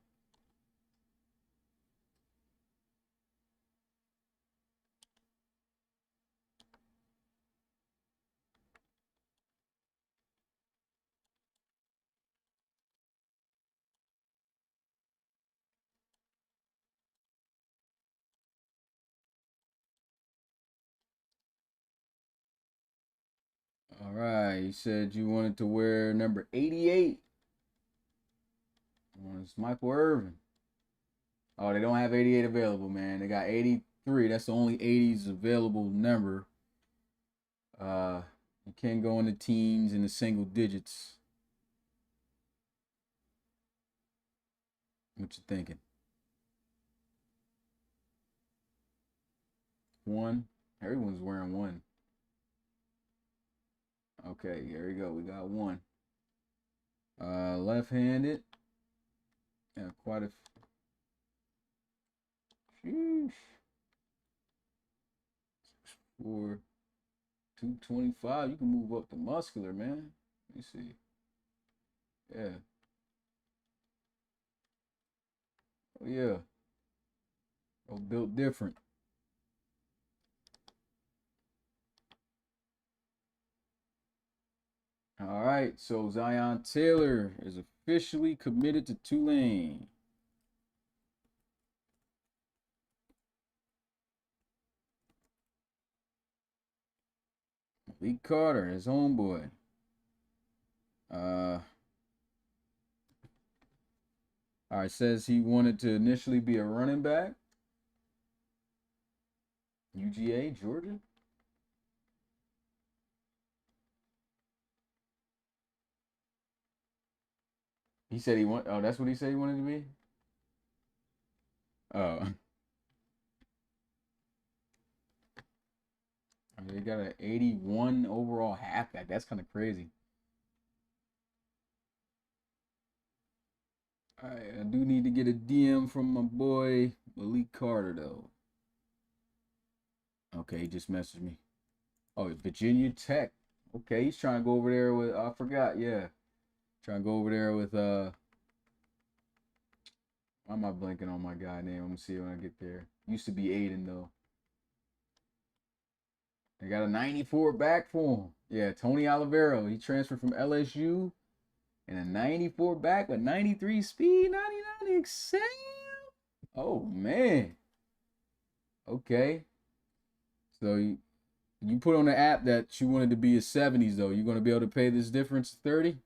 All right. You said you wanted to wear number 88. It's Michael Irvin. Oh, they don't have 88 available, man. They got 83. That's the only 80s available number. You can't go in the teens and the single digits. What you thinking? One. Everyone's wearing one. Okay, here we go. We got one. Left-handed. Yeah, quite a. Sheesh. 4, 225. You can move up to muscular, man. Let me see. Yeah. Oh yeah. Oh, built different. All right, so Zion Taylor is officially committed to Tulane. Lee Carter, his homeboy. All right, says he wanted to initially be a running back. UGA, Georgia. He said he want. Oh, that's what he said he wanted to be. Oh, they got an 81 overall halfback. That's kind of crazy. All right, I do need to get a DM from my boy Malik Carter though. Okay, he just messaged me. Oh, Virginia Tech. Okay, he's trying to go over there with. I forgot. Yeah, trying to go over there with. Why am I blanking on my guy name? I'm gonna see it when I get there. Used to be Aiden though. They got a 94 back for him. Yeah, Tony Olivero. He transferred from LSU. And a 94 back, a 93 speed, 99 excel. Oh man. Okay. So You put on the app that you wanted to be a 70s though. You're gonna be able to pay this difference 30?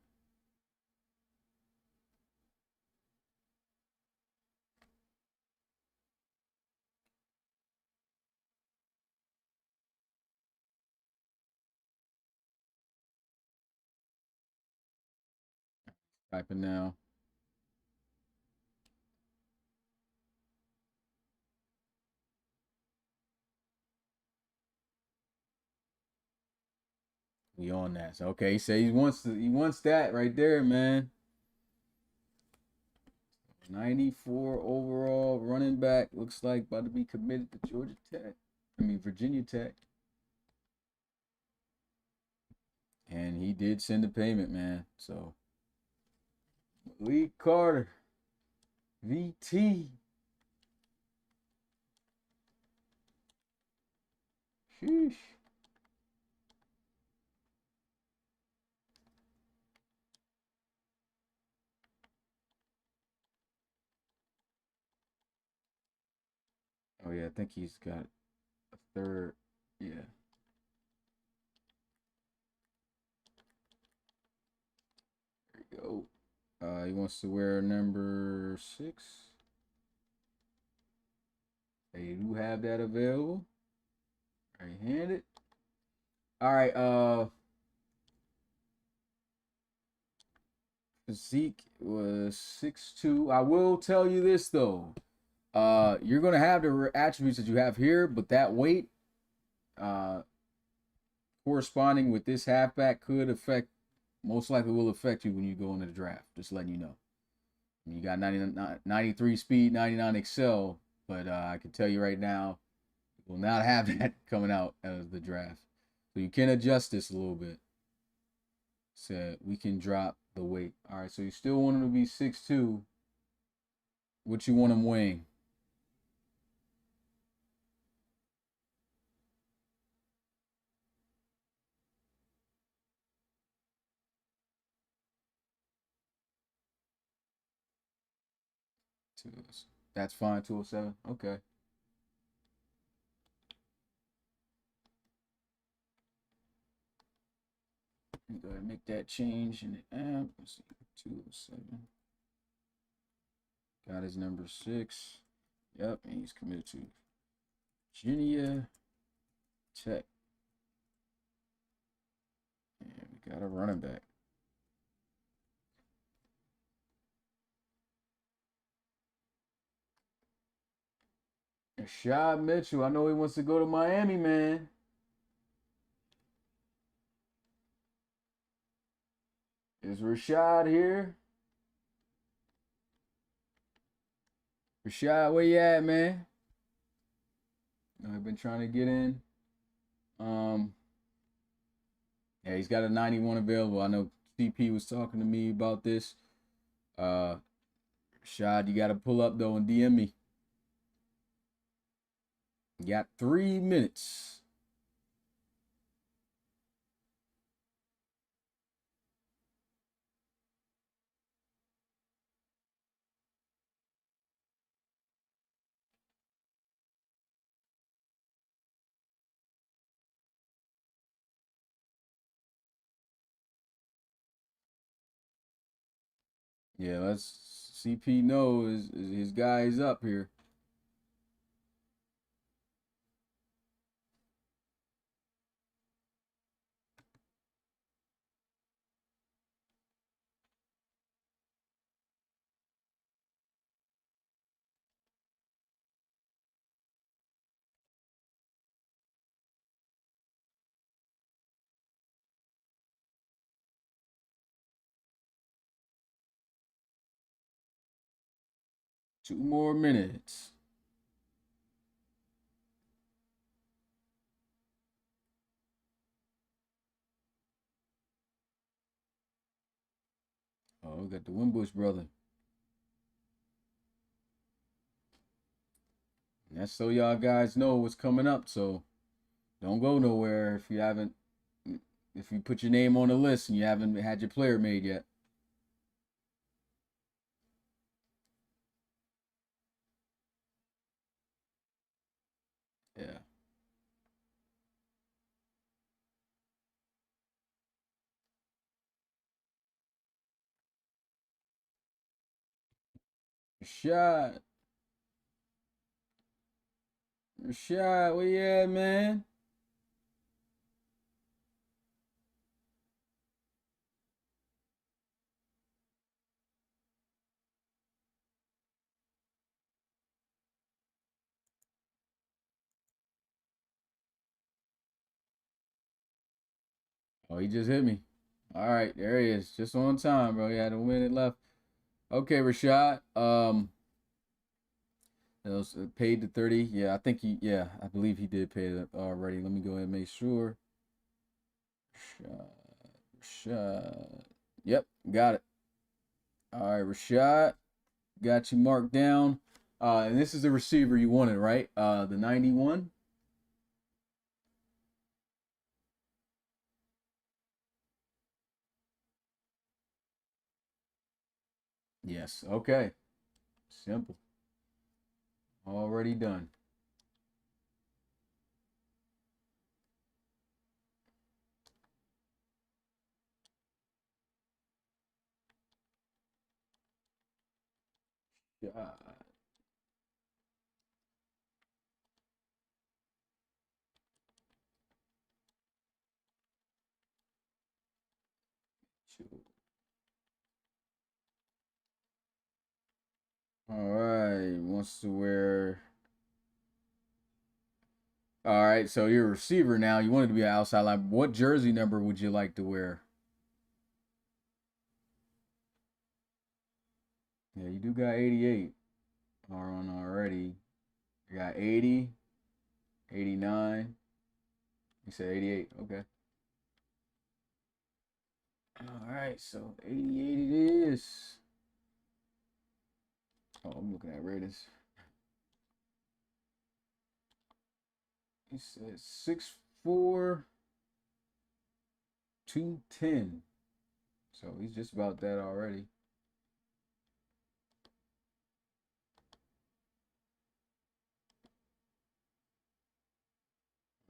Typing now. We on that. So, okay, he said he wants that right there, man. 94 overall running back. Looks like about to be committed to Georgia Tech. Virginia Tech. And he did send a payment, man. So Lee Carter. VT. Sheesh. Oh yeah, I think he's got a third. Yeah. There you go. He wants to wear number 6. They do have that available. Right-handed. All right. Physique was 6'2". I will tell you this though. You're gonna have the attributes that you have here, but that weight, corresponding with this halfback could affect, most likely will affect you when you go into the draft. Just letting you know. You got 93 speed, 99 excel, but I can tell you right now, you will not have that coming out of the draft. So you can adjust this a little bit. So we can drop the weight. All right, so you still want him to be 6'2". What you want him weighing? That's fine, 207. Okay. Go ahead and make that change in the app. Let's see, 207. Got his number 6. Yep, and he's committed to Virginia Tech. And we got a running back. Rashad Mitchell. I know he wants to go to Miami, man. Is Rashad here? Rashad, where you at, man? I've been trying to get in. Yeah, he's got a 91 available. I know CP was talking to me about this. Rashad, you got to pull up though and DM me. You got 3 minutes. Yeah, let's CP know his guy is up here. Two more minutes. Oh, we got the Wimbush brother. And that's so y'all guys know what's coming up. So don't go nowhere if you put your name on the list and you haven't had your player made yet. Yeah. Rashad. Rashad, where you at, man? Oh, he just hit me. All right, there he is. Just on time, bro. He had a minute left. Okay, Rashad. It was paid to 30. Yeah, I think I believe he did pay it already. Let me go ahead and make sure. Rashad. Yep, got it. All right, Rashad. Got you marked down. And this is the receiver you wanted, right? The 91. Yes. Okay. Simple. Already done. God. All right. Wants to wear. All right. So you're a receiver now. You wanted to be an outside line. What jersey number would you like to wear? Yeah, you do got 88 on already. You got 80, 89. You said 88. Okay. All right. So 88 it is. Oh, I'm looking at Raiders. He said 6'4", 210. So he's just about that already.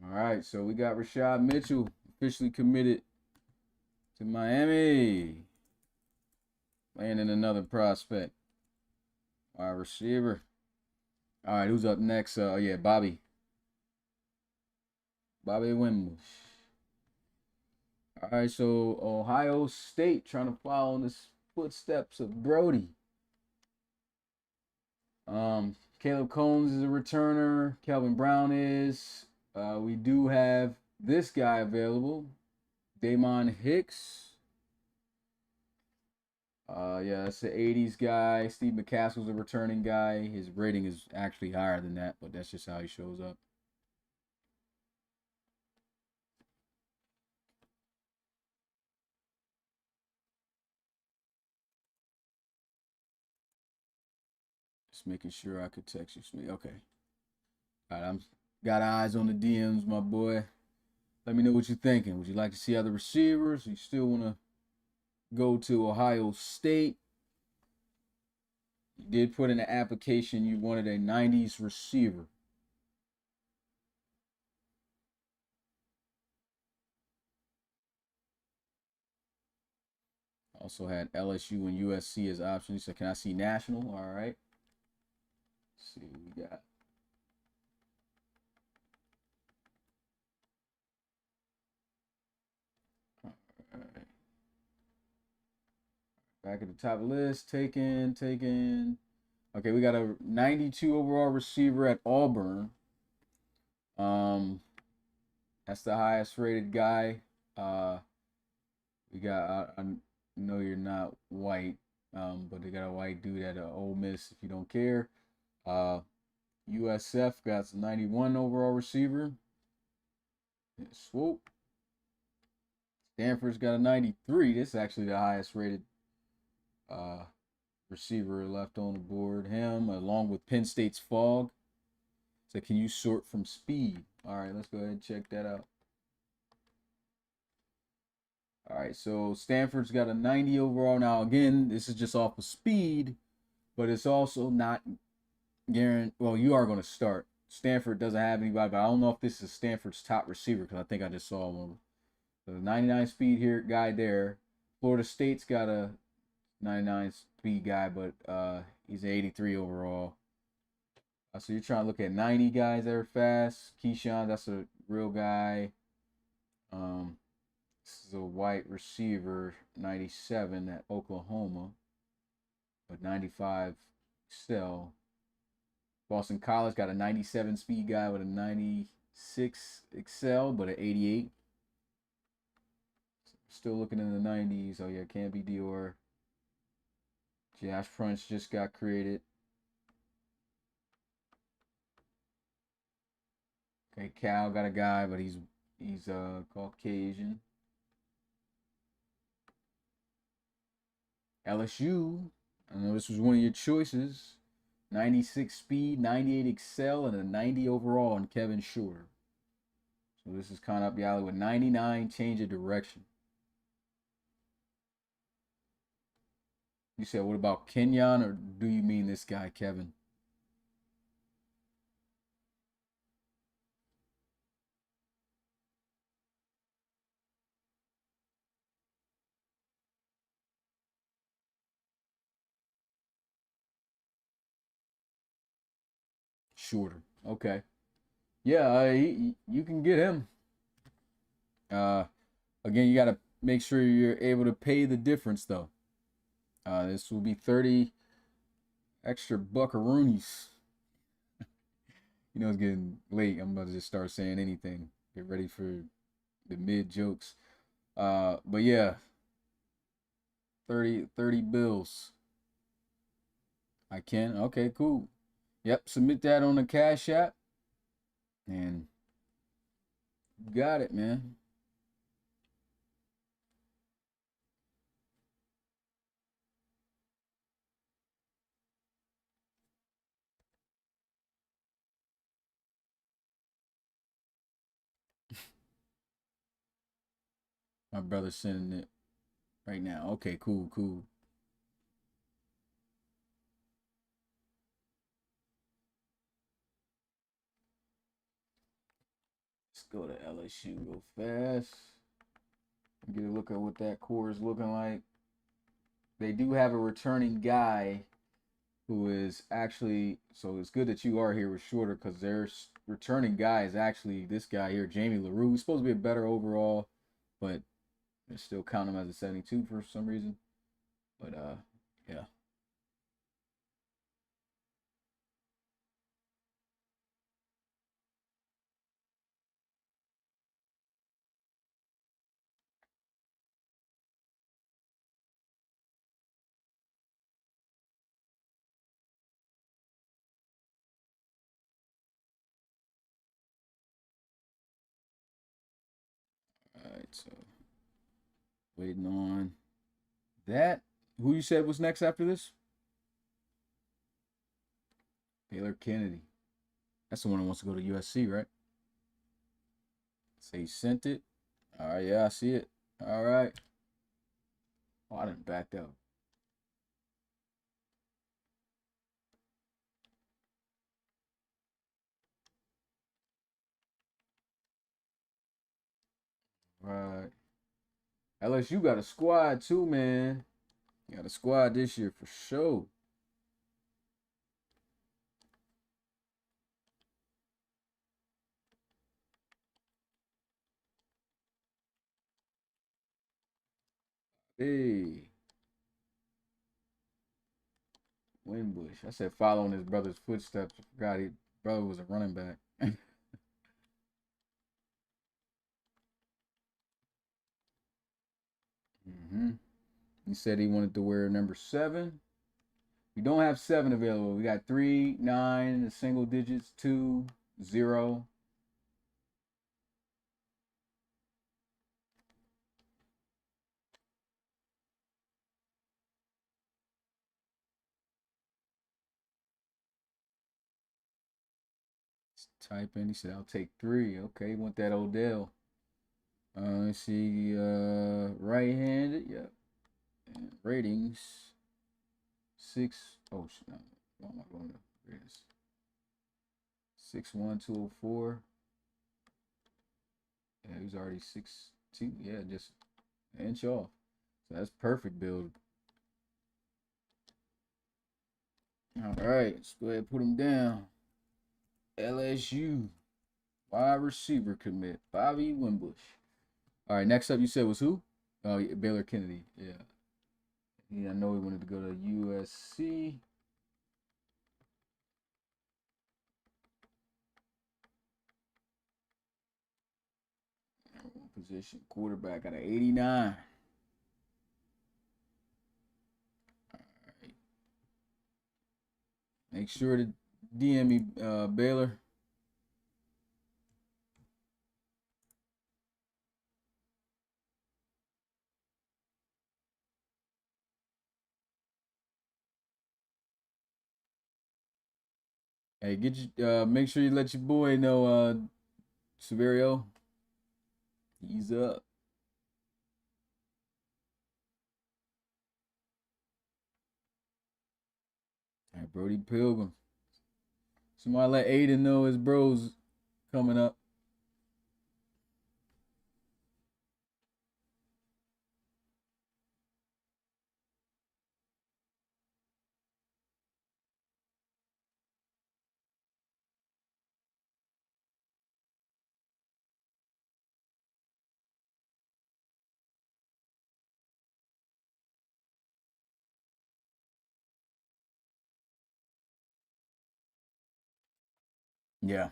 All right, so we got Rashad Mitchell officially committed to Miami. Landing another prospect. Our receiver. All right, who's up next? Yeah, Bobby. Bobby Wimbush. All right, so Ohio State trying to follow in the footsteps of Brody. Caleb Combs is a returner. Kelvin Brown is. We do have this guy available, Damon Hicks. Yeah, that's the 80s guy. Steve McCaskill's a returning guy. His rating is actually higher than that, but that's just how he shows up. Just making sure I could text you. Okay. All right, I'm got eyes on the DMs, my boy. Let me know what you're thinking. Would you like to see other receivers? You still want to go to Ohio State? You did put in an application you wanted a 90s receiver. Also had LSU and USC as options. So can I see national? All right. Let's see what we got. All right. Back at the top of the list. Taken. Okay, we got a 92 overall receiver at Auburn. That's the highest rated guy. We got I know you're not white, but they got a white dude at Ole Miss if you don't care. USF got a 91 overall receiver. Swoop. Stanford's got a 93. This is actually the highest rated receiver left on the board. Him along with Penn State's Fogg. So can you sort from speed? All right, let's go ahead and check that out. All right, so Stanford's got a 90 overall. Now, again, this is just off of speed, but it's also not guaranteed. Well, you are going to start. Stanford doesn't have anybody, but I don't know if this is Stanford's top receiver because I think I just saw one. So the 99 speed here guy there. Florida State's got a 99 speed guy, but He's an 83 overall. So you're trying to look at 90 guys that are fast. Keyshawn, that's a real guy. This is a white receiver, 97 at Oklahoma, but 95 still. Boston College got a 97 speed guy with a 96 Excel, but an 88. Still looking in the 90s. Oh yeah, can't be Dior. Josh French just got created. Okay, Cal got a guy, but he's Caucasian. LSU, I know this was one of your choices. 96 speed, 98 Excel, and a 90 overall on Kevin Shorter. So this is kind of up the alley with 99 change of direction. You said, what about Kenyon, or do you mean this guy, Kevin? Shorter. Okay. Yeah, you can get him. Again, you got to make sure you're able to pay the difference, though. This will be 30 extra buckaroonies. You know, it's getting late. I'm about to just start saying anything. Get ready for the mid jokes. But yeah, 30 bills. I can. Okay, cool. Yep, submit that on the Cash App. And got it, man. My brother's sending it right now. Okay, cool. Let's go to LSU real fast. Get a look at what that core is looking like. They do have a returning guy who is actually, so it's good that you are here with Shorter, because their returning guy is actually this guy here, Jamie LaRue. He's supposed to be a better overall, but they still count him as a 72 for some reason. But yeah. All right, so waiting on that. Who you said was next after this? Taylor Kennedy. That's the one that wants to go to USC, right? Say he sent it. All right, yeah, I see it. All right. Oh, I didn't back up. Right. LSU got a squad too, man. You got a squad this year for sure. Hey. Winbush. I said following his brother's footsteps. I forgot his brother was a running back. He said he wanted to wear number 7. We don't have 7 available. We got 3, 9, the single digits, 2, 0. Let's type in. He said, I'll take 3. Okay, you want that Odell. Let's see. Right-handed. Yep. And ratings. 6. Oh, no. What am I going to? There it is. 6'1", 204. Yeah, he was already 6'2". Yeah, just an inch off. So that's perfect build. All right, let's go ahead and put him down. LSU wide receiver commit Bobby Wimbush. All right, next up you said was who? Oh, yeah, Baylor Kennedy. Yeah. Yeah, I know he wanted to go to USC. Position quarterback at 89. All right. Make sure to DM me, Baylor. Hey, get you. Make sure you let your boy know, Severio. He's up. All right, Brody Pilgrim. Somebody let Aiden know his bro's coming up. Yeah.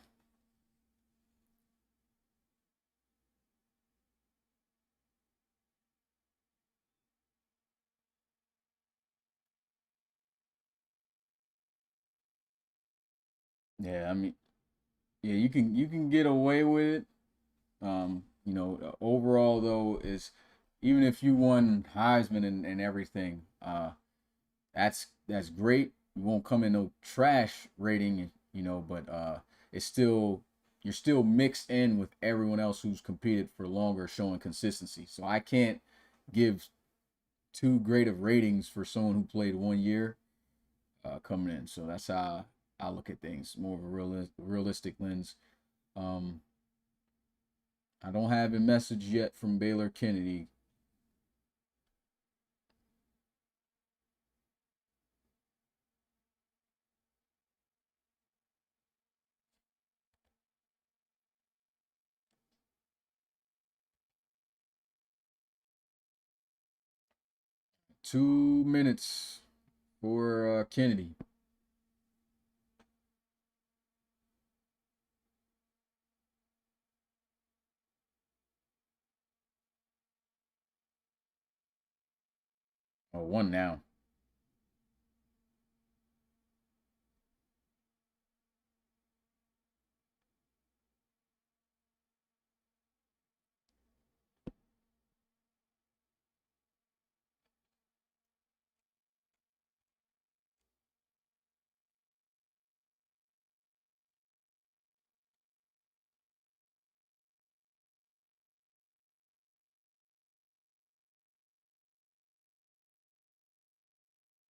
Yeah, I mean, yeah, you can get away with it. Overall though is even if you won Heisman and everything, that's great. You won't come in no trash rating, but it's still you're still mixed in with everyone else who's competed for longer, showing consistency. So I can't give too great of ratings for someone who played 1 year coming in. So that's how I look at things, more of a realistic lens. Um, I don't have a message yet from Baylor Kennedy. Two minutes for Kennedy. Oh, one now.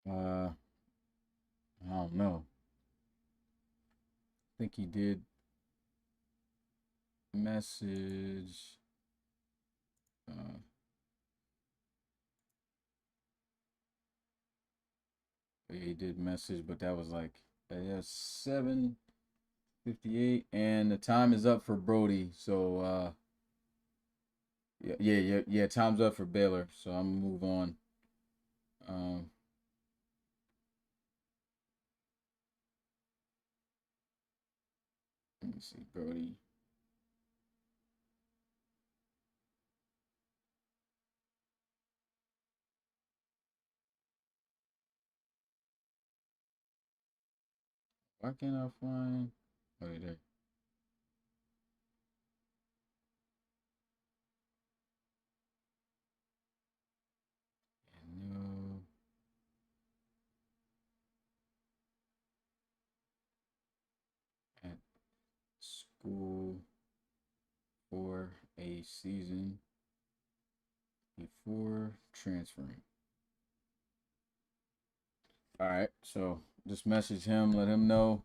I don't know. I think he did message. Uh, yeah, he did message, but that was like 7:58, and the time is up for Brody. So yeah. Time's up for Baylor. So I'm gonna move on. Um, Let me see, Brody. Why can't I find? Oh, yeah, there. No. At school for a season before transferring. All right, so just message him, let him know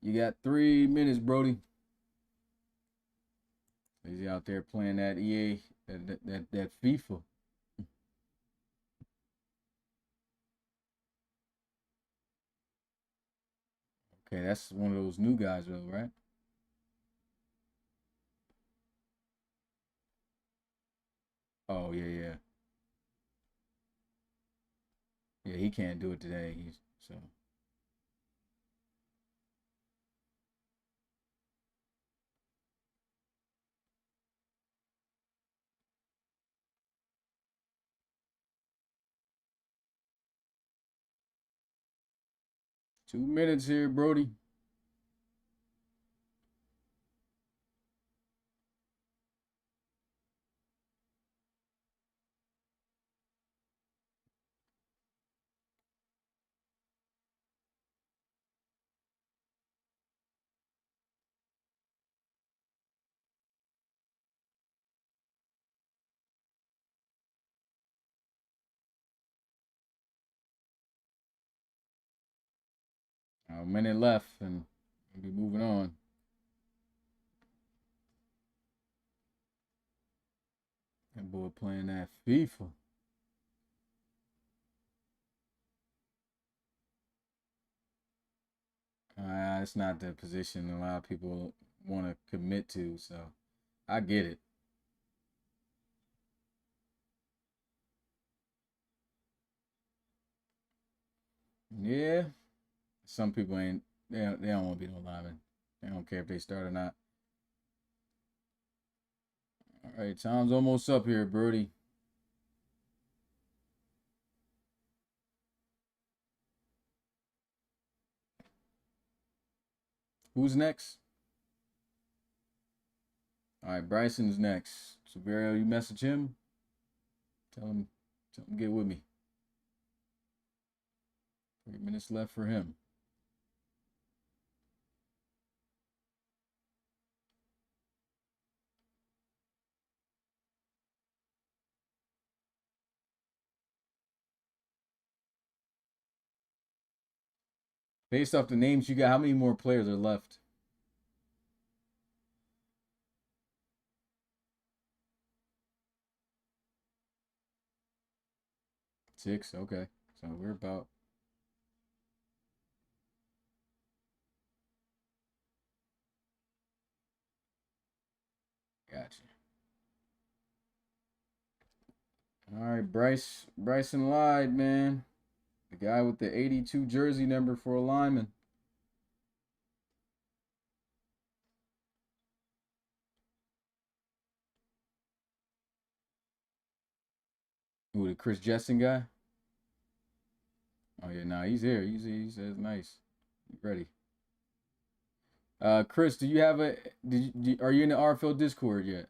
you got 3 minutes, Brody. He's out there playing that EA, that FIFA. Okay, that's one of those new guys, though, right? Oh, yeah, yeah. Yeah, he can't do it today. So 2 minutes here, Brody. A minute left, and we'll be moving on. That boy playing that FIFA. It's not the position a lot of people want to commit to, so I get it. Yeah, some people ain't. They don't want to be no lineman. They don't care if they start or not. All right, time's almost up here, Brody. Who's next? All right, Bryson's next. Severio, you message him. Tell him get with me. 3 minutes left for him. Based off the names you got, how many more players are left? 6. Okay, so we're about. Gotcha. All right, Bryson lied, man. The guy with the 82 jersey number for a lineman. Who, the Chris Jetson guy? Oh yeah, nah, he's here. He says nice. Ready. Chris, do you have a? Are you in the RFL Discord yet?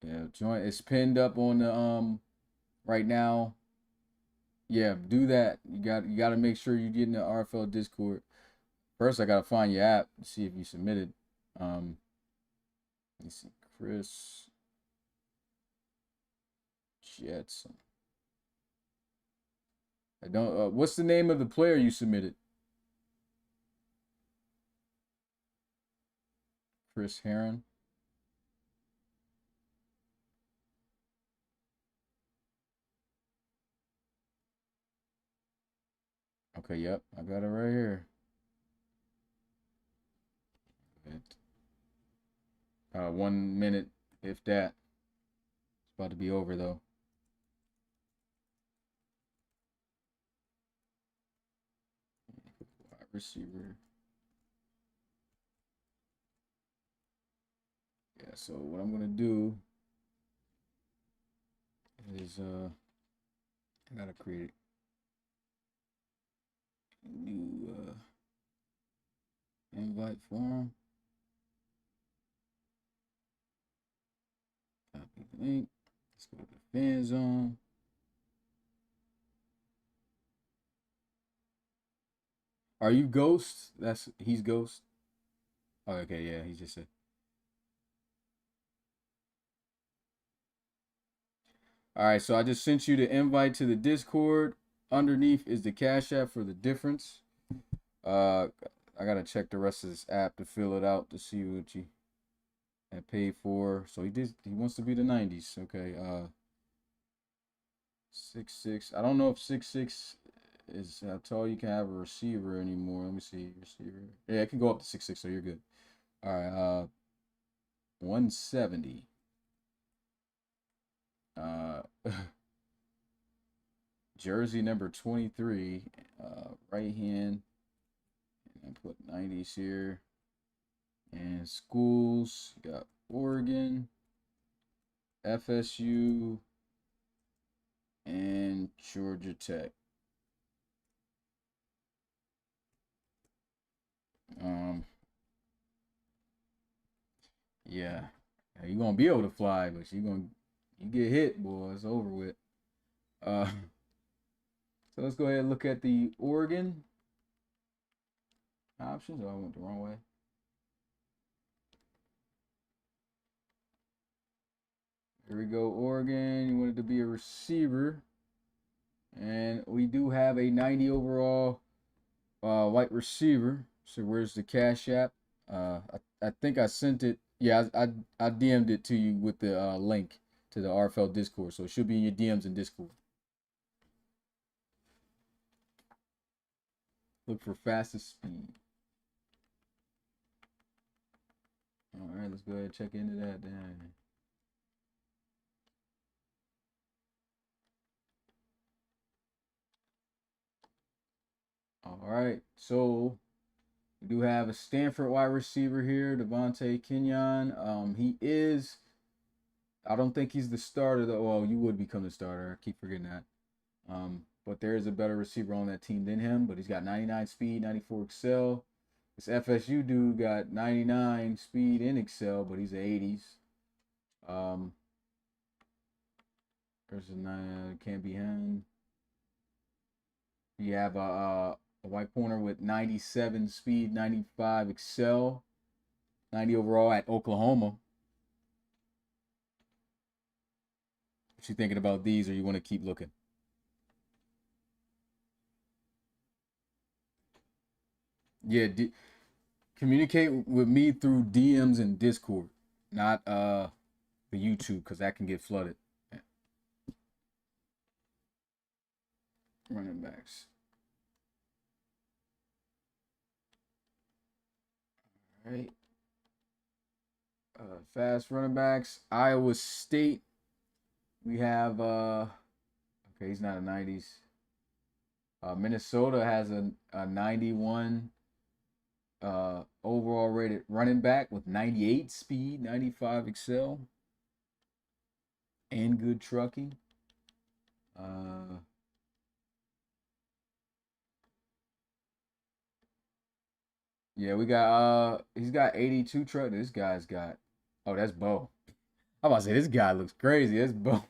Yeah, join. It's pinned up on the right now. Yeah, do that. You got to make sure you get in the RFL Discord. First, I gotta find your app to see if you submitted. Let's see, Chris Jetson. I don't. What's the name of the player you submitted? Chris Heron. Okay, yep, I got it right here. 1 minute, if that. It's about to be over though. Wide receiver. Yeah, so what I'm gonna do is I gotta create a new invite form. Copy the link. Let's go to the fan zone. Are you Ghost? He's Ghost. Oh, okay, yeah, he just said. All right, so I just sent you the invite to the Discord. Underneath is the Cash App for the difference. I gotta check the rest of this app to fill it out to see what you had paid for. So he wants to be the 90s. Okay. 6'6". I don't know if 6'6" is how tall you can have a receiver anymore. Let me see. Receiver. Yeah, it can go up to 6'6", so you're good. All right. 170. Jersey number 23. Right hand. And put 90s here. And schools. You got Oregon, FSU, and Georgia Tech. Yeah, you're gonna be able to fly, but you get hit, boy. It's over with. So let's go ahead and look at the Oregon options. Oh, I went the wrong way. Here we go, Oregon. You wanted to be a receiver, and we do have a 90 overall white receiver. So where's the Cash App? I think I sent it. Yeah, I DM'd it to you with the link to the RFL Discord. So it should be in your DMs in Discord. Look for fastest speed. All right, let's go ahead and check into that then. All right, so we do have a Stanford wide receiver here, Devontae Kenyon. I don't think he's the starter though. Well, you would become the starter. I keep forgetting that. But there is a better receiver on that team than him. But he's got 99 speed, 94 excel. This FSU dude got 99 speed in excel, but he's the 80s. There's a 9, can't be him. You have a white corner with 97 speed, 95 excel, 90 overall at Oklahoma. What you thinking about these, or you want to keep looking? Yeah, communicate with me through DMs and Discord, not the YouTube, because that can get flooded. Running backs. All right. Fast running backs. Iowa State. We have okay, he's not a 90s. Minnesota has a 91 overall rated running back with 98 speed, 95 excel, and good trucking. Yeah, we got he's got 82 truck. This guy's got, oh, that's Bo. I'm about to say this guy looks crazy. That's Bo.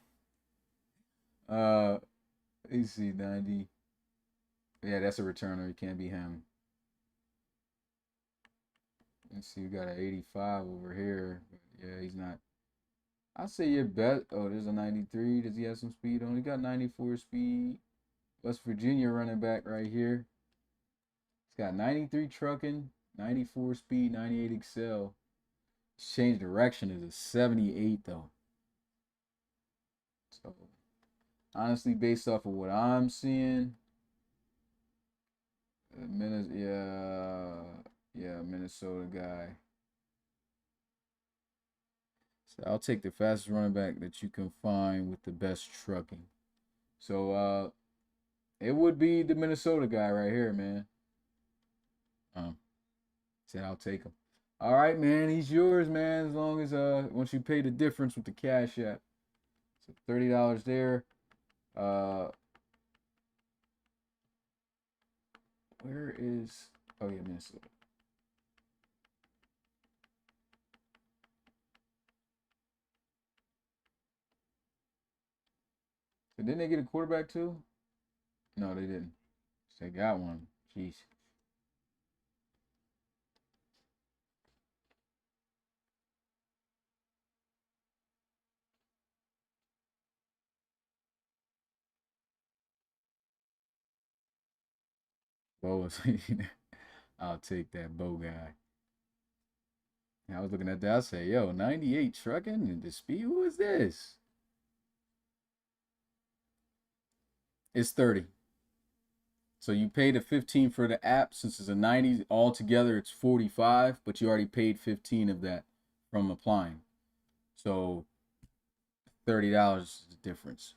AC 90. Yeah, that's a returner. It can't be him. Let's see, we got an 85 over here. Yeah, he's not. I say your best. Oh, there's a 93. Does he have some speed on? He got 94 speed. West Virginia running back right here. He's got 93 trucking, 94 speed, 98 excel. His change direction is a 78 though. So honestly, based off of what I'm seeing, Minnesota guy. So I'll take the fastest running back that you can find with the best trucking. So it would be the Minnesota guy right here, man. Said I'll take him. All right, man. He's yours, man. As long as once you pay the difference with the Cash App. So $30 there. Where is? Oh yeah, Minnesota. So didn't they get a quarterback too? No, they didn't. They got one. Jeez. Bo was. I'll take that Bo guy. I was looking at that. I say, yo, 98 trucking and the speed. Who is this? It's 30. So you pay the 15 for the app since it's a 90. Altogether, it's 45, but you already paid 15 of that from applying. So $30 is the difference.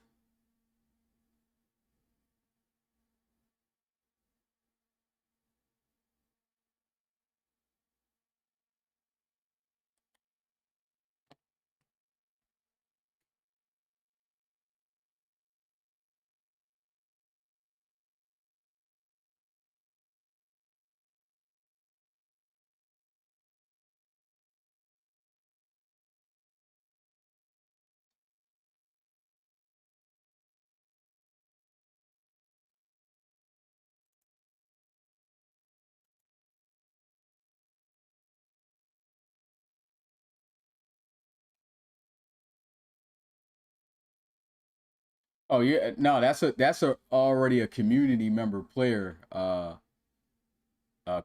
Oh yeah, no, that's a already a community member player,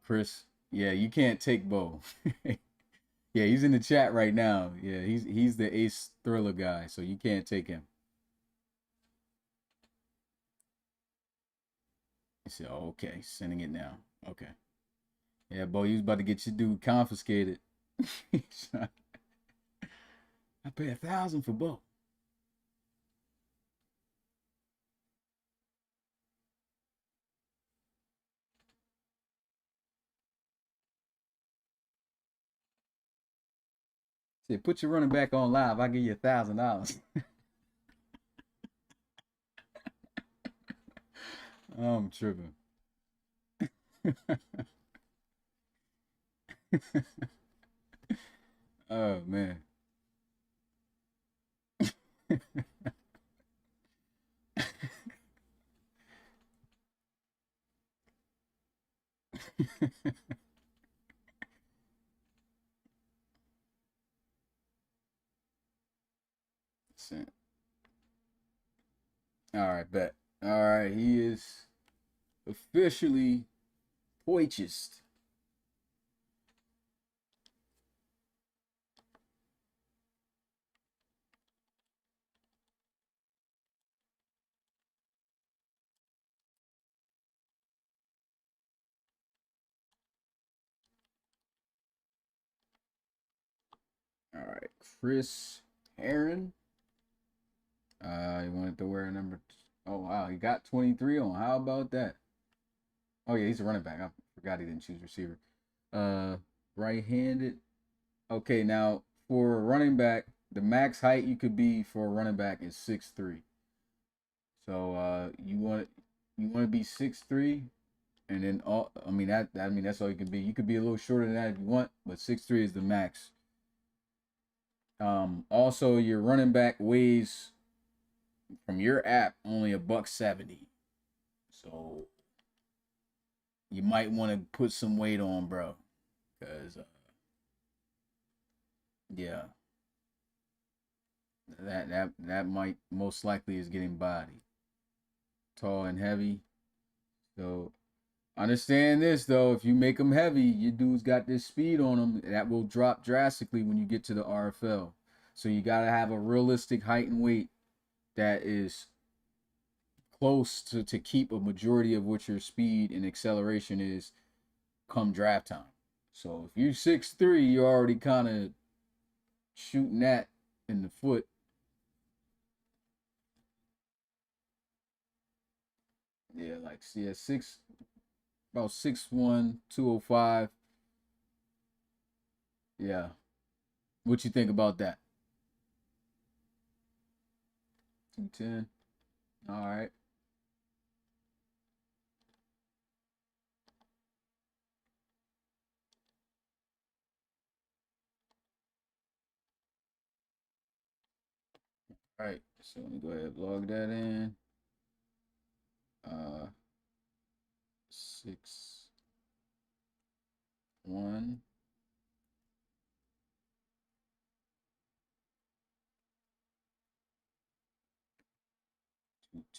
Chris. Yeah, you can't take Bo. Yeah, he's in the chat right now. Yeah, he's the Ace Thriller guy, so you can't take him. He said, oh, okay, sending it now. Okay. Yeah, Bo, you was about to get your dude confiscated. I pay 1,000 for Bo. Said, put your running back on live. I'll give you $1,000. I'm tripping. Oh man. All right, bet. All right, he is officially purchased. All right, Chris Herron. He wanted to wear a number. Oh wow, he got 23 on. How about that? Oh yeah, he's a running back. I forgot he didn't choose receiver. Right-handed. Okay, now for a running back, the max height you could be for a running back is 6'3". So you want to be 6'3", and then all. I mean that's all you can be. You could be a little shorter than that if you want, but 6'3" is the max. Also your running back weighs from your app only $170. So you might want to put some weight on, bro, because yeah, that might most likely is getting body. Tall and heavy. So understand this though, if you make them heavy, your dude's got this speed on them that will drop drastically when you get to the RFL. So you gotta have a realistic height and weight that is close to keep a majority of what your speed and acceleration is come draft time. So if you're 6'3", you're already kind of shooting that in the foot. Yeah, like yeah, about 6'1", 205. Yeah. What you think about that? 210. All right. All right. So let me go ahead and log that in. 6'1".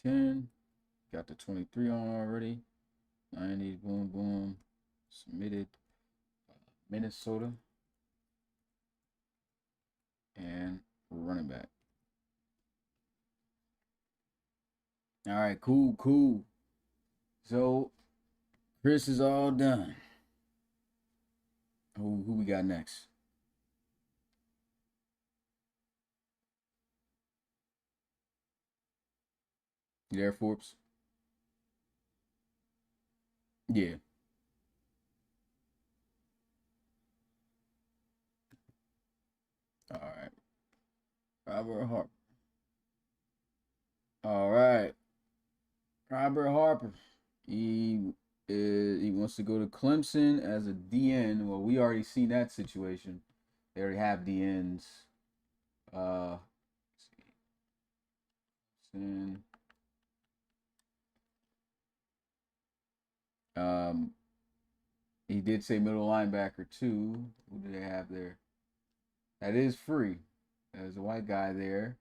210. Got the 23 on already. 90. Boom, boom. Submitted. Minnesota. And running back. All right, cool. So Chris is all done. Who we got next? You there, Forbes? Yeah. All right. Robert Harper. All right. Robert Harper. He wants to go to Clemson as a DN. Well, we already seen that situation. They already have DNs. Let's see. Um, he did say middle linebacker too. Who do they have there? That is free. There's a white guy there.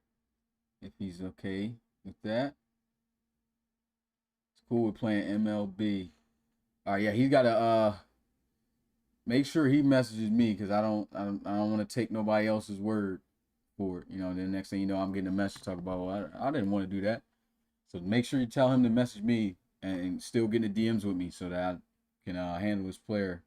If he's okay with that, it's cool with playing MLB. All right, yeah, he's got to make sure he messages me because I don't want to take nobody else's word for it. You know, then next thing you know, I'm getting a message talk about, well, I didn't want to do that. So make sure you tell him to message me and still get in the DMs with me so that I can handle this player.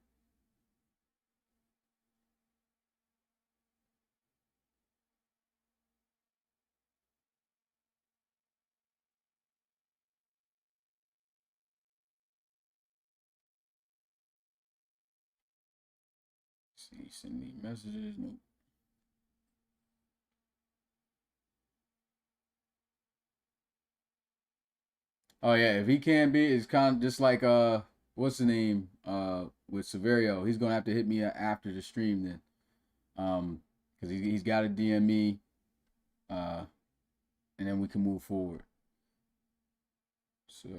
See, send me messages. Nope. Oh yeah, if he can't be, it's kind of just like what's the name with Severio. He's gonna have to hit me after the stream then, because he's got to DM me, uh, and then we can move forward. So,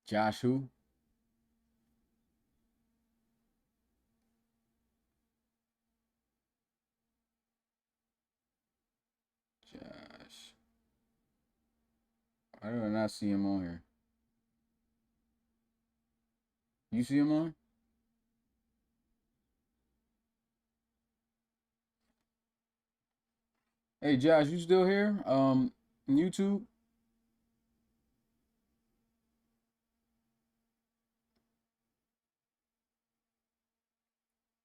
Josh, who? Josh. Why do I not see him on here? You see him on? Hey Josh, you still here? YouTube.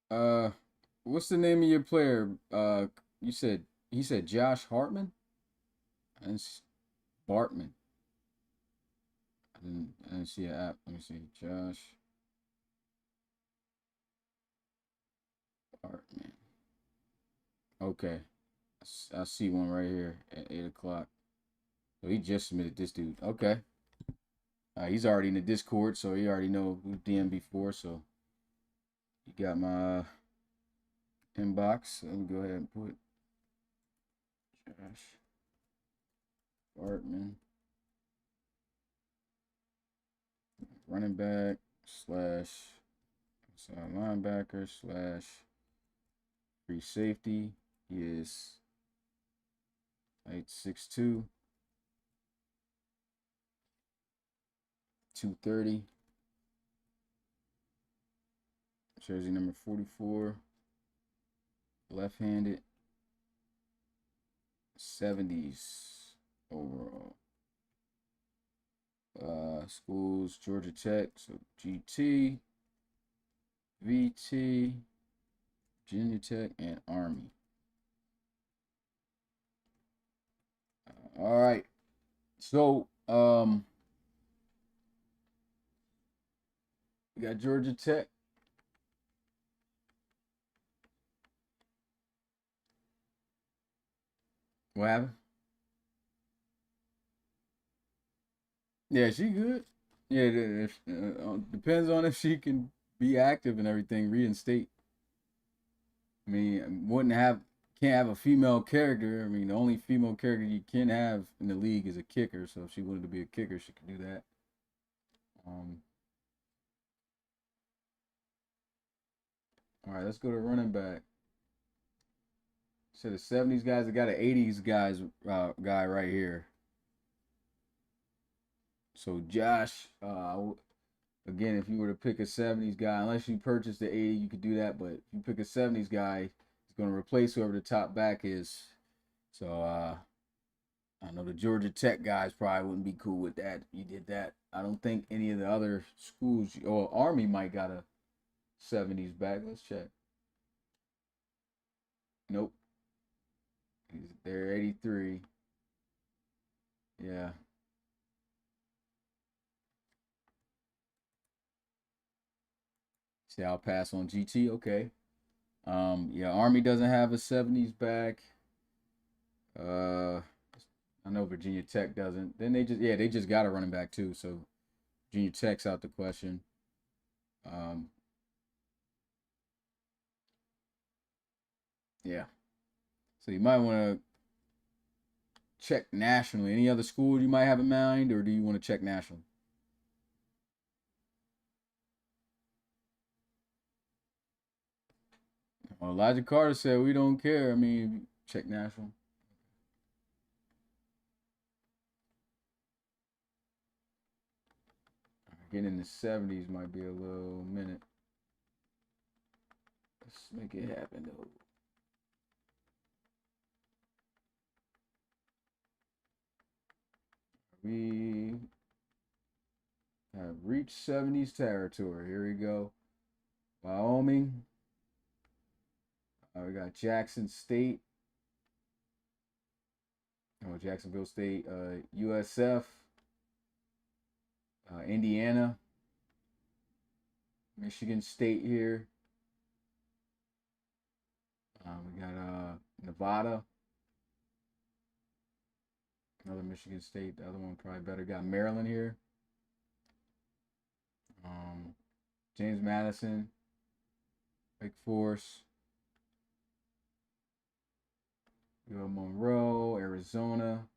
Uh, what's the name of your player? You said he said Josh Hartman. And Bartman. I didn't see an app. Let me see. Josh Bartman. Okay, I see one right here at 8 o'clock. So he just submitted this dude. Okay. He's already in the Discord, so he already know who DM before. So he got my inbox. So let me go ahead and put Josh Bartman, running back slash linebacker slash free safety. He is 6'2", 230. Jersey number 44. Left-handed. 70s overall. Schools, Georgia Tech, so GT, VT, Virginia Tech, and Army. All right. So, we got Georgia Tech. What happened? Yeah, she good. Yeah, depends on if she can be active and everything. Reinstate. I mean, can't have a female character. I mean, the only female character you can have in the league is a kicker. So if she wanted to be a kicker, she could do that. All right, let's go to running back. So the 70s guys, I got an 80s guy right here. So Josh, again, if you were to pick a 70s guy, unless you purchased the 80, you could do that. But if you pick a 70s guy, he's going to replace whoever the top back is. So I know the Georgia Tech guys probably wouldn't be cool with that. You did that. I don't think any of the other schools or Army might got a 70s back. Let's check. Nope. They're 83. Yeah. See, I'll pass on GT. Okay. Yeah, Army doesn't have a 70s back. I know Virginia Tech doesn't. Then they just got a running back too. So Virginia Tech's out the question. Um, yeah. So you might want to check nationally. Any other school you might have in mind, or do you want to check nationally? Well, Elijah Carter said we don't care. I mean, check national. Getting in the 70s might be a little minute. Let's make it happen though. We have reached 70s territory. Here we go. Wyoming. We got Jackson State. Oh, Jacksonville State. USF. Indiana. Michigan State here. We got Nevada. Another Michigan State. The other one probably better. Got Maryland here. James Madison. Wake Forest. Monroe, Arizona.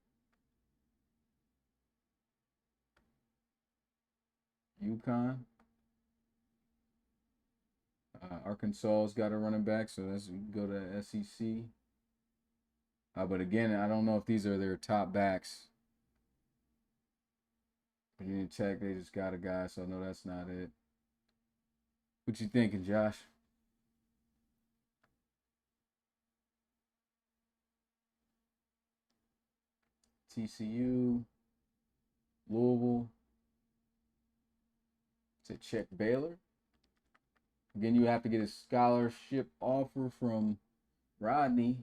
UConn. Arkansas's got a running back, so that's go to SEC. But again, I don't know if these are their top backs. Virginia Tech, they just got a guy, so no, that's not it. What you thinking, Josh? TCU, Louisville. To check Baylor. Again, you have to get a scholarship offer from Rodney.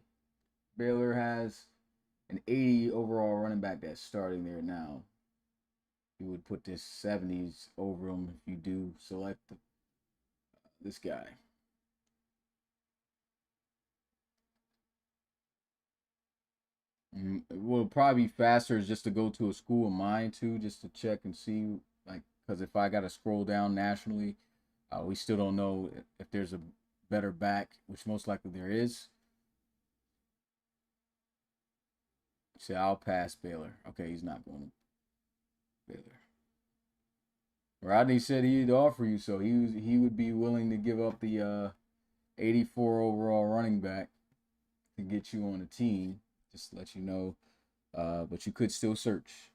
Baylor has an 80 overall running back that's starting there now. You would put this 70s over him if you do select this guy. It will probably be faster just to go to a school of mine too, just to check and see, like, because if I got to scroll down nationally, we still don't know if there's a better back, which most likely there is. So I'll pass Baylor. Okay, he's not going to Baylor. Rodney said he'd offer you, so he would be willing to give up the 84 overall running back to get you on a team. Just to let you know, but you could still search.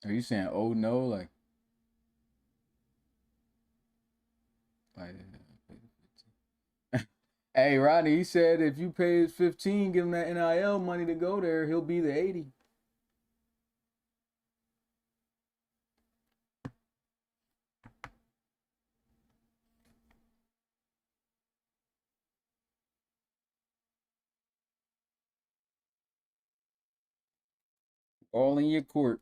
Are you saying oh no, like hey, Rodney, he said if you pay his 15, give him that NIL money to go there, he'll be the 80. All in your court.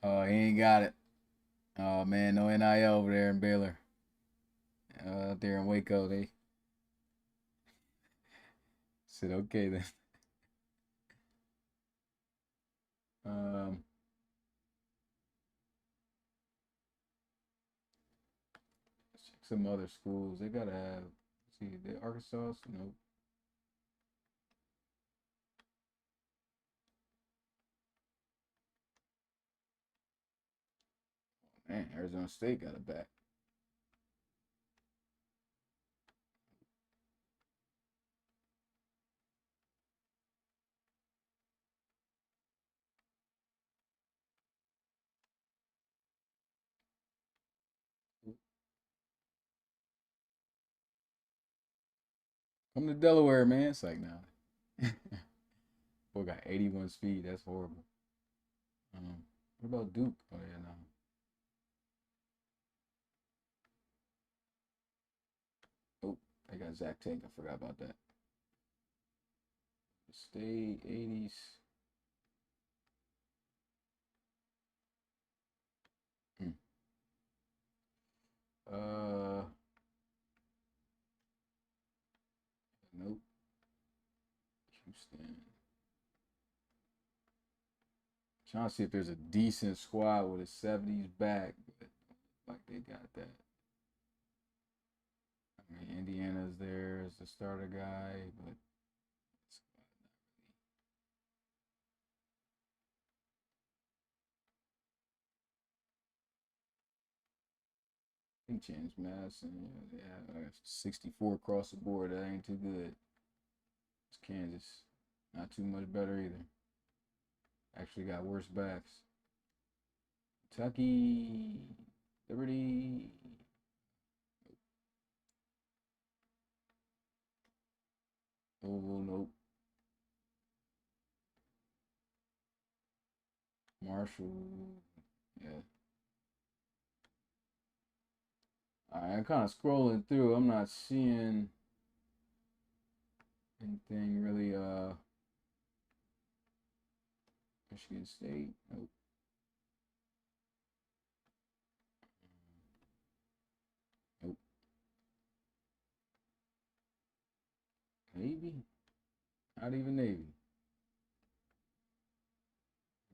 Oh, he ain't got it. Oh man, no NIL over there in Baylor. Out there in Waco, they said okay then. Um, let's check some other schools. They gotta have. See, the Arkansas. Nope. Man, Arizona State got it back. Come to Delaware, man. It's like, nah. Boy got 81 speed. That's horrible. What about Duke? Oh, yeah, no. Oh, they got Zach Tank. I forgot about that. State 80s. Uh, nope. Houston. Trying to see if there's a decent squad with a 70s back, but like they got that. I mean, Indiana's there as the starter guy, but I think James Madison, yeah, 64 across the board. That ain't too good. It's Kansas. Not too much better either. Actually got worse backs. Kentucky, Liberty. Oh, nope. Marshall. Yeah. I'm kind of scrolling through. I'm not seeing anything really. Michigan State. Nope. Nope. Navy. Not even Navy.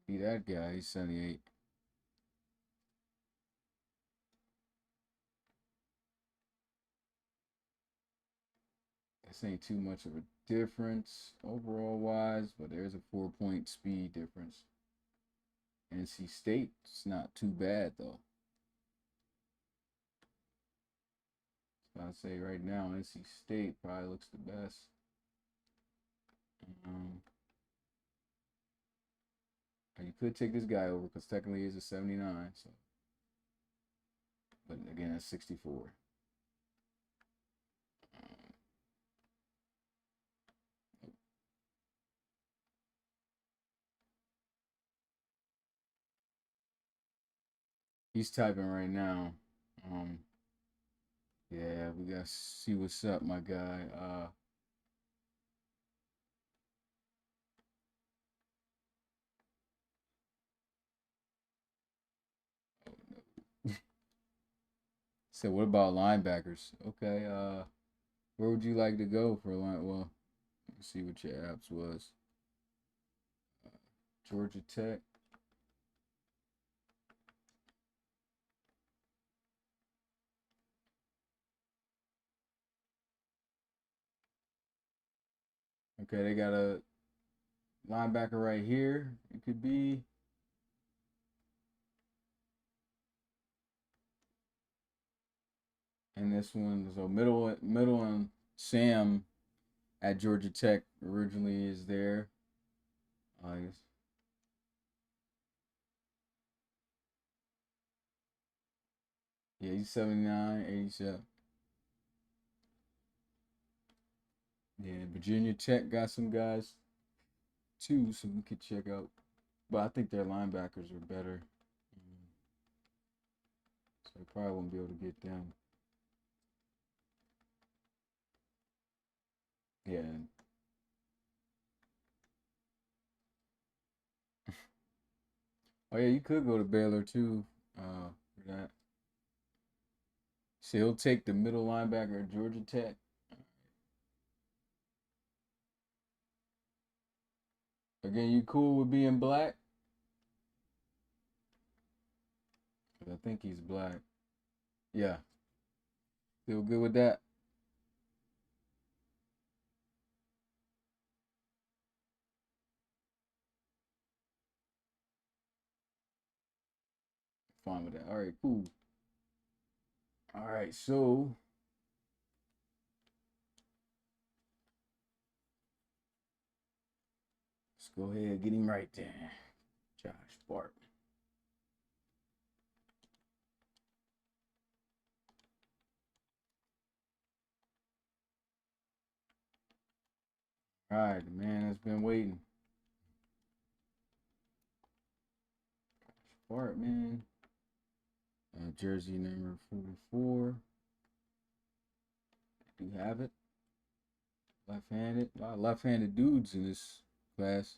Be that guy. He's 78. This ain't too much of a difference overall wise, but there's a 4-point speed difference. NC State's not too bad though. I'd say right now NC State probably looks the best. You could take this guy over because technically he's a 79. So, but again, that's 64. He's typing right now. Yeah, we gotta see what's up, my guy. So what about linebackers? Okay, where would you like to go for line? Well, let's see what your apps was. Georgia Tech. Okay, they got a linebacker right here. It could be. And this one, so middle and Sam at Georgia Tech originally is there. I guess. Yeah, he's 79, 87. Yeah, Virginia Tech got some guys too, so we could check out. But I think their linebackers are better. So I probably won't be able to get them. Yeah. Oh yeah, you could go to Baylor too. For that. So he'll take the middle linebacker at Georgia Tech. Again, you cool with being black? 'Cause I think he's black. Yeah. Still good with that? fine with that. All right, cool. All right, so let's go ahead and get him right there. Josh Bart. All right, the man has been waiting. Bart, man. Jersey number 44. Do you have it? Left-handed. A lot of left-handed dudes in this class.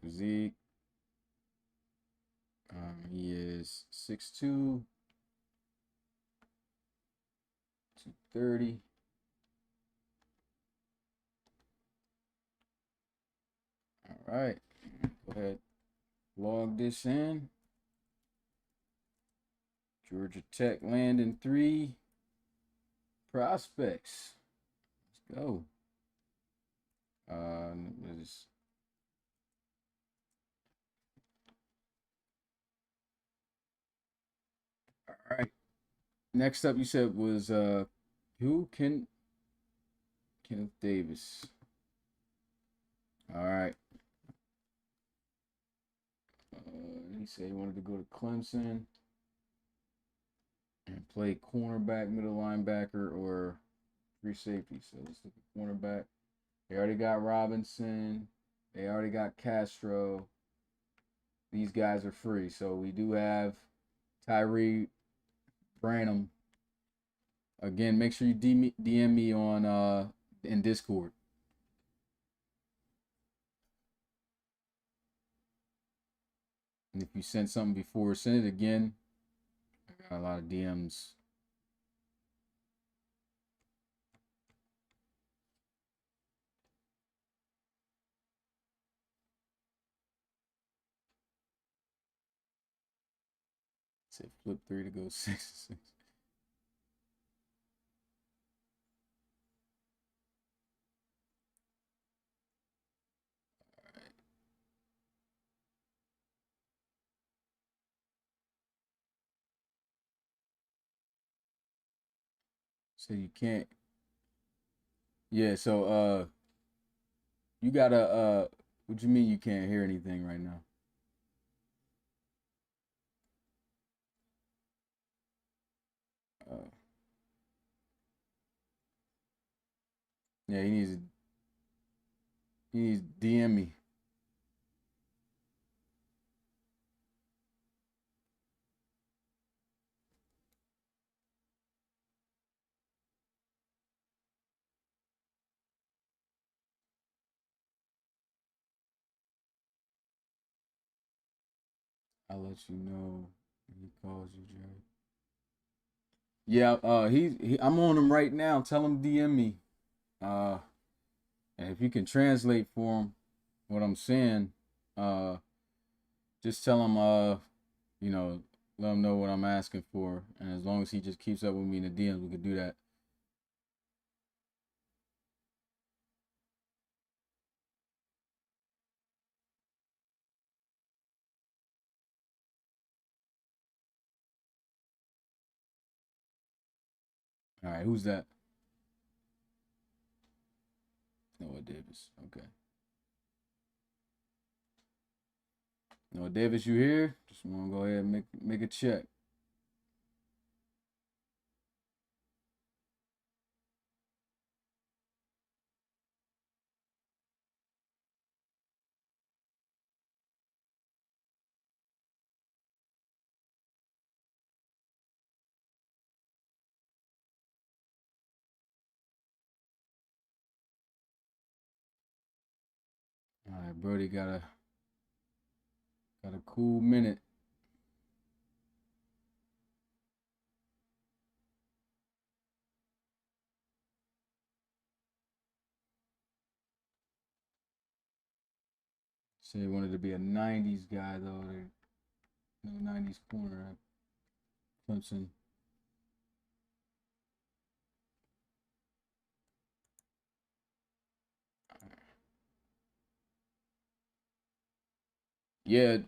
Physique. He is 6'2", 230. All right. Go ahead. Log this in. Georgia Tech landing 3 prospects. Let's go. This. All right. Next up, you said was who? Kenneth Davis. All right. He said he wanted to go to Clemson and play cornerback, middle linebacker, or free safety. So let's look at cornerback. They already got Robinson. They already got Castro. These guys are free. So we do have Tyrie Branham. Again, make sure you DM me on in Discord. And if you sent something before, send it again. I got a lot of DMs. Said flip 3 to go 6. So you can't. Yeah, so you gotta what you mean you can't hear anything right now? Yeah, he needs to DM me. I'll let you know when he calls you, Jerry. Yeah, I'm on him right now. Tell him DM me. And if you can translate for him what I'm saying, just tell him you know, let him know what I'm asking for. And as long as he just keeps up with me in the DMs, we could do that. All right, who's that? Noah Davis. Okay. Noah Davis, you here? Just want to go ahead and make a check. All right, Brody got a cool minute. Said he wanted to be a 90s guy, though. No 90s corner at Clemson. Yeah,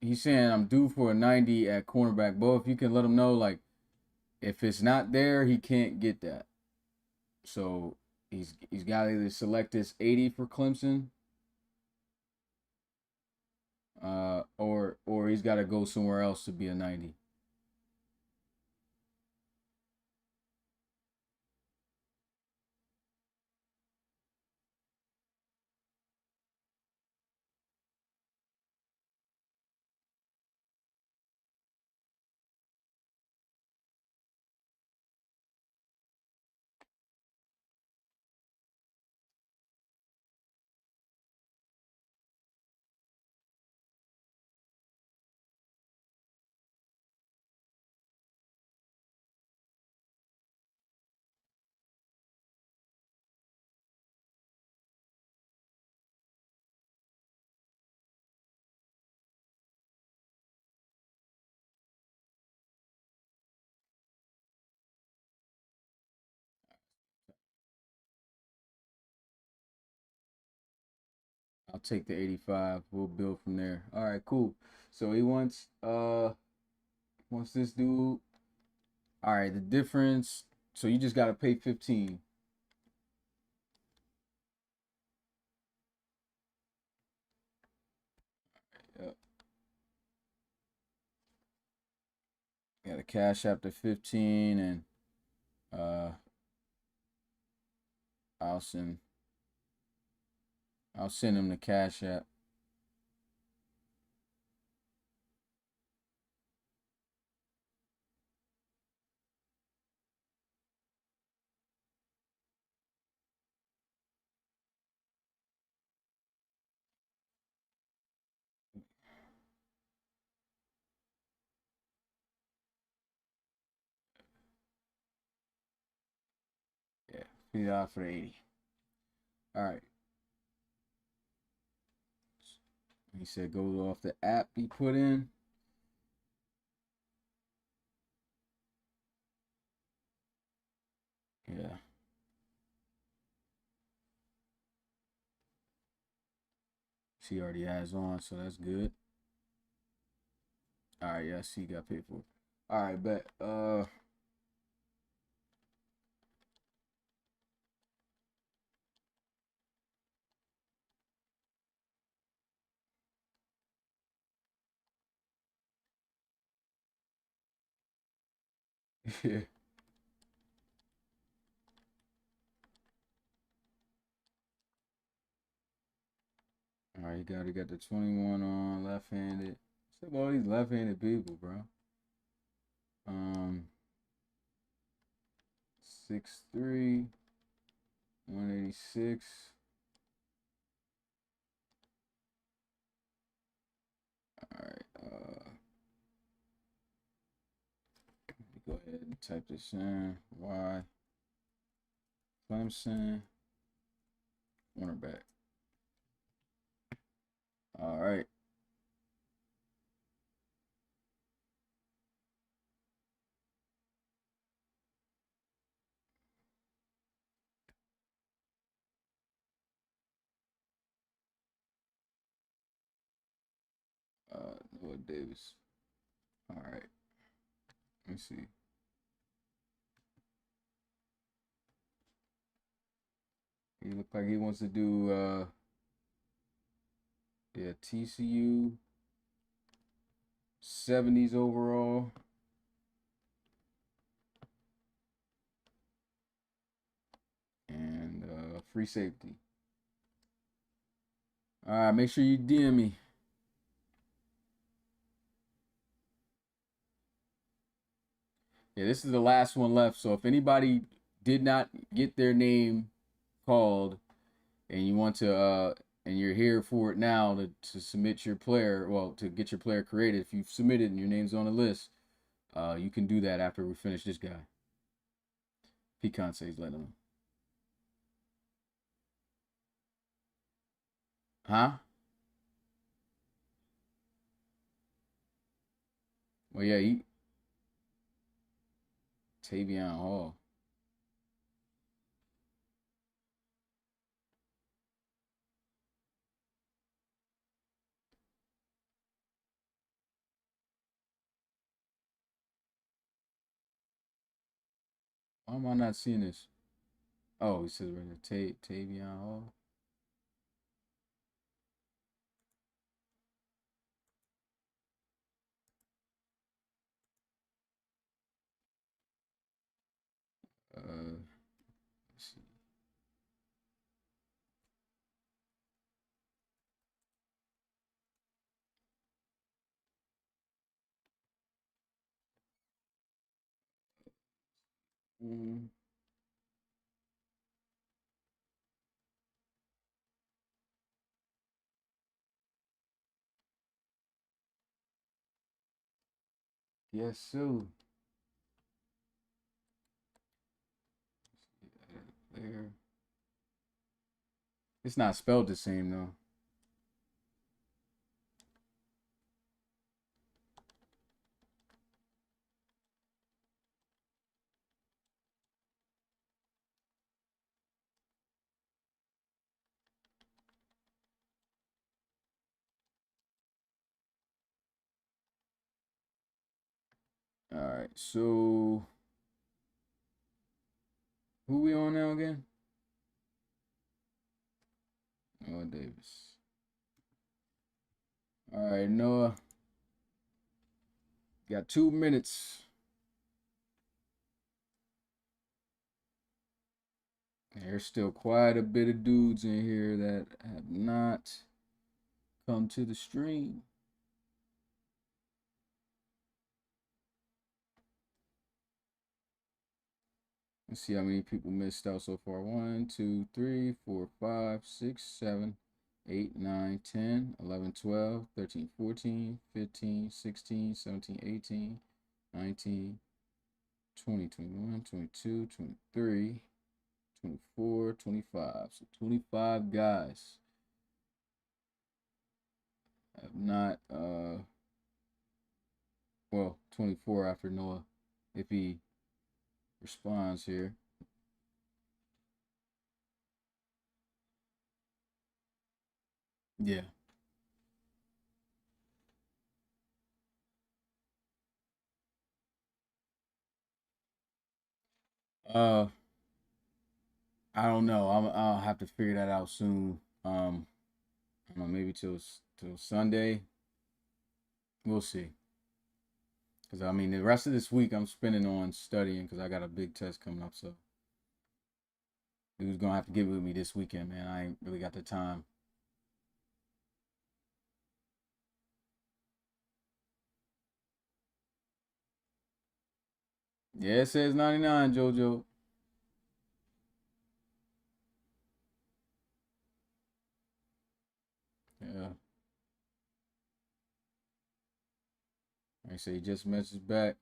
he's saying I'm due for a 90 at cornerback. Bo, if you can let him know, like, if it's not there, he can't get that. So he's got to either select this 80 for Clemson, or he's got to go somewhere else to be a 90. I'll take the 85. We'll build from there. All right, cool. So he wants this dude. All right, the difference. So you just got to pay 15. Yep. Got a cash after 15, and uh I'll send him the cash app. Yeah, $50 for the 80. All right. He said go off the app he put in. Yeah. She already has on, so that's good. All right, yeah, she got paid for it. All right, bet. Yeah. All right, he got the 21 on left-handed. What's up all these left-handed people, bro? 6'3", 186. All right, go ahead and type this in. Y. Clemson. Cornerback. All right. Noah Davis. All right. Let me see. He looked like he wants to do yeah, TCU 70s overall. And free safety. All right, make sure you DM me. Yeah, this is the last one left. So if anybody did not get their name called and you want to and you're here for it now to submit your player, well, to get your player created, if you've submitted and your name's on the list, you can do that after we finish this guy. Pecan says let him. Huh? Well, yeah, Tavion Hall. How am I not seeing this? Oh, he says right there, Tavion Hall. Let's see. Yes, so there. It's not spelled the same though. All right, so who we on now again? Noah Davis. All right, Noah. Got 2 minutes. There's still quite a bit of dudes in here that have not come to the stream. Let's see how many people missed out so far. 1, 2, 3, 4, 5, 6, 7, 8, 9, 10, 11, 12, 13, 14, 15, 16, 17, 18, 19, 20, 21, 22, 23, 24, 25. So 25 guys have not, well, 24 after Noah, if he responds here. Yeah. Uh, I don't know. I'll have to figure that out soon. I don't know, maybe till Sunday. We'll see. Cause I mean, the rest of this week I'm spending on studying because I got a big test coming up. So dude's gonna have to get with me this weekend, man. I ain't really got the time. Yeah, it says 99, JoJo. Yeah. I say he just messaged back.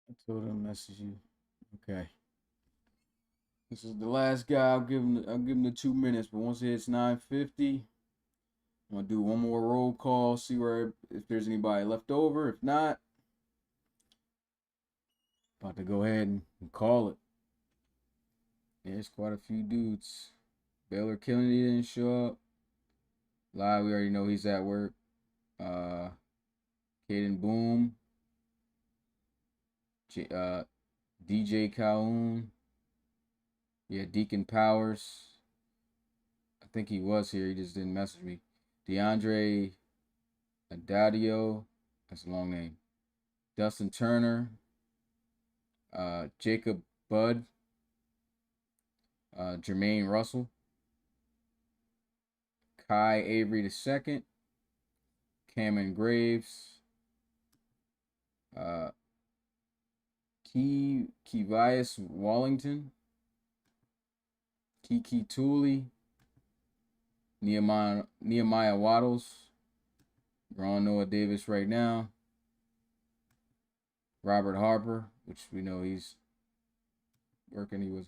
I told him message you. Okay. This is the last guy. I'll give him the 2 minutes, but once it hits 9:50, I'm gonna do one more roll call, see where if there's anybody left over. If not, about to go ahead and call it. Yeah, there's quite a few dudes. Baylor Kennedy didn't show up. Live, we already know he's at work. Caden Boom. DJ Calhoun. Yeah, Deacon Powers. I think he was here. He just didn't message me. DeAndre Adadio. That's a long name. Dustin Turner. Jacob Budd. Jermaine Russell. Kai Avery II. Cameron Graves. Kevias Wallington. Kiki Tooley. Nehemiah Waddles. We're on Noah Davis right now. Robert Harper, which we know he's working. He was.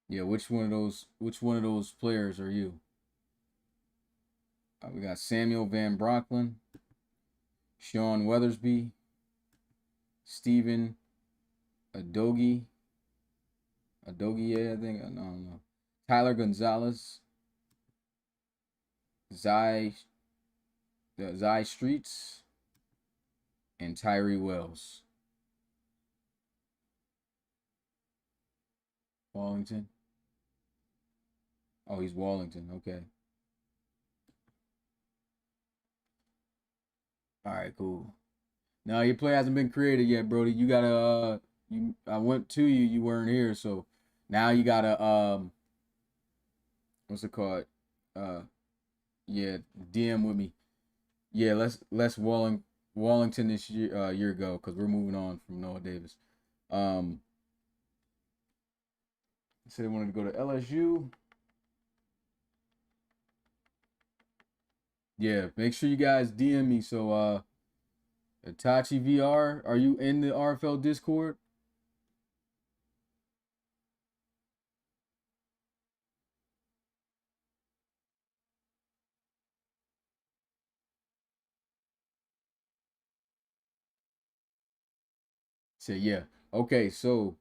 Yeah, which one of those players are you? We got Samuel Van Brocklin, Sean Weathersby, Stephen Adogi, yeah, I think. I don't know. Tyler Gonzalez, Zai Streets, and Tyrie Wells. Wallington. Oh, he's Wallington. Okay. All right, cool. No, your play hasn't been created yet, Brody. You gotta I went to you, you weren't here, so now you gotta what's it called? Uh yeah, DM with me. Yeah, let's Wallington this year ago, because we're moving on from Noah Davis. They said they wanted to go to LSU. Yeah, make sure you guys DM me. So Itachi VR, are you in the RFL Discord? Say yeah. Okay, so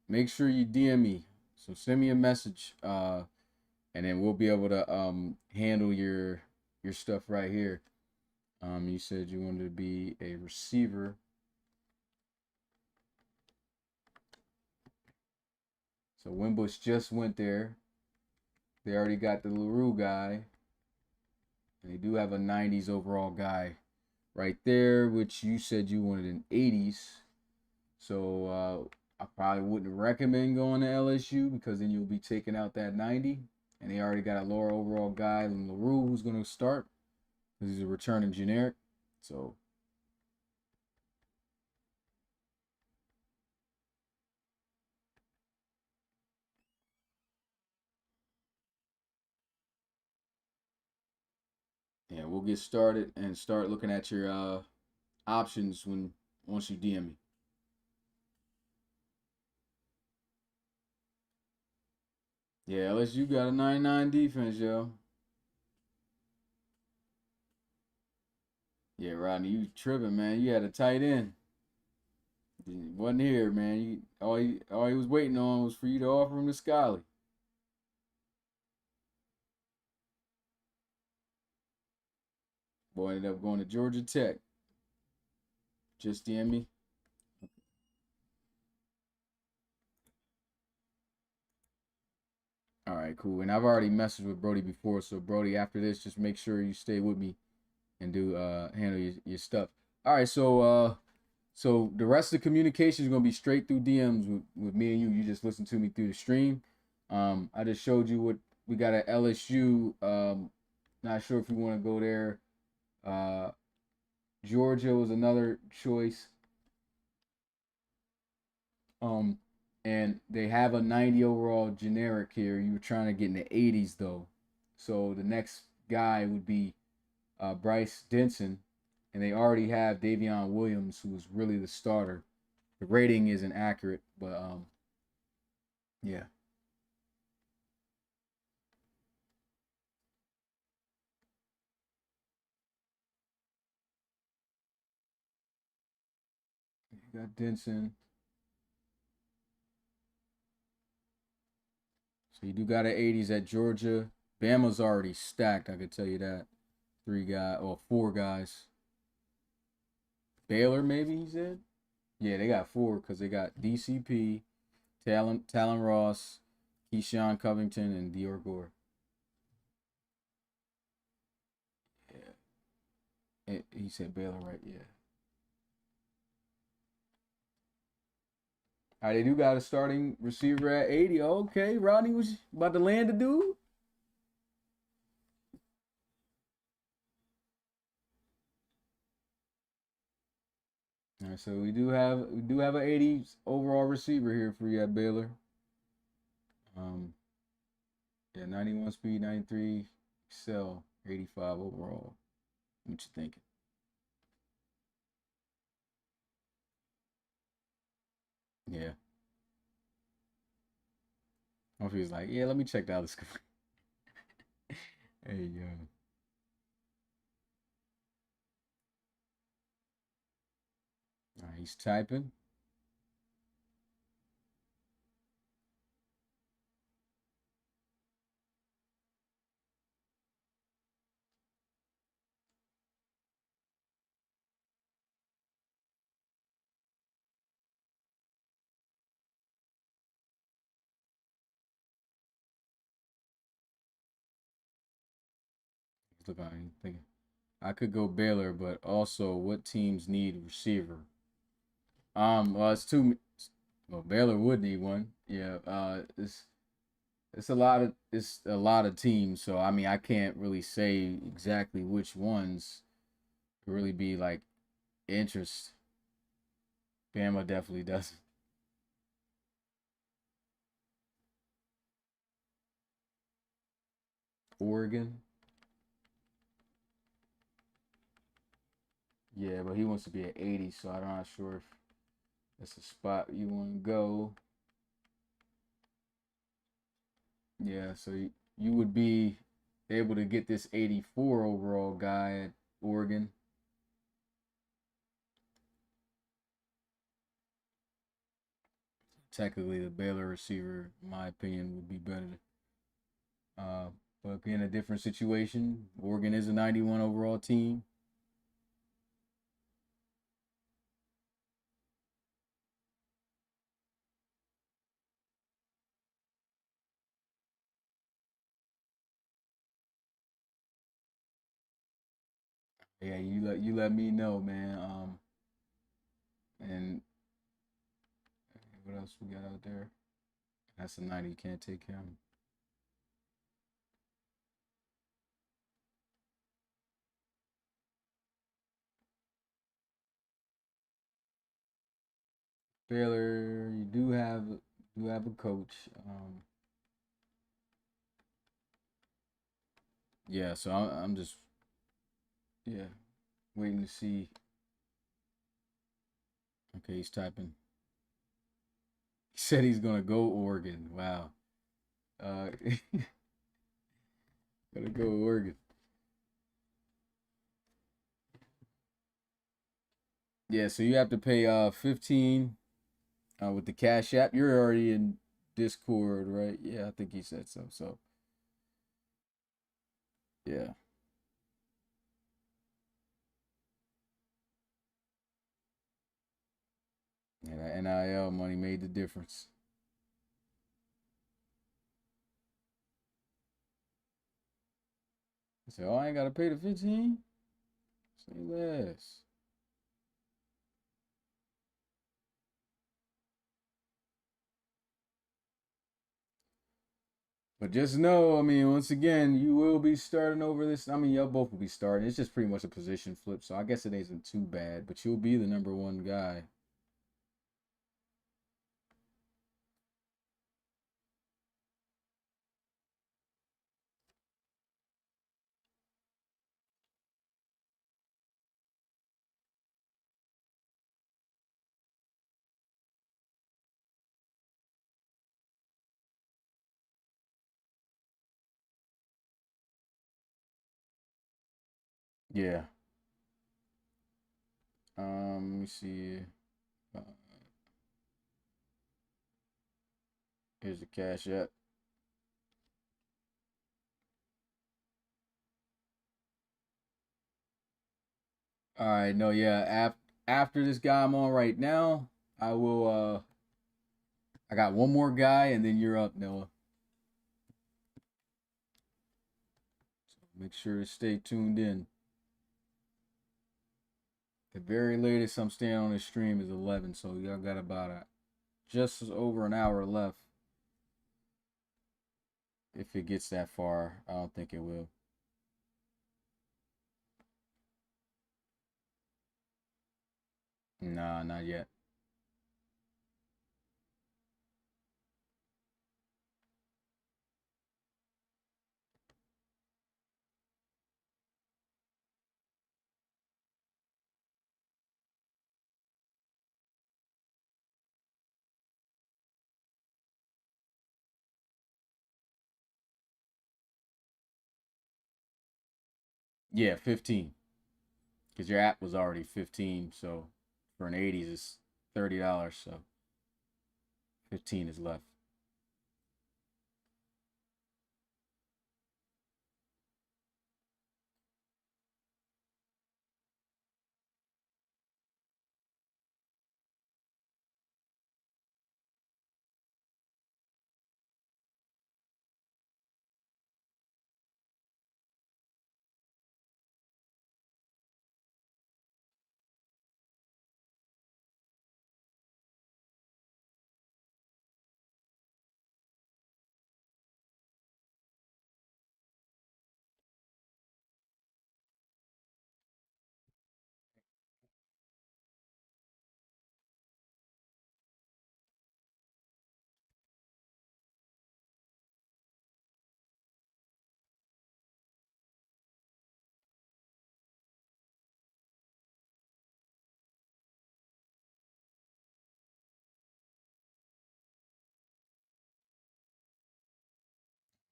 make sure you DM me. So send me a message, and then we'll be able to handle your stuff right here. You said you wanted to be a receiver. So Wimbush just went there. They already got the LaRue guy. And they do have a 90s overall guy right there, which you said you wanted an 80s. So I probably wouldn't recommend going to LSU, because then you'll be taking out that 90. And they already got a lower overall guy in LaRue who's going to start, because he's a returning generic. So yeah, we'll get started and start looking at your options once you DM me. Yeah, LSU got a 99 defense, yo. Yeah, Rodney, you tripping, man. You had a tight end. He wasn't here, man. All he was waiting on was for you to offer him to Scully. Boy ended up going to Georgia Tech. Just DM me. All right, cool. And I've already messaged with Brody before, so Brody, after this, just make sure you stay with me and do handle your stuff. All right, so the rest of the communication is gonna be straight through DMs with me and you. You just listen to me through the stream. I just showed you what we got at LSU. Not sure if you want to go there. Georgia was another choice. Um, and they have a 90 overall generic here. You were trying to get in the 80s though, so the next guy would be Bryce Denson, and they already have Davion Williams, who is really the starter. The rating isn't accurate, but yeah. You got Denson. So you do got an 80s at Georgia. Bama's already stacked, I could tell you that. Four guys. Baylor, maybe he said? Yeah, they got four, because they got DCP, Talon Ross, Keyshawn Covington, and Dior Gore. Yeah. He said Baylor, right? Yeah. All right, they do got a starting receiver at 80. Okay, Rodney was about to land a dude. All right, so we do have an 80s overall receiver here for you at Baylor. Um, yeah, 91 speed, 93 excel, 85 overall. What you thinking? Yeah. Or if he was like, yeah, let me check the other school. Hey, yo. All right, he's typing. He's looking, he's thinking. I could go Baylor, but also what teams need receiver? Well, it's two. Well, Baylor would need one. Yeah. It's a lot of teams. So I mean, I can't really say exactly which ones could really be like interest. Bama definitely doesn't. Oregon. Yeah, but he wants to be at 80, so I'm not sure if that's a spot you want to go. Yeah, so you would be able to get this 84 overall guy at Oregon. Technically, the Baylor receiver, in my opinion, would be better. Uh, but in a different situation, Oregon is a 91 overall team. Yeah, you let me know, man. And what else we got out there? That's a 90. You can't take him. Baylor, you do have a coach. Yeah, so I'm just yeah waiting to see. Okay, he's typing. He said he's gonna go Oregon. Wow. Uh, gonna go Oregon. Yeah, so you have to pay 15 with the Cash App. You're already in Discord, right? Yeah, I think he said so. So yeah, and that NIL money made the difference. I said, "Oh, I ain't gotta pay the 15. Say less." But just know, I mean, once again, you will be starting over this. I mean, y'all both will be starting. It's just pretty much a position flip, so I guess it isn't too bad. But you'll be the number one guy. Yeah. Let me see. Uh, Here's the Cash App. All right, no, yeah. After this guy I'm on right now, I will. I got one more guy, and then you're up, Noah. So make sure to stay tuned in. The very latest I'm staying on this stream is 11, so y'all got about just over an hour left. If it gets that far, I don't think it will. Nah, not yet. Yeah, 15. Because your app was already 15, so for an 80s it's $30, so 15 is left.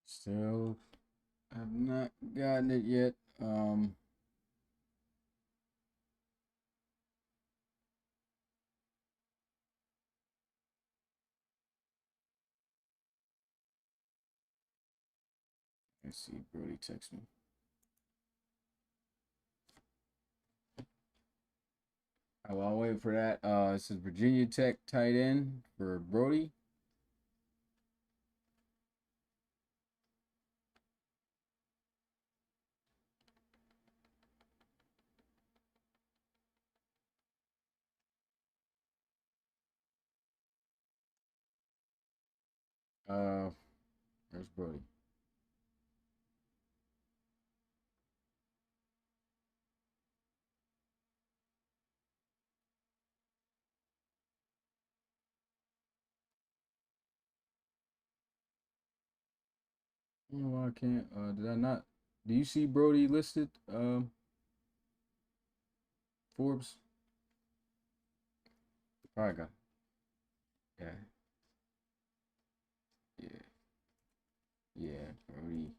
Still have not gotten it yet. Let's see, Brody text me. I'll wait for that. This is Virginia Tech tight end for Brody. There's Brody. I don't know why I can't. Did I not? Do you see Brody listed? Forbes. Probably got. Yeah. Yeah. Yeah. Brody.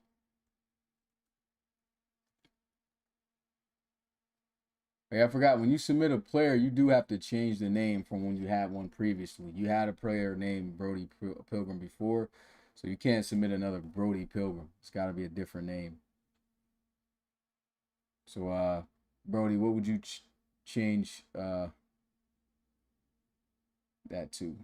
Hey, I forgot, when you submit a player, you do have to change the name from when you had one previously. You had a player named Brody Pilgrim before, so you can't submit another Brody Pilgrim. It's got to be a different name. So, Brody, what would you change that to?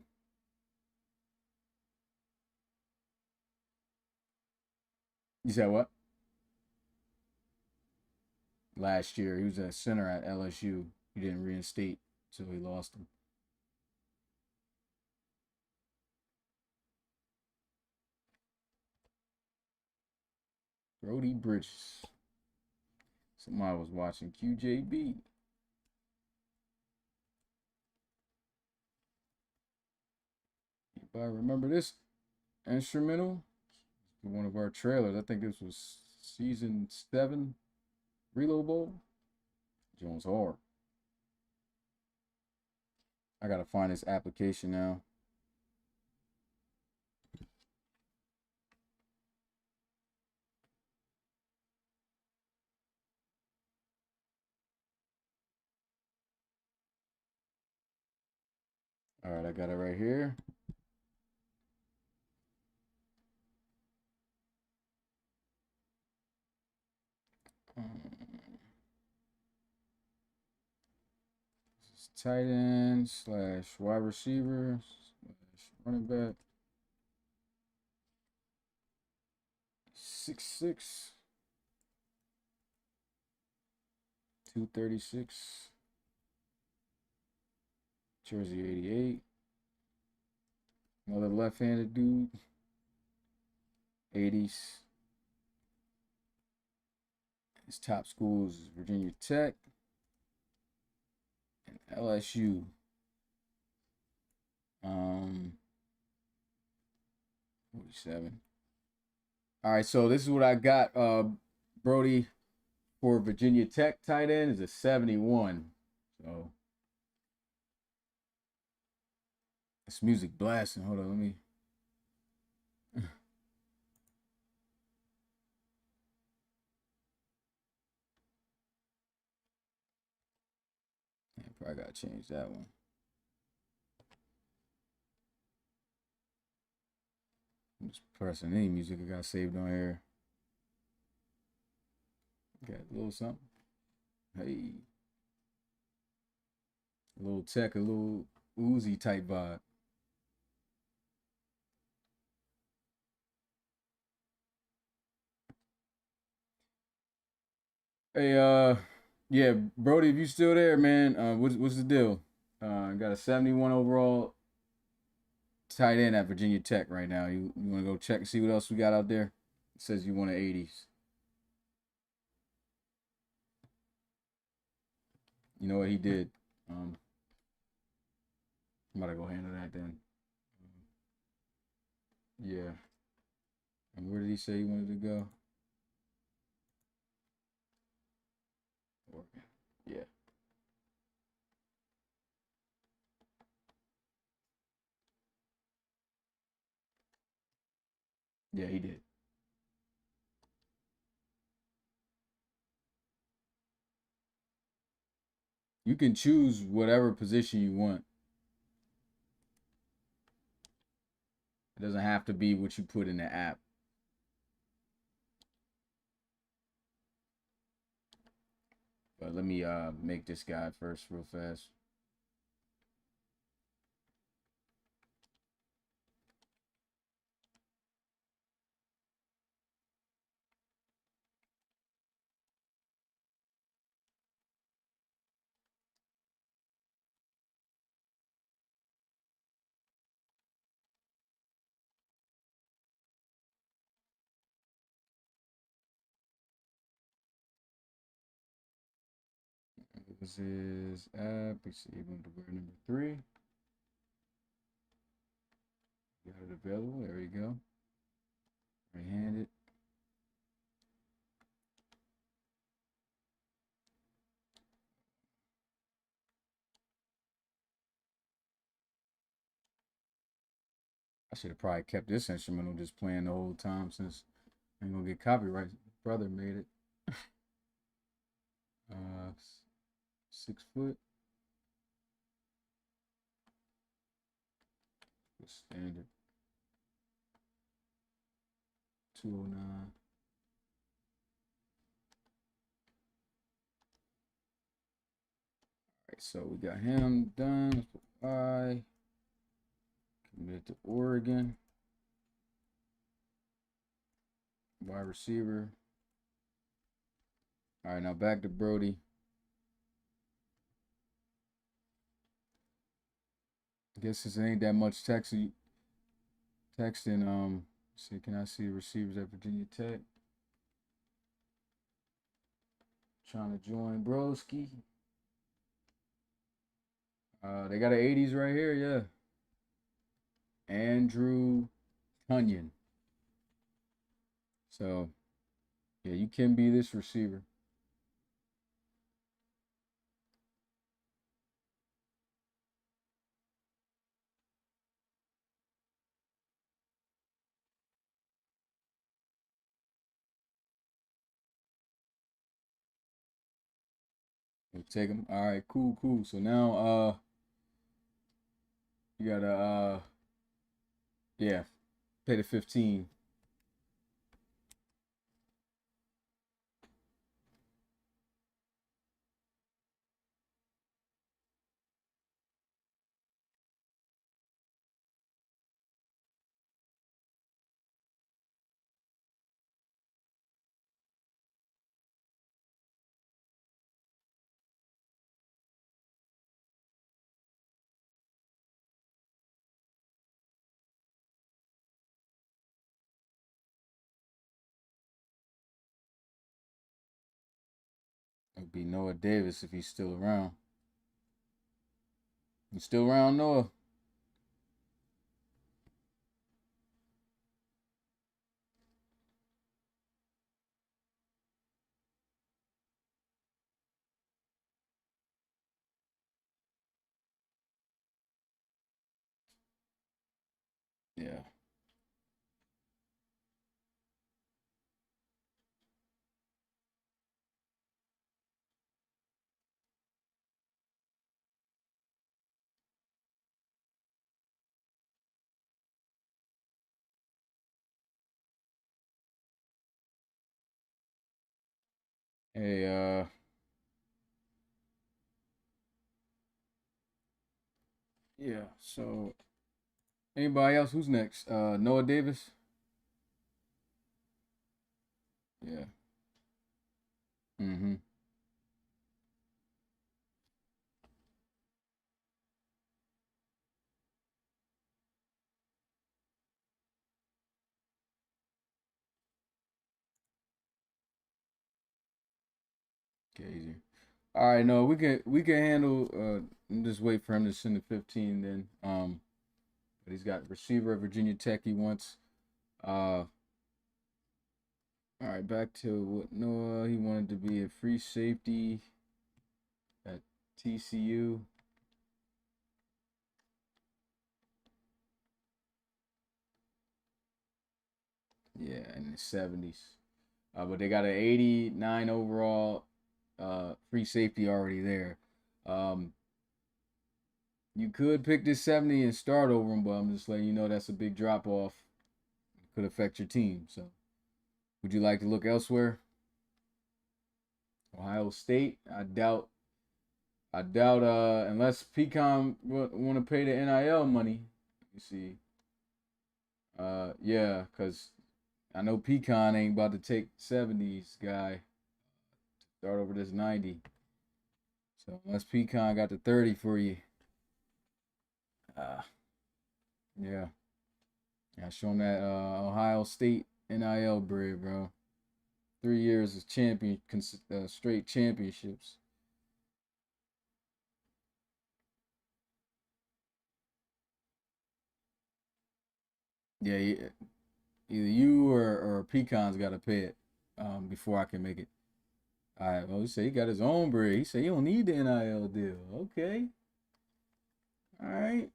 You said what? Last year, he was a center at LSU. He didn't reinstate, so he lost him. Brody Bridges. Somebody was watching QJB. Anybody remember this instrumental? One of our trailers. I think this was season 7, Reload Bowl. Jones hard. I gotta find this application now. All right, I got it right here. This is tight end / wide receiver / running back. 6'6", 236. Jersey 88. Another left-handed dude. 80s. His top schools is Virginia Tech and LSU. 47. All right, so this is what I got. Brody for Virginia Tech tight end is a 71. So this music blasting. Hold on, let me. Probably gotta change that one. I'm just pressing any music I got saved on here. Got a little something. Hey. A little tech, a little Uzi type vibe. Hey, yeah, Brody, if you still there, man, what's the deal? Got a 71 overall tight end at Virginia Tech right now. You want to go check and see what else we got out there? It says you want an 80s. You know what he did? I'm about to go handle that then. Yeah. And where did he say he wanted to go? Oregon. Yeah. Yeah, he did. You can choose whatever position you want. It doesn't have to be what you put in the app. But let me make this guy first real fast. This is app. We see to wear number 3. Got it available. There we go. Right-handed. I should have probably kept this instrumental just playing the whole time since I ain't gonna get copyright. Brother made it. 6 foot. Standard. 209. All right, so we got him done. Let's put I. Committed to Oregon. Wide receiver. All right, now back to Brody. I guess this ain't that much texting. See, can I see receivers at Virginia Tech? Trying to join Broski. They got an 80s right here, yeah. Andrew Tunyon. So, yeah, you can be this receiver. We'll take him. All right, cool. So now, you gotta, yeah, pay the 15. It'd be Noah Davis if he's still around. You still around, Noah? Yeah. Hey, yeah. So anybody else? Who's next? Noah Davis. Yeah. Mm-hmm. Okay, easy. All right, no, we can handle. Just wait for him to send the 15. Then, but he's got receiver at Virginia Tech. He wants. All right, back to what Noah. He wanted to be a free safety at TCU. Yeah, in the 70s. But they got an 89 overall free safety already there. Um, you could pick this 70 and start over him, but I'm just letting you know that's a big drop off. Could affect your team. So, would you like to look elsewhere? Ohio State. I doubt. Unless Pecan want to pay the NIL money. You see. Yeah, cause I know Pecan ain't about to take 70s guy start over this 90. So unless Pecan got the 30 for you, uh, yeah, yeah, show him that Ohio State NIL bread, bro. 3 years of straight championships. Yeah, either you or Pecan's got to pay it before I can make it. All right. Well, he said he got his own bread. He said he don't need the NIL deal. Okay. All right.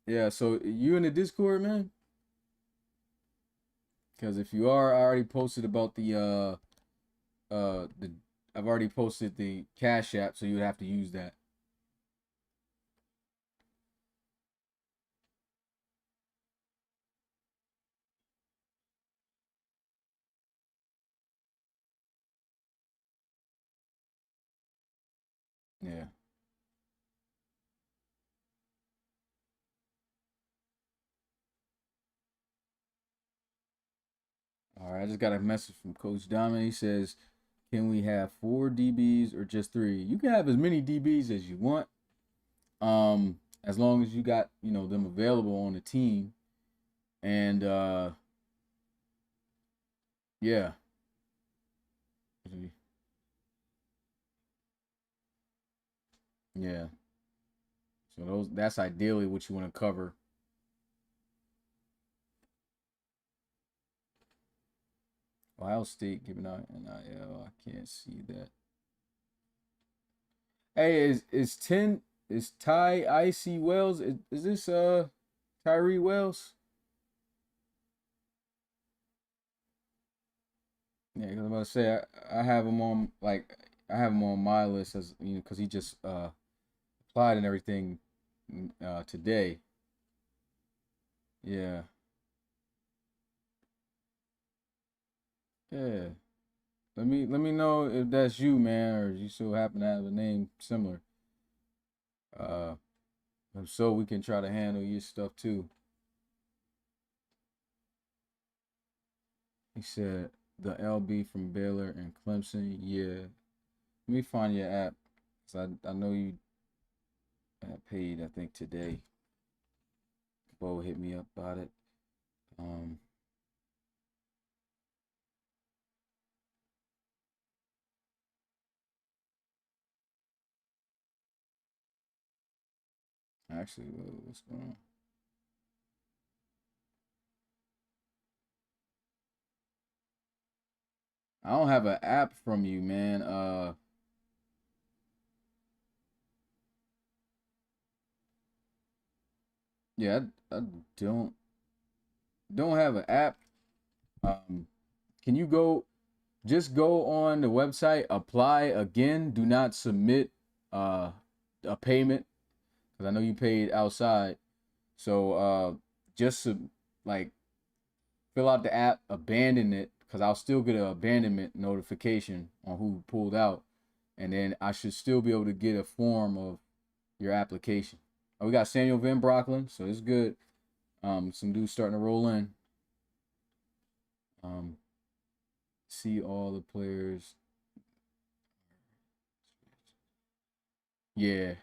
Yeah. So you in the Discord, man? Because if you are, I already posted about the I've already posted the Cash App, so you would have to use that. Yeah. All right. I just got a message from Coach Damian. He says, "Can we have 4 DBs or just 3? You can have as many DBs as you want, as long as you got them available on the team." And yeah, yeah. So that's ideally what you want to cover. Ohio State giving out NIL. I can't see that. Hey, is 10 is Ty Icy Wells? Is this Tyrie Wells? Yeah, because I'm about to say I have him on my list as because he just applied and everything today. Yeah, yeah. Let me know if that's you, man, or you still happen to have a name similar. Uh, if so we can try to handle your stuff too. He said the LB from Baylor and Clemson. Yeah, let me find your app. Cause I know you paid. I think today. Bo hit me up about it. Um, actually, what's going on? I don't have an app from you, man. Yeah, I don't have an app. Um, can you just go on the website, apply again. Do not submit uh a payment because I know you paid outside. So just like fill out the app, abandon it, because I'll still get an abandonment notification on who pulled out, and then I should still be able to get a form of your application. Oh, we got Samuel Van Brocklin, so it's good. Some dudes starting to roll in. See all the players. Yeah.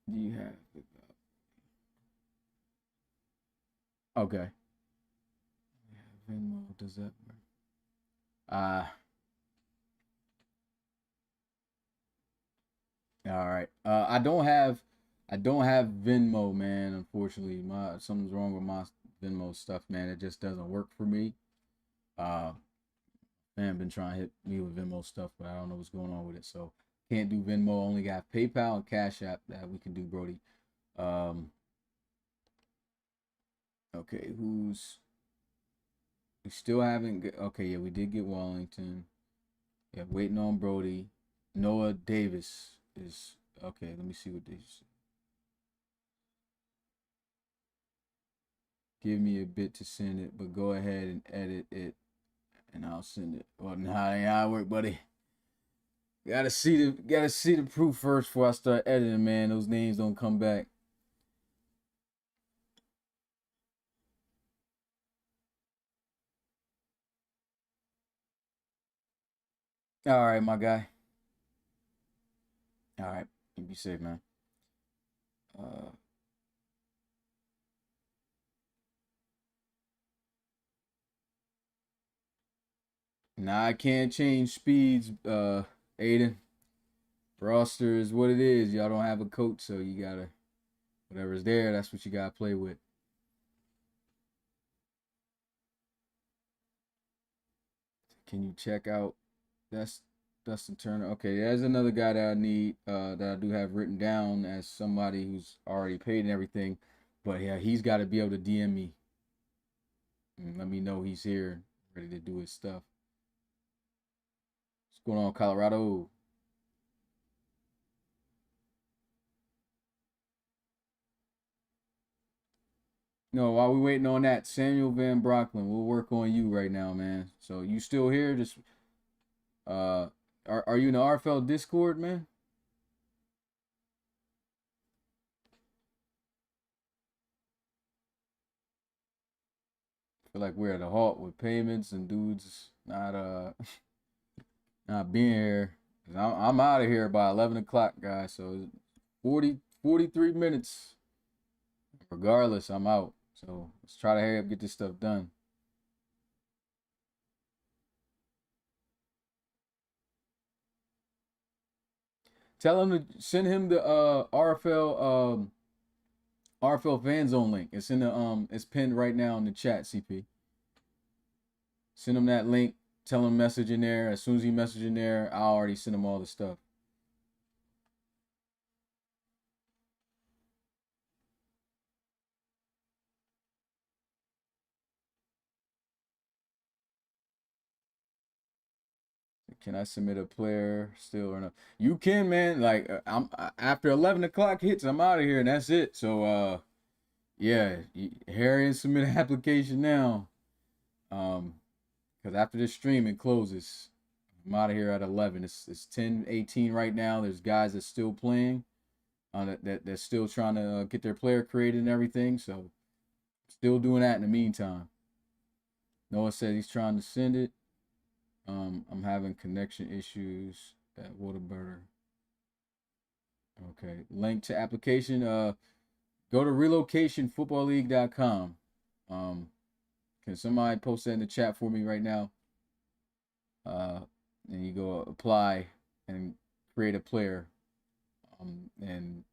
Do you have it? Okay. Venmo, does that work? All right. I don't have Venmo, man. Unfortunately, something's wrong with my Venmo stuff, man. It just doesn't work for me. Man, been trying to hit me with Venmo stuff, but I don't know what's going on with it. So can't do Venmo. Only got PayPal and Cash App that we can do, Brody. Okay, we still haven't. Okay, yeah, we did get Wallington. Yeah, waiting on Brody. Noah Davis is okay. Let me see what these. Give me a bit to send it, but go ahead and edit it, and I'll send it. Well, nah, ain't how it work, buddy. Gotta see the proof first before I start editing, man. Those names don't come back. All right, my guy. All right, you be safe, man. Nah, I can't change speeds, Aiden. Roster is what it is. Y'all don't have a coach, so you gotta whatever's there, that's what you gotta play with. Can you check out that's Dustin Turner? Okay, there's another guy that I need, that I do have written down as somebody who's already paid and everything. But yeah, he's gotta be able to DM me and let me know he's here, ready to do his stuff. What's going on, Colorado? No, while we waiting on that, Samuel Van Brocklin, we'll work on you right now, man. So you still here? Just are you in the RFL Discord, man? I feel like we're at a halt with payments and dudes not not being here. I'm out of here by 11 o'clock, guys. So 43 minutes. Regardless, I'm out. So let's try to hurry up, get this stuff done. Tell him to send him the RFL fan zone link. It's in the it's pinned right now in the chat, CP. Send him that link. Tell him message in there. As soon as he message in there, I'll already send him all the stuff. Can I submit a player still or not? You can, man. Like I'm after 11 o'clock hits, I'm out of here and that's it. So yeah, Harry and submit an application now. Because after this stream it closes. I'm out of here at 11. It's 10:18 right now. There's guys that's still playing, that's still trying to get their player created and everything. So still doing that in the meantime. Noah said he's trying to send it. I'm having connection issues at Whataburger. Okay, link to application. Go to relocationfootballleague.com. Can somebody post that in the chat for me right now? And you go apply and create a player. And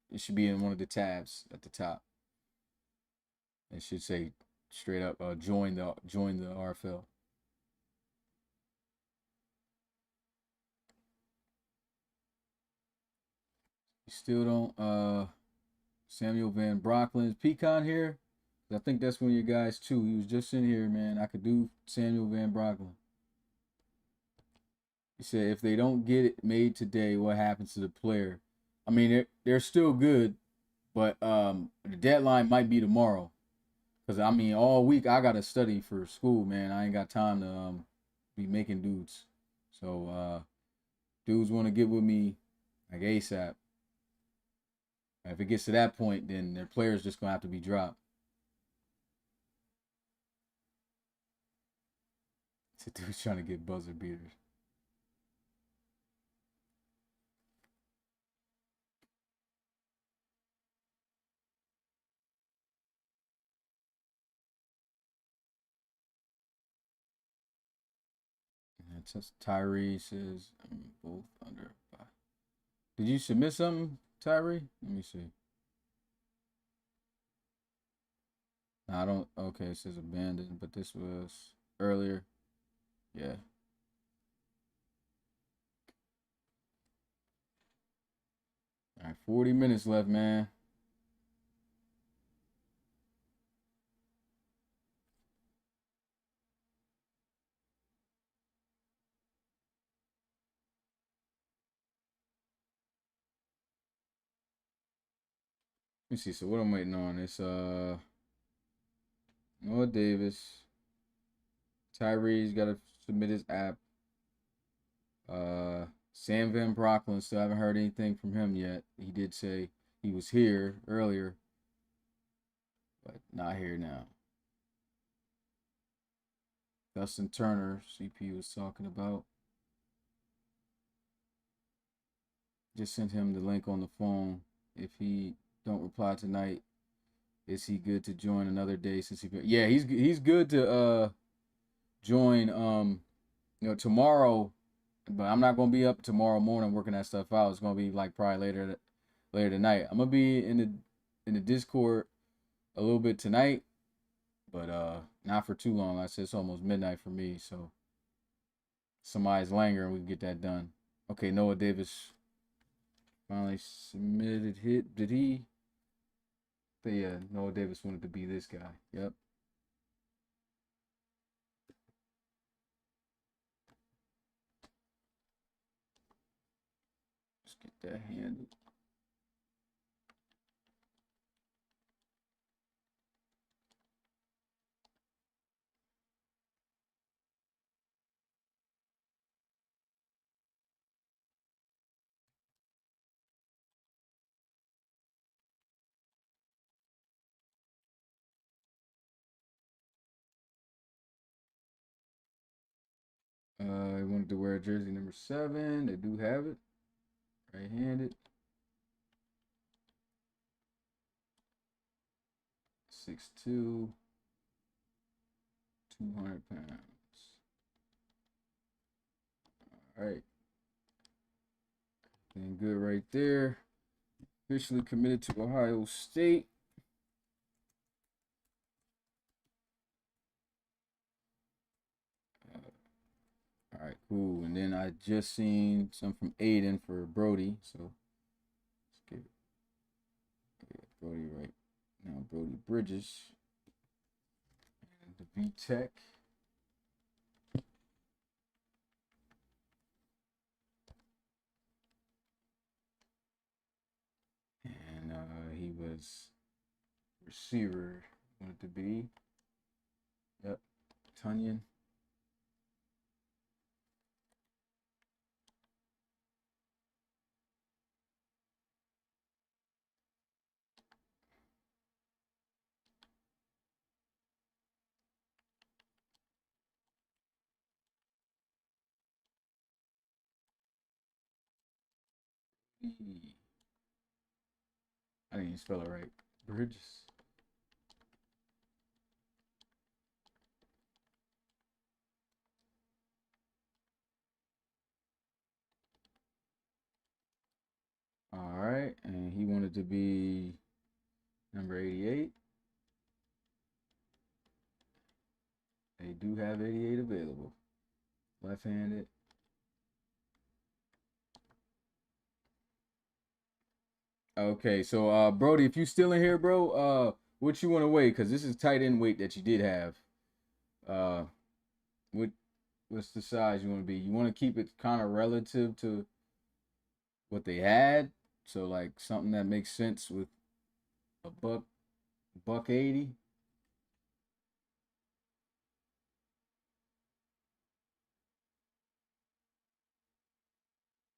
it should be in one of the tabs at the top. It should say straight up, join the RFL. You still don't Samuel Van Brocklin's Pecan here. I think that's one of your guys too. He was just in here, man. I could do Samuel Van Brocklin. He said if they don't get it made today, what happens to the player? I mean, they're still good. But the deadline might be tomorrow. Cause I mean, all week I gotta study for school, man. I ain't got time to be making dudes. So dudes want to get with me like ASAP. If it gets to that point, then their players just gonna have to be dropped. So dude's trying to get buzzer beaters. And it says Tyrie says both under 5. Did you submit something, Tyrie? Let me see. No, I don't. Okay, it says abandoned, but this was earlier. Yeah. All right, 40 minutes left, man. Let me see. So what I'm waiting on is Noah Davis. Tyrie's got to submit his app. Sam Van Brocklin, still haven't heard anything from him yet. He did say he was here earlier, but not here now. Dustin Turner, CP was talking about. Just sent him the link on the phone. If he don't reply tonight, is he good to join another day since he? Yeah, he's good to join tomorrow, but I'm not gonna be up tomorrow morning working that stuff out. It's gonna be like probably later tonight. I'm gonna be in the Discord a little bit tonight, but not for too long. I said it's almost midnight for me, so somebody's lingering, we can get that done. Okay, Noah Davis finally submitted hit. Did he? Yeah, Noah Davis wanted to be this guy. Yep. Let's get that handled. He wanted to wear jersey number 7. They do have it. Right-handed. 6'2", 200 pounds. All right. Looking good right there. Officially committed to Ohio State. All right, cool. And then I just seen some from Aiden for Brody. So let's get Brody right now. Brody Bridges. And the B-Tech. And he was receiver. Wanted to be. Yep. Tunyon. I didn't even spell it right. Bridges. All right, and he wanted to be number 88. They do have 88 available. Left-handed. Okay, so Brody, if you still in here, bro, what you want to weigh? Because this is tight end weight that you did have. What's the size you want to be? You want to keep it kind of relative to what they had, so like something that makes sense with a buck 80.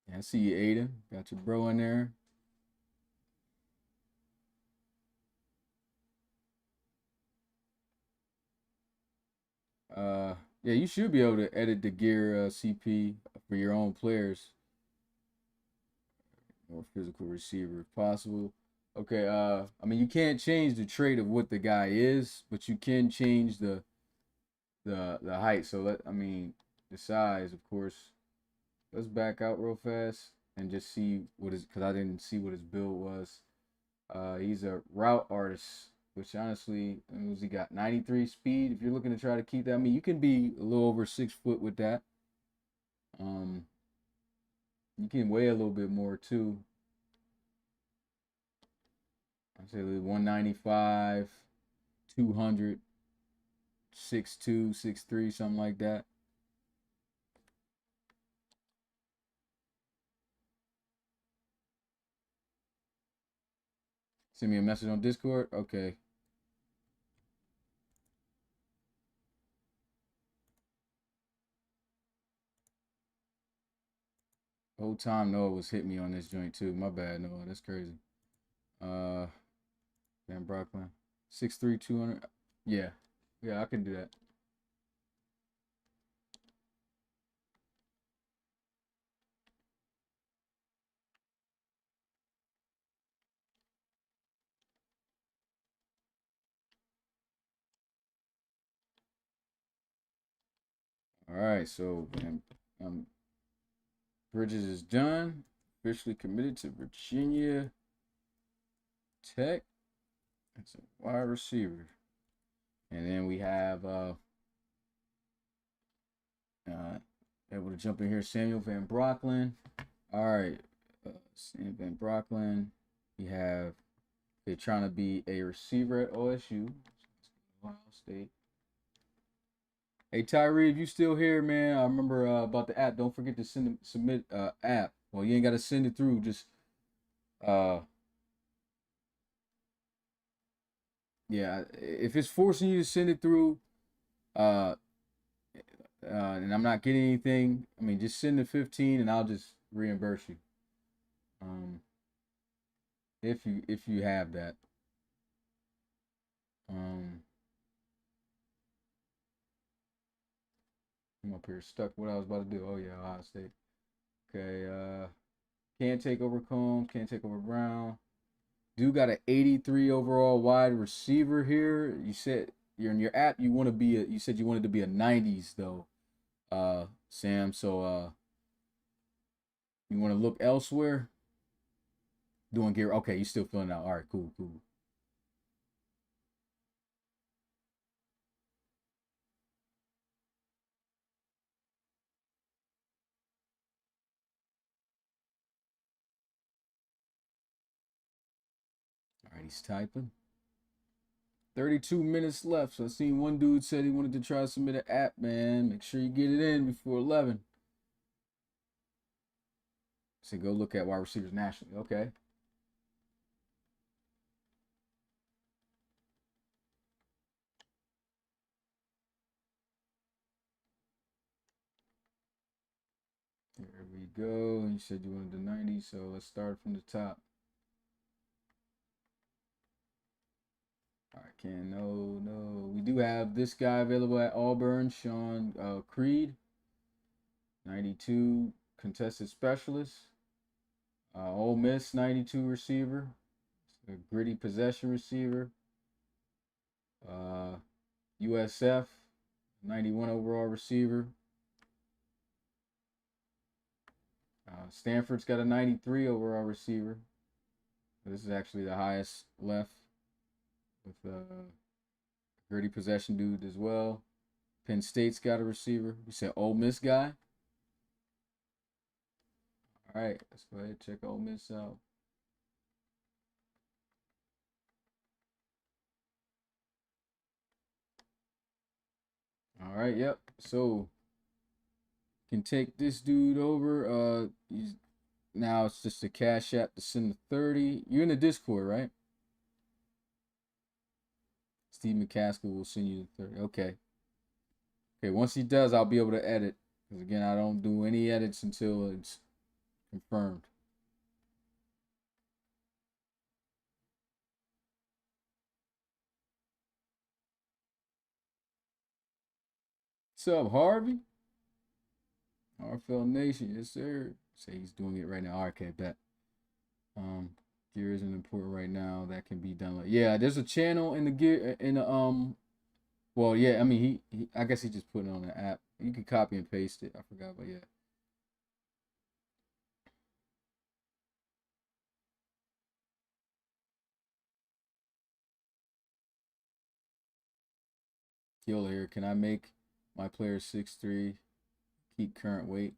Yeah, I see you, Aiden. Got your bro in there. Yeah, you should be able to edit the gear CP for your own players. More physical receiver if possible. Okay, I mean you can't change the trait of what the guy is, but you can change the height. So I mean the size, of course. Let's back out real fast and just see what his, because I didn't see what his build was. He's a route artist, which honestly, he got 93 speed. If you're looking to try to keep that, I mean, you can be a little over 6 foot with that. You can weigh a little bit more too. I'd say 195, 200, 6'2", 6'3", something like that. Send me a message on Discord. Okay. The whole time Noah was hitting me on this joint too. My bad, Noah. That's crazy. Van Brocklin. 6'3", 200. Yeah. Yeah, I can do that. All right, so Bridges is done. Officially committed to Virginia Tech. That's a wide receiver. And then we have able to jump in here, Samuel Van Brocklin. All right, Sam Van Brocklin. We have they're trying to be a receiver at OSU, Ohio State. Hey Tyrie, if you still here, man, I remember about the app. Don't forget to submit app. Well, you ain't got to send it through. Just yeah, if it's forcing you to send it through, and I'm not getting anything, I mean, just send the 15 and I'll just reimburse you. If you have that. I'm up here stuck. What I was about to do? Oh yeah, Ohio State. Okay. Can't take over Combs. Can't take over Brown. Dude got an 83 overall wide receiver here. You said you're in your app. You want to be a. You said you wanted to be a 90s though, Sam. So you want to look elsewhere. Doing gear. Okay, you still filling out. All right, cool. All right, he's typing. 32 minutes left. So I seen one dude said he wanted to try to submit an app, man. Make sure you get it in before 11. So go look at wide receivers nationally. Okay. There we go. You said you wanted the 90, so let's start from the top. All right, no. We do have this guy available at Auburn, Sean Creed, 92 contested specialist. Ole Miss, 92 receiver, a gritty possession receiver. USF, 91 overall receiver. Stanford's got a 93 overall receiver. This is actually the highest left with gritty possession dude as well. Penn State's got a receiver. You said Ole Miss guy? All right, let's go ahead and check Ole Miss out. All right, yep. So can take this dude over. Now it's just a cash app to send the 30. You're in the Discord, right? Steve McCaskill will send you the 30. Okay. Okay, once he does, I'll be able to edit. Because again, I don't do any edits until it's confirmed. What's up, Harvey? RFL Nation, yes sir. Say he's doing it right now. Okay, bet. Gear isn't important right now. That can be done. Like, yeah, there's a channel in the gear in the Well, yeah, I mean he I guess he just put it on the app. You can copy and paste it. I forgot, but yeah. Kiola here. Can I make my player 6'3", keep current weight?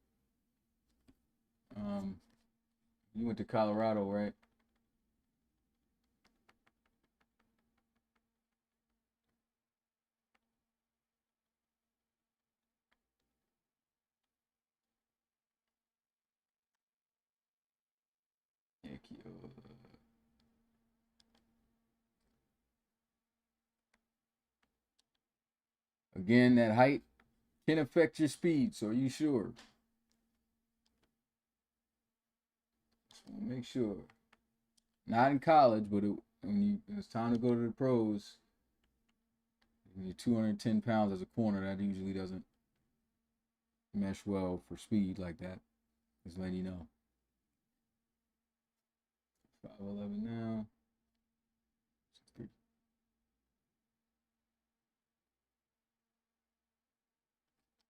You went to Colorado, right? Yeah, Kiola. Again, that height can affect your speed, so are you sure? Just want to make sure. Not in college, but when it's time to go to the pros, when you're 210 pounds as a corner, that usually doesn't mesh well for speed like that. Just letting you know. 5'11" now. 6'3".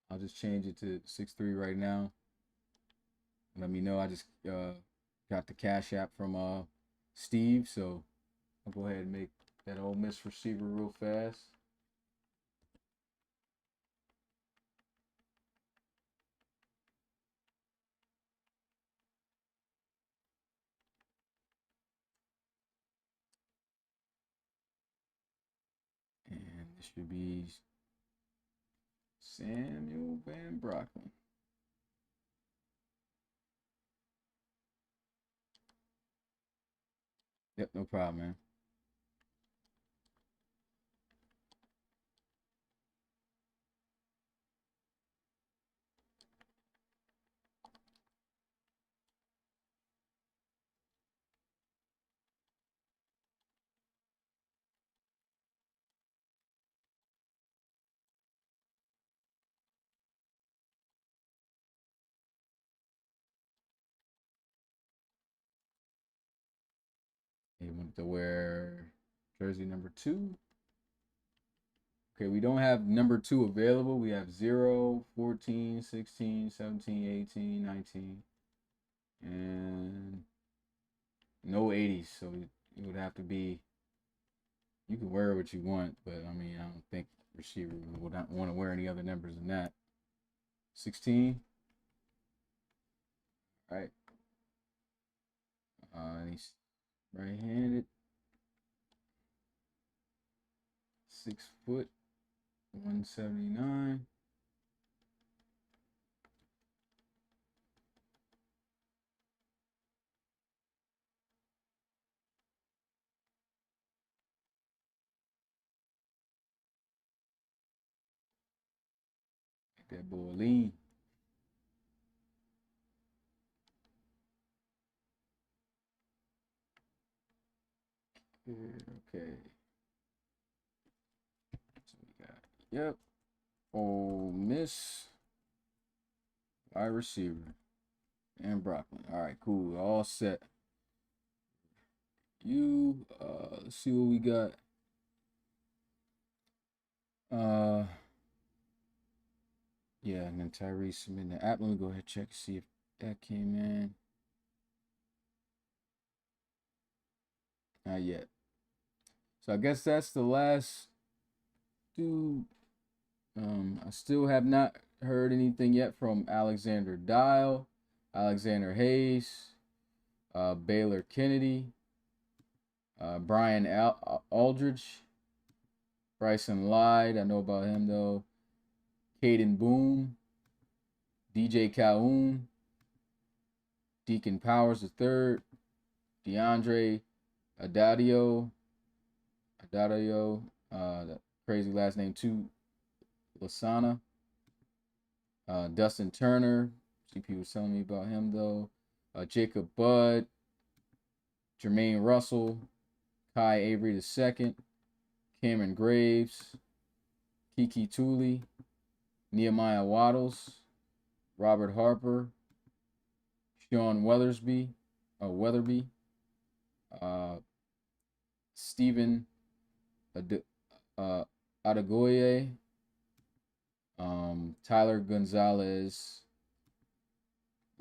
I'll just change it to 6'3" right now. Let me know. I just got the Cash App from Steve, so I'll go ahead and make that Ole Miss receiver real fast. And this should be Samuel Van Brockman. Yep, no problem, man. He wanted to wear jersey number 2. Okay, we don't have number 2 available. We have 0, 14, 16, 17, 18, 19, and no 80s. So it would have to be, you can wear what you want, but I mean, I don't think receiver would not want to wear any other numbers than that. 16. All right. He's right-handed. 6 foot, 179. That boy lean. Okay. So we got, yep. Ole Miss wide receiver and Brockman. All right, cool. All set. Let's see what we got. Yeah, and then Tyrie submitting the app. Let me go ahead and check to see if that came in. Not yet. So I guess that's the last dude. I still have not heard anything yet from Alexander Dial, Alexander Hayes, Baylor Kennedy, Brian Aldridge, Bryson Lyde. I know about him though. Caden Boone, DJ Calhoun, Deacon Powers III, DeAndre Adadio, The crazy last name too, Lasana. Dustin Turner. CP was telling me about him though. Jacob Budd, Jermaine Russell, Kai Avery II, Cameron Graves, Kiki Tooley, Nehemiah Waddles, Robert Harper, Sean Weatherby, Stephen Adegoye, Tyler Gonzalez,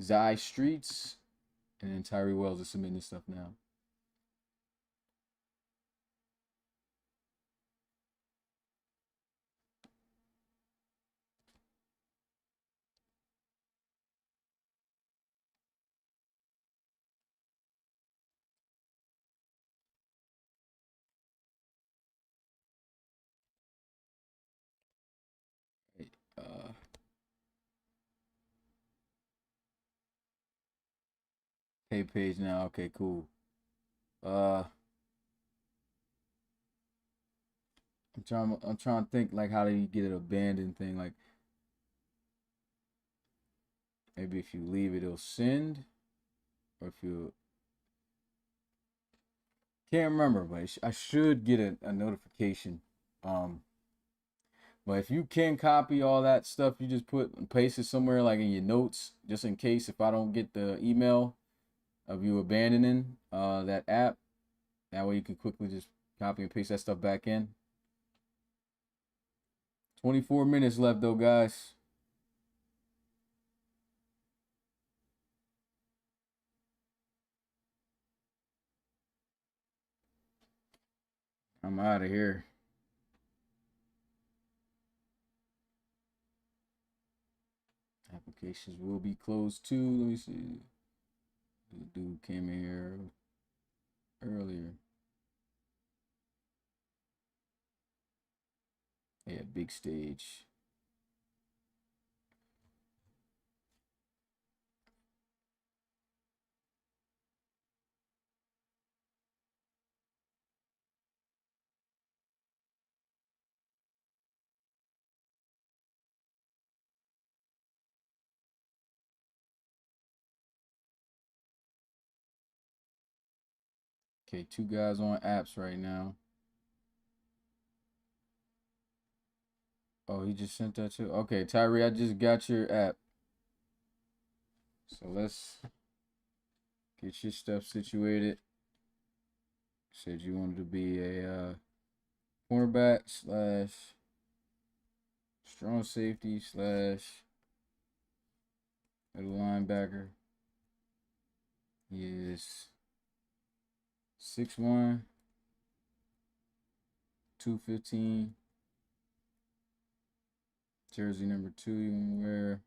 Zai Streets, and then Tyrie Wells is submitting this stuff now. Uh, Pay page now. Okay, cool. I'm trying to think like how do you get it abandoned thing, like maybe if you leave it it'll send, or if you can't remember, but I should get a notification. But if you can copy all that stuff, you just put and paste it somewhere like in your notes, just in case if I don't get the email of you abandoning that app. That way you can quickly just copy and paste that stuff back in. 24 minutes left though, guys. I'm out of here. Applications will be closed too. Let me see. The dude came in here earlier. Yeah, big stage. Okay, 2 guys on apps right now. Oh, he just sent that too. Okay, Tyrie, I just got your app. So let's get your stuff situated. Said you wanted to be a cornerback slash strong safety slash middle linebacker. He is 6'1", 215. Jersey number 2 you want to wear.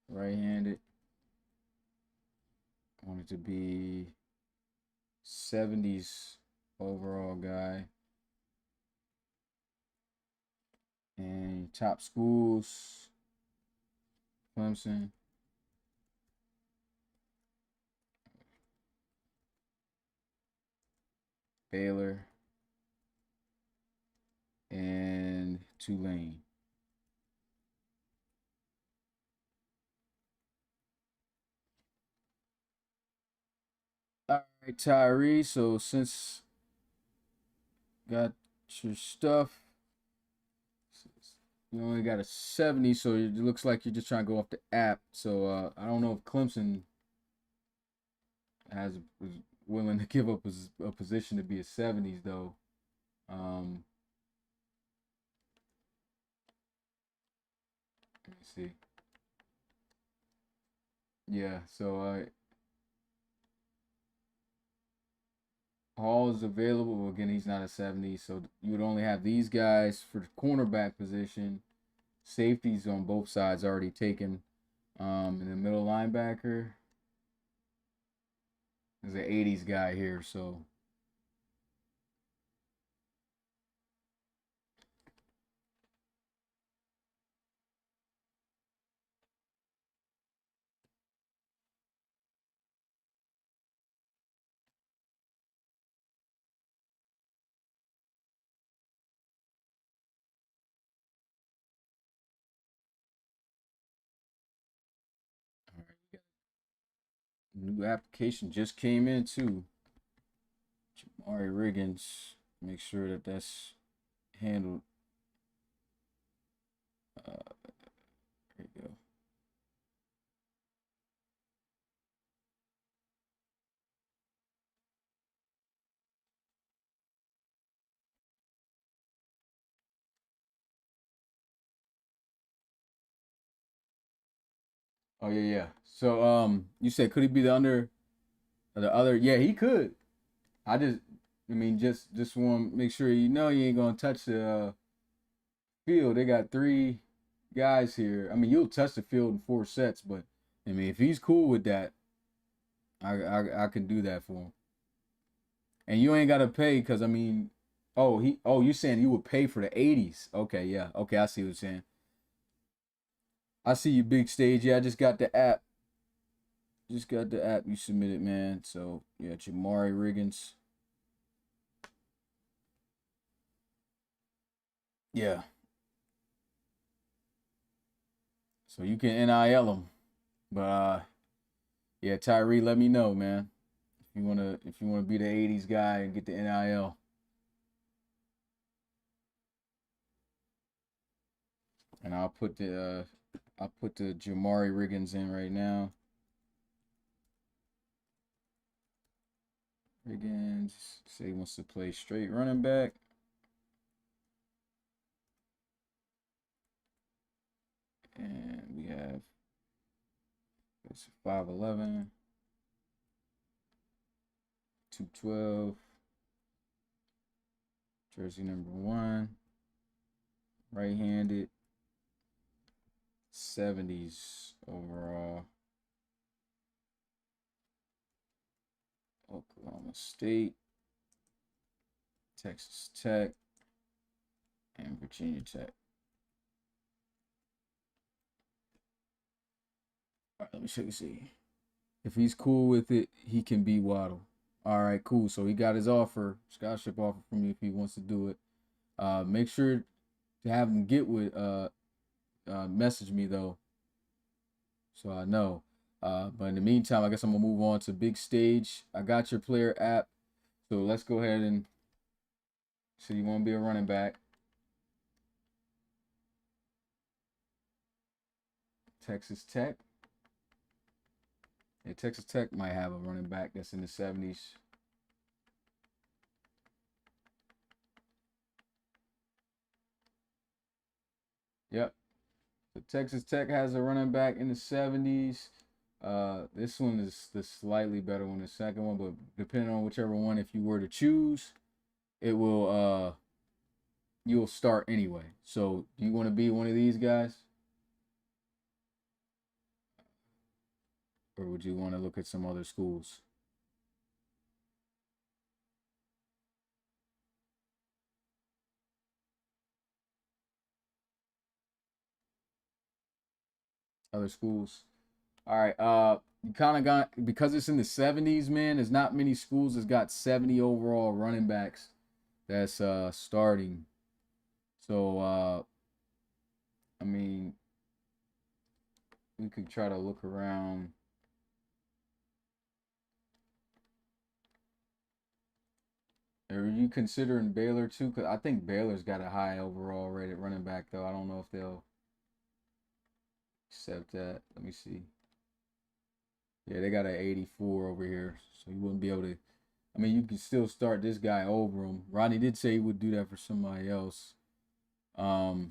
Right-handed. I want it to be 70s overall guy. And top schools, Clemson, Baylor, and Tulane. All right, Tyrie. So since got your stuff, you only got a 70, so it looks like you're just trying to go off the app. So I don't know if Clemson was willing to give up a position to be a 70s though. Let me see. Yeah, so Hall is available. Well, again, he's not a 70, so you would only have these guys for the cornerback position. Safeties on both sides already taken. And the middle linebacker is an 80s guy here, so New application just came in too. Rigggins. Make sure that that's handled. There you go. Oh yeah. So you said could he be the other? Yeah, he could. I mean, just want to make sure you know you ain't gonna touch the field. They got 3 guys here. I mean, you'll touch the field in 4 sets, but I mean, if he's cool with that, I can do that for him. And you ain't gotta pay because I mean, you saying you would pay for the 80s? Okay, yeah, okay, I see what you're saying. I see you, big stage. Yeah, I just got the app. Just got the app you submitted, man. So yeah, Rigggins. Yeah. So you can NIL them, but yeah, Tyrie, let me know, man. If you wanna be the '80s guy and get the NIL. And I'll put the Rigggins in right now. Rigggins say he wants to play straight running back. And we have it's 5'11", 212, jersey number 1, right-handed, 70s overall. Oklahoma State, Texas Tech, and Virginia Tech. All right, let me check and see. If he's cool with it, he can be Waddle. All right, cool. So he got his offer, scholarship offer from you if he wants to do it. Make sure to have him get with message me though, so I know. But in the meantime, I guess I'm gonna move on to big stage. I got your player app, so let's go ahead and. So you want to be a running back? Texas Tech. Yeah, Texas Tech might have a running back that's in the 70s. Yep. So Texas Tech has a running back in the 70s. This one is the slightly better one, the second one, but depending on whichever one, if you were to choose, it will you'll start anyway. So do you want to be one of these guys? Or would you want to look at some other schools? Other schools. All right. You kind of got, because it's in the 70s, man. There's not many schools that's got 70 overall running backs that's starting. So I mean, we could try to look around. Are you considering Baylor too? Because I think Baylor's got a high overall rated running back, though. I don't know if they'll accept that. Let me see. Yeah, they got an 84 over here, so you wouldn't be able to. I mean, you could still start this guy over him. Rodney did say he would do that for somebody else. Again,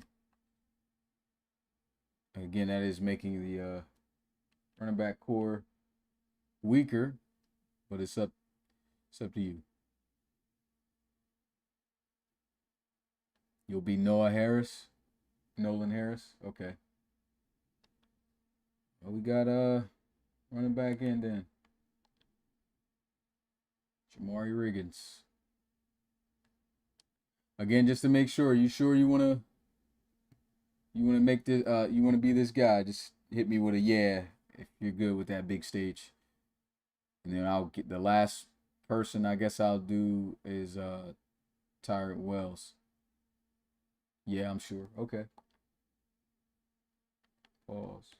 that is making the running back core weaker, but it's up to you. You'll be Nolan Harris. Okay. Well, we got running back in then. Rigggins. Again, just to make sure, you wanna make this you wanna be this guy, just hit me with a yeah if you're good with that big stage. And then I'll get the last person I guess I'll do is Tyrie Wells. Yeah, I'm sure. Okay. Pause.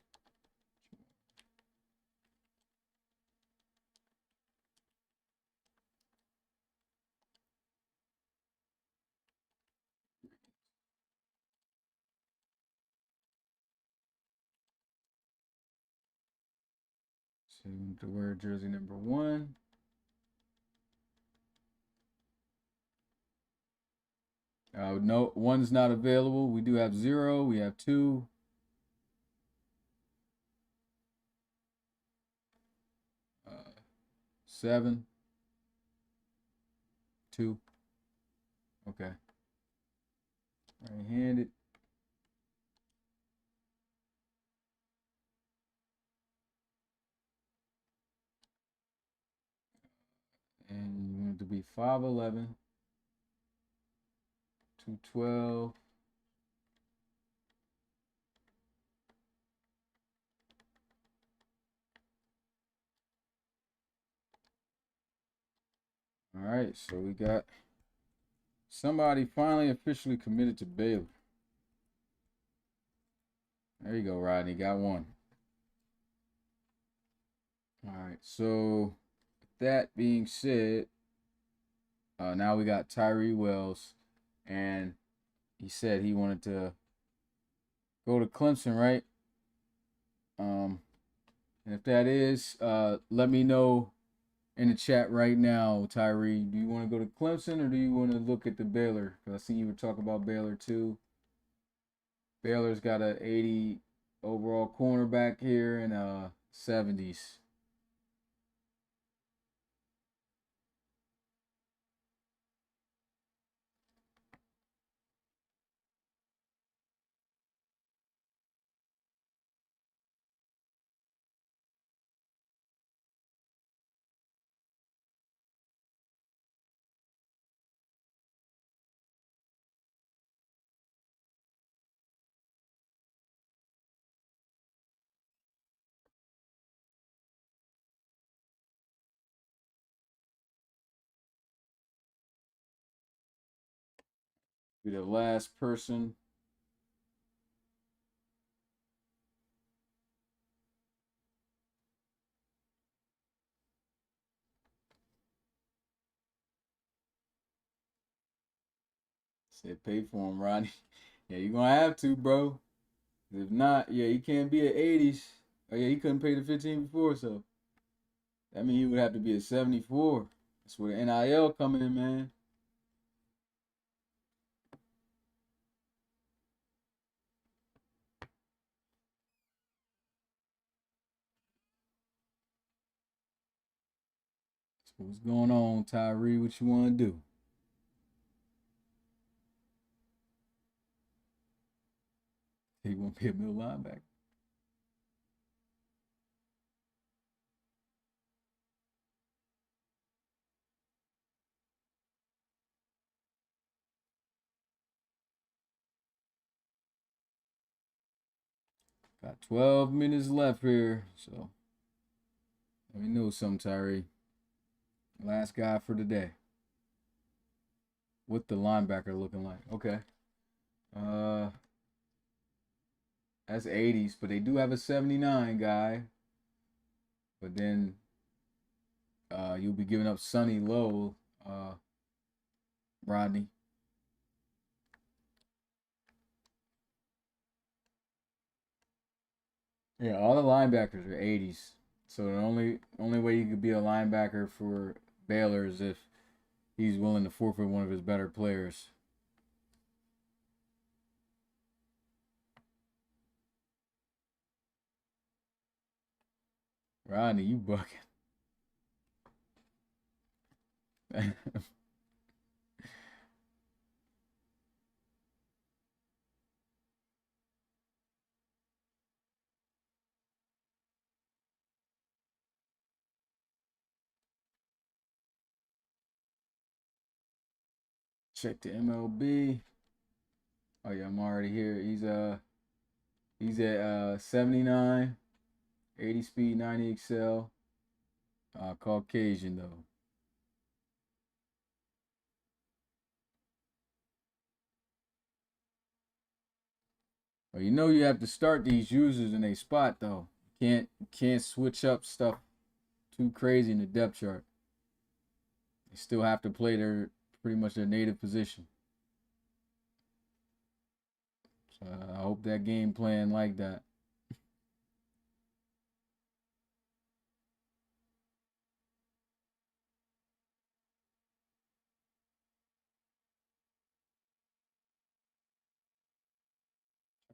To wear jersey number 1. No, 1's not available. We do have 0. We have 2. Uh, 7. 2. Okay. Right-handed. And you want it to be 5'11", 212. All right, so we got somebody finally officially committed to Baylor. There you go, Rodney. Got one. All right, so that being said, now we got Tyrie Wells, and he said he wanted to go to Clemson, right? And if that is, let me know in the chat right now, Tyrie. Do you want to go to Clemson or do you want to look at the Baylor? Because I see you were talking about Baylor too. Baylor's got an 80 overall cornerback here and 70s. Be the last person. Said pay for him, Ronnie. Yeah, you're going to have to, bro. If not, yeah, he can't be at 80s. Oh, yeah, he couldn't pay the 15 before, so that means he would have to be at 74. That's where the NIL coming in, man. So what's going on, Tyrie? What you want to do? He want to be a middle linebacker. Got 12 minutes left here, so let me know something, Tyrie. Last guy for today. What the linebacker looking like? Okay. That's 80s, but they do have a 79 guy. But then you'll be giving up Sonny Lowe, Rodney. Yeah, all the linebackers are 80s. So the only way you could be a linebacker for Baylor is if he's willing to forfeit one of his better players. Rodney, you bucking. Check the MLB. Oh yeah, I'm already here. He's at 79, 80 speed, 90 excel. Caucasian though. Well, you know you have to start these users in a spot though. Can't switch up stuff too crazy in the depth chart. They still have to play their pretty much their native position. So I hope that game plan like that.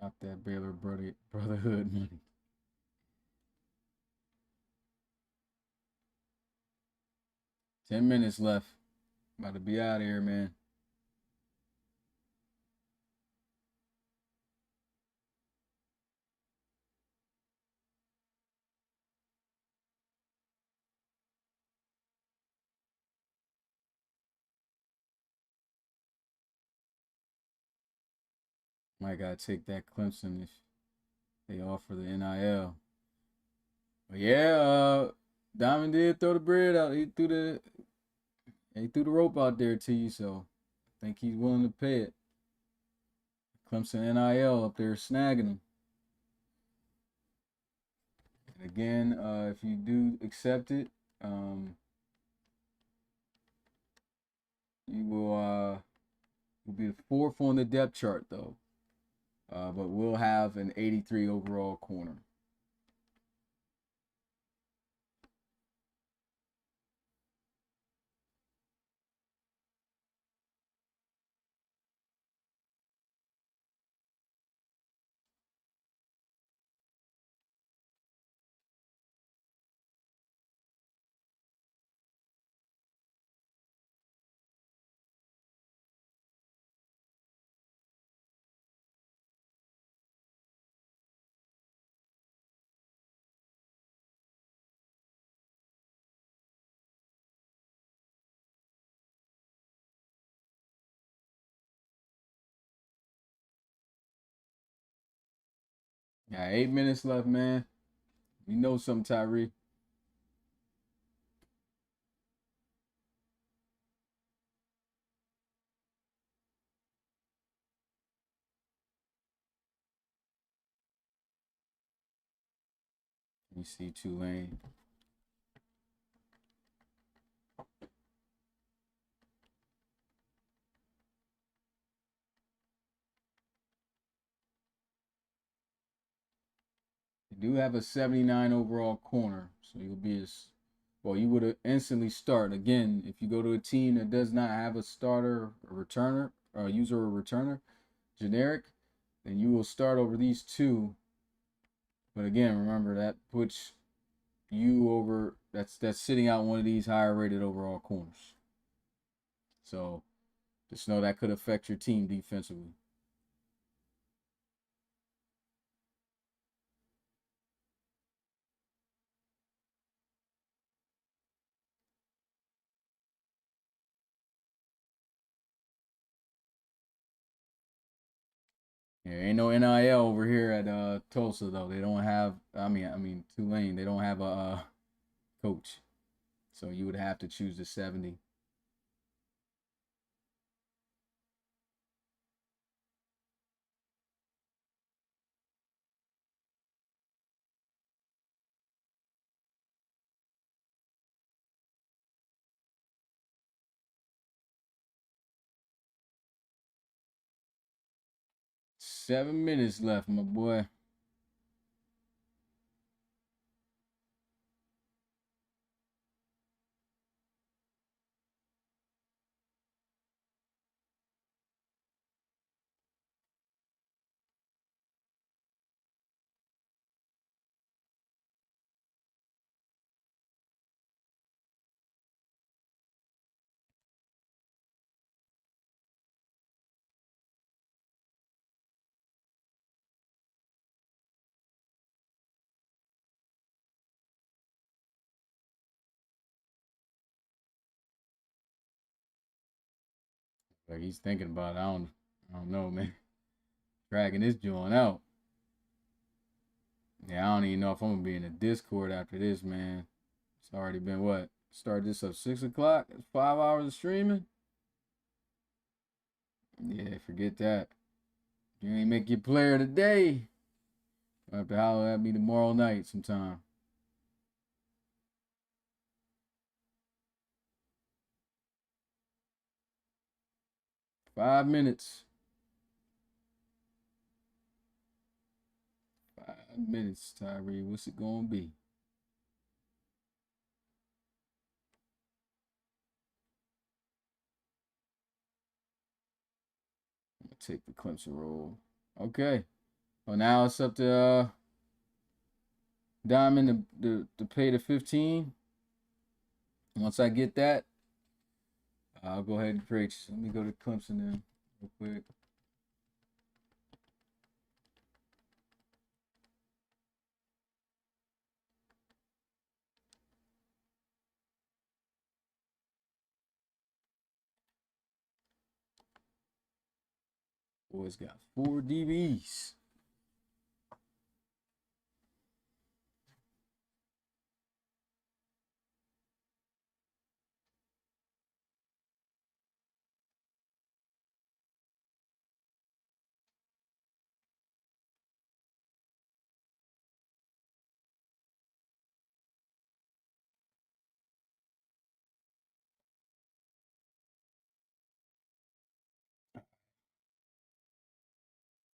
Not that Baylor Brotherhood money. Ten minutes left. About to be out of here, man. Might gotta take that Clemson if they offer the NIL. But yeah, Diamond did throw the bread out. He threw the rope out there to you, so I think he's willing to pay it. Clemson NIL up there snagging him. And again, if you do accept it, you will be the fourth on the depth chart though. But we'll have an 83 overall corner. Got 8 minutes left, man. You know something, Tyrie. You see Tulane. You do have a 79 overall corner, so you'll be as well. You would instantly start again if you go to a team that does not have a starter, a returner, or a user or returner, generic. Then you will start over these two. But again, remember that puts you over. That's sitting out one of these higher rated overall corners. So just know that could affect your team defensively. Yeah, ain't no NIL over here at Tulsa though. They don't have. I mean Tulane. They don't have a coach, so you would have to choose the 70. Seven minutes left, my boy. Like he's thinking about it. I don't know, man. Dragging this joint out. Yeah, I don't even know if I'm gonna be in the Discord after this, man. It's already been what? Start this up 6 o'clock. It's 5 hours of streaming. Yeah, forget that. You ain't make your player today. I'll have to holler at me tomorrow night sometime. 5 minutes. 5 minutes, Tyrie. What's it gonna be? I'm gonna take the Clemson roll. Okay. Well, now it's up to Diamond to pay the 15. Once I get that, I'll go ahead and create. Let me go to Clemson then real quick. Boys got 4 DBs.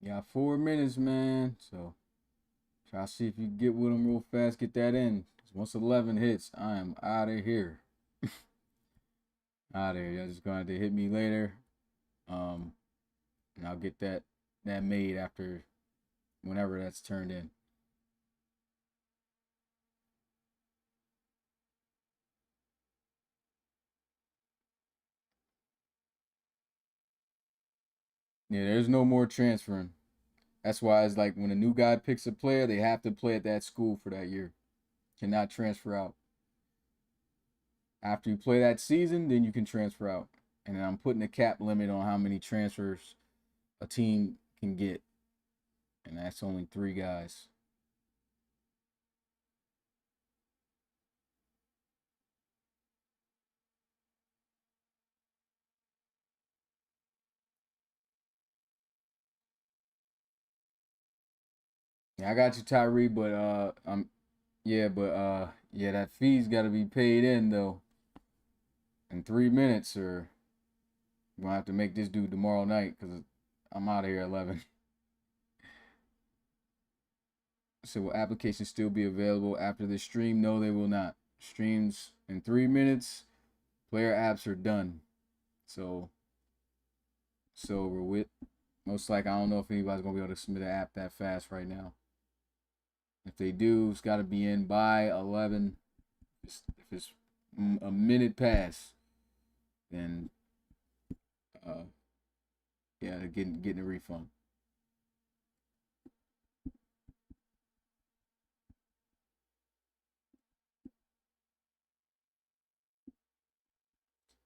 You got 4 minutes, man. So try to see if you can get with them real fast. Get that in. Once 11 hits, I am out of here. Out of here. Y'all just going to hit me later. And I'll get that made after whenever that's turned in. Yeah, there's no more transferring. That's why it's like when a new guy picks a player, they have to play at that school for that year. Cannot transfer out. After you play that season, then you can transfer out. And then I'm putting a cap limit on how many transfers a team can get. And that's only 3 guys. Yeah, I got you, Tyrie, but that fee's gotta be paid in though. In 3 minutes, or you're gonna have to make this due tomorrow night because I'm out of here at 11. So will applications still be available after this stream? No, they will not. Streams in 3 minutes. Player apps are done. So we're with. Most likely, I don't know if anybody's gonna be able to submit an app that fast right now. If they do, it's got to be in by 11. If it's a minute past, then yeah, they're getting a refund.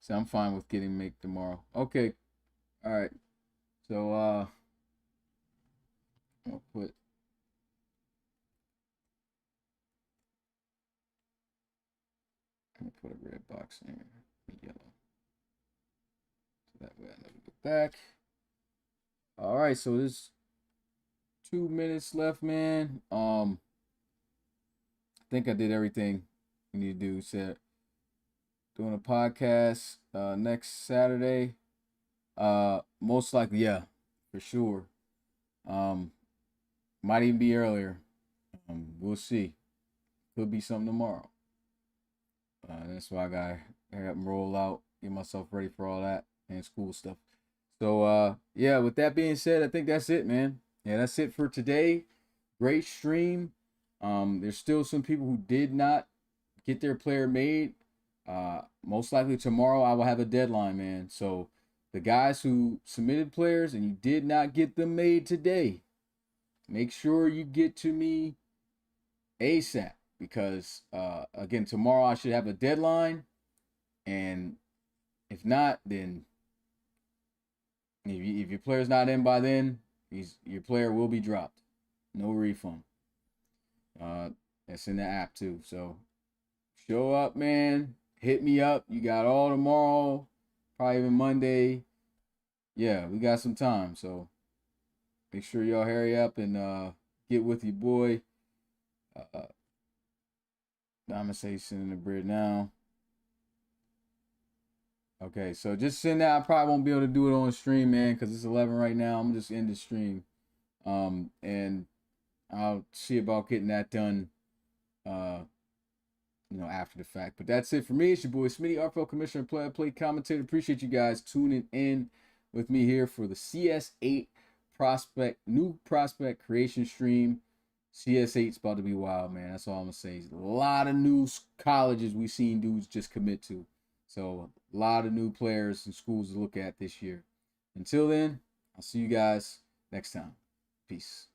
So I'm fine with getting make tomorrow. Okay. All right. So I'll put a red box in here, yellow. So that way I never go back. All right, so there's 2 minutes left, man. I think I did everything we need to do. Said doing a podcast next Saturday. Most likely, yeah, for sure. Might even be earlier. We'll see. Could be something tomorrow. That's why I gotta hurry up and roll out, get myself ready for all that and school stuff. So yeah, with that being said, I think that's it, man. Yeah, that's it for today. Great stream. There's still some people who did not get their player made. Most likely tomorrow I will have a deadline, man. So the guys who submitted players and you did not get them made today, make sure you get to me ASAP, because again, tomorrow I should have a deadline, and if not, then if your player's not in by then, your player will be dropped. No refund. That's in the app too. So show up, man. Hit me up. You got all tomorrow, probably even Monday. Yeah, we got some time. So make sure y'all hurry up and get with your boy. I'm gonna say sending the bread now. Okay, so just send that. I probably won't be able to do it on stream, man, because it's 11 right now. I'm just in the stream. And I'll see about getting that done, after the fact. But that's it for me. It's your boy Smitty, RFL Commissioner, Play commentator. Appreciate you guys tuning in with me here for the CS8 new prospect creation stream. CS8's about to be wild, man. That's all I'm gonna say. A lot of new colleges we seen dudes just commit to. So a lot of new players and schools to look at this year. Until then, I'll see you guys next time. Peace.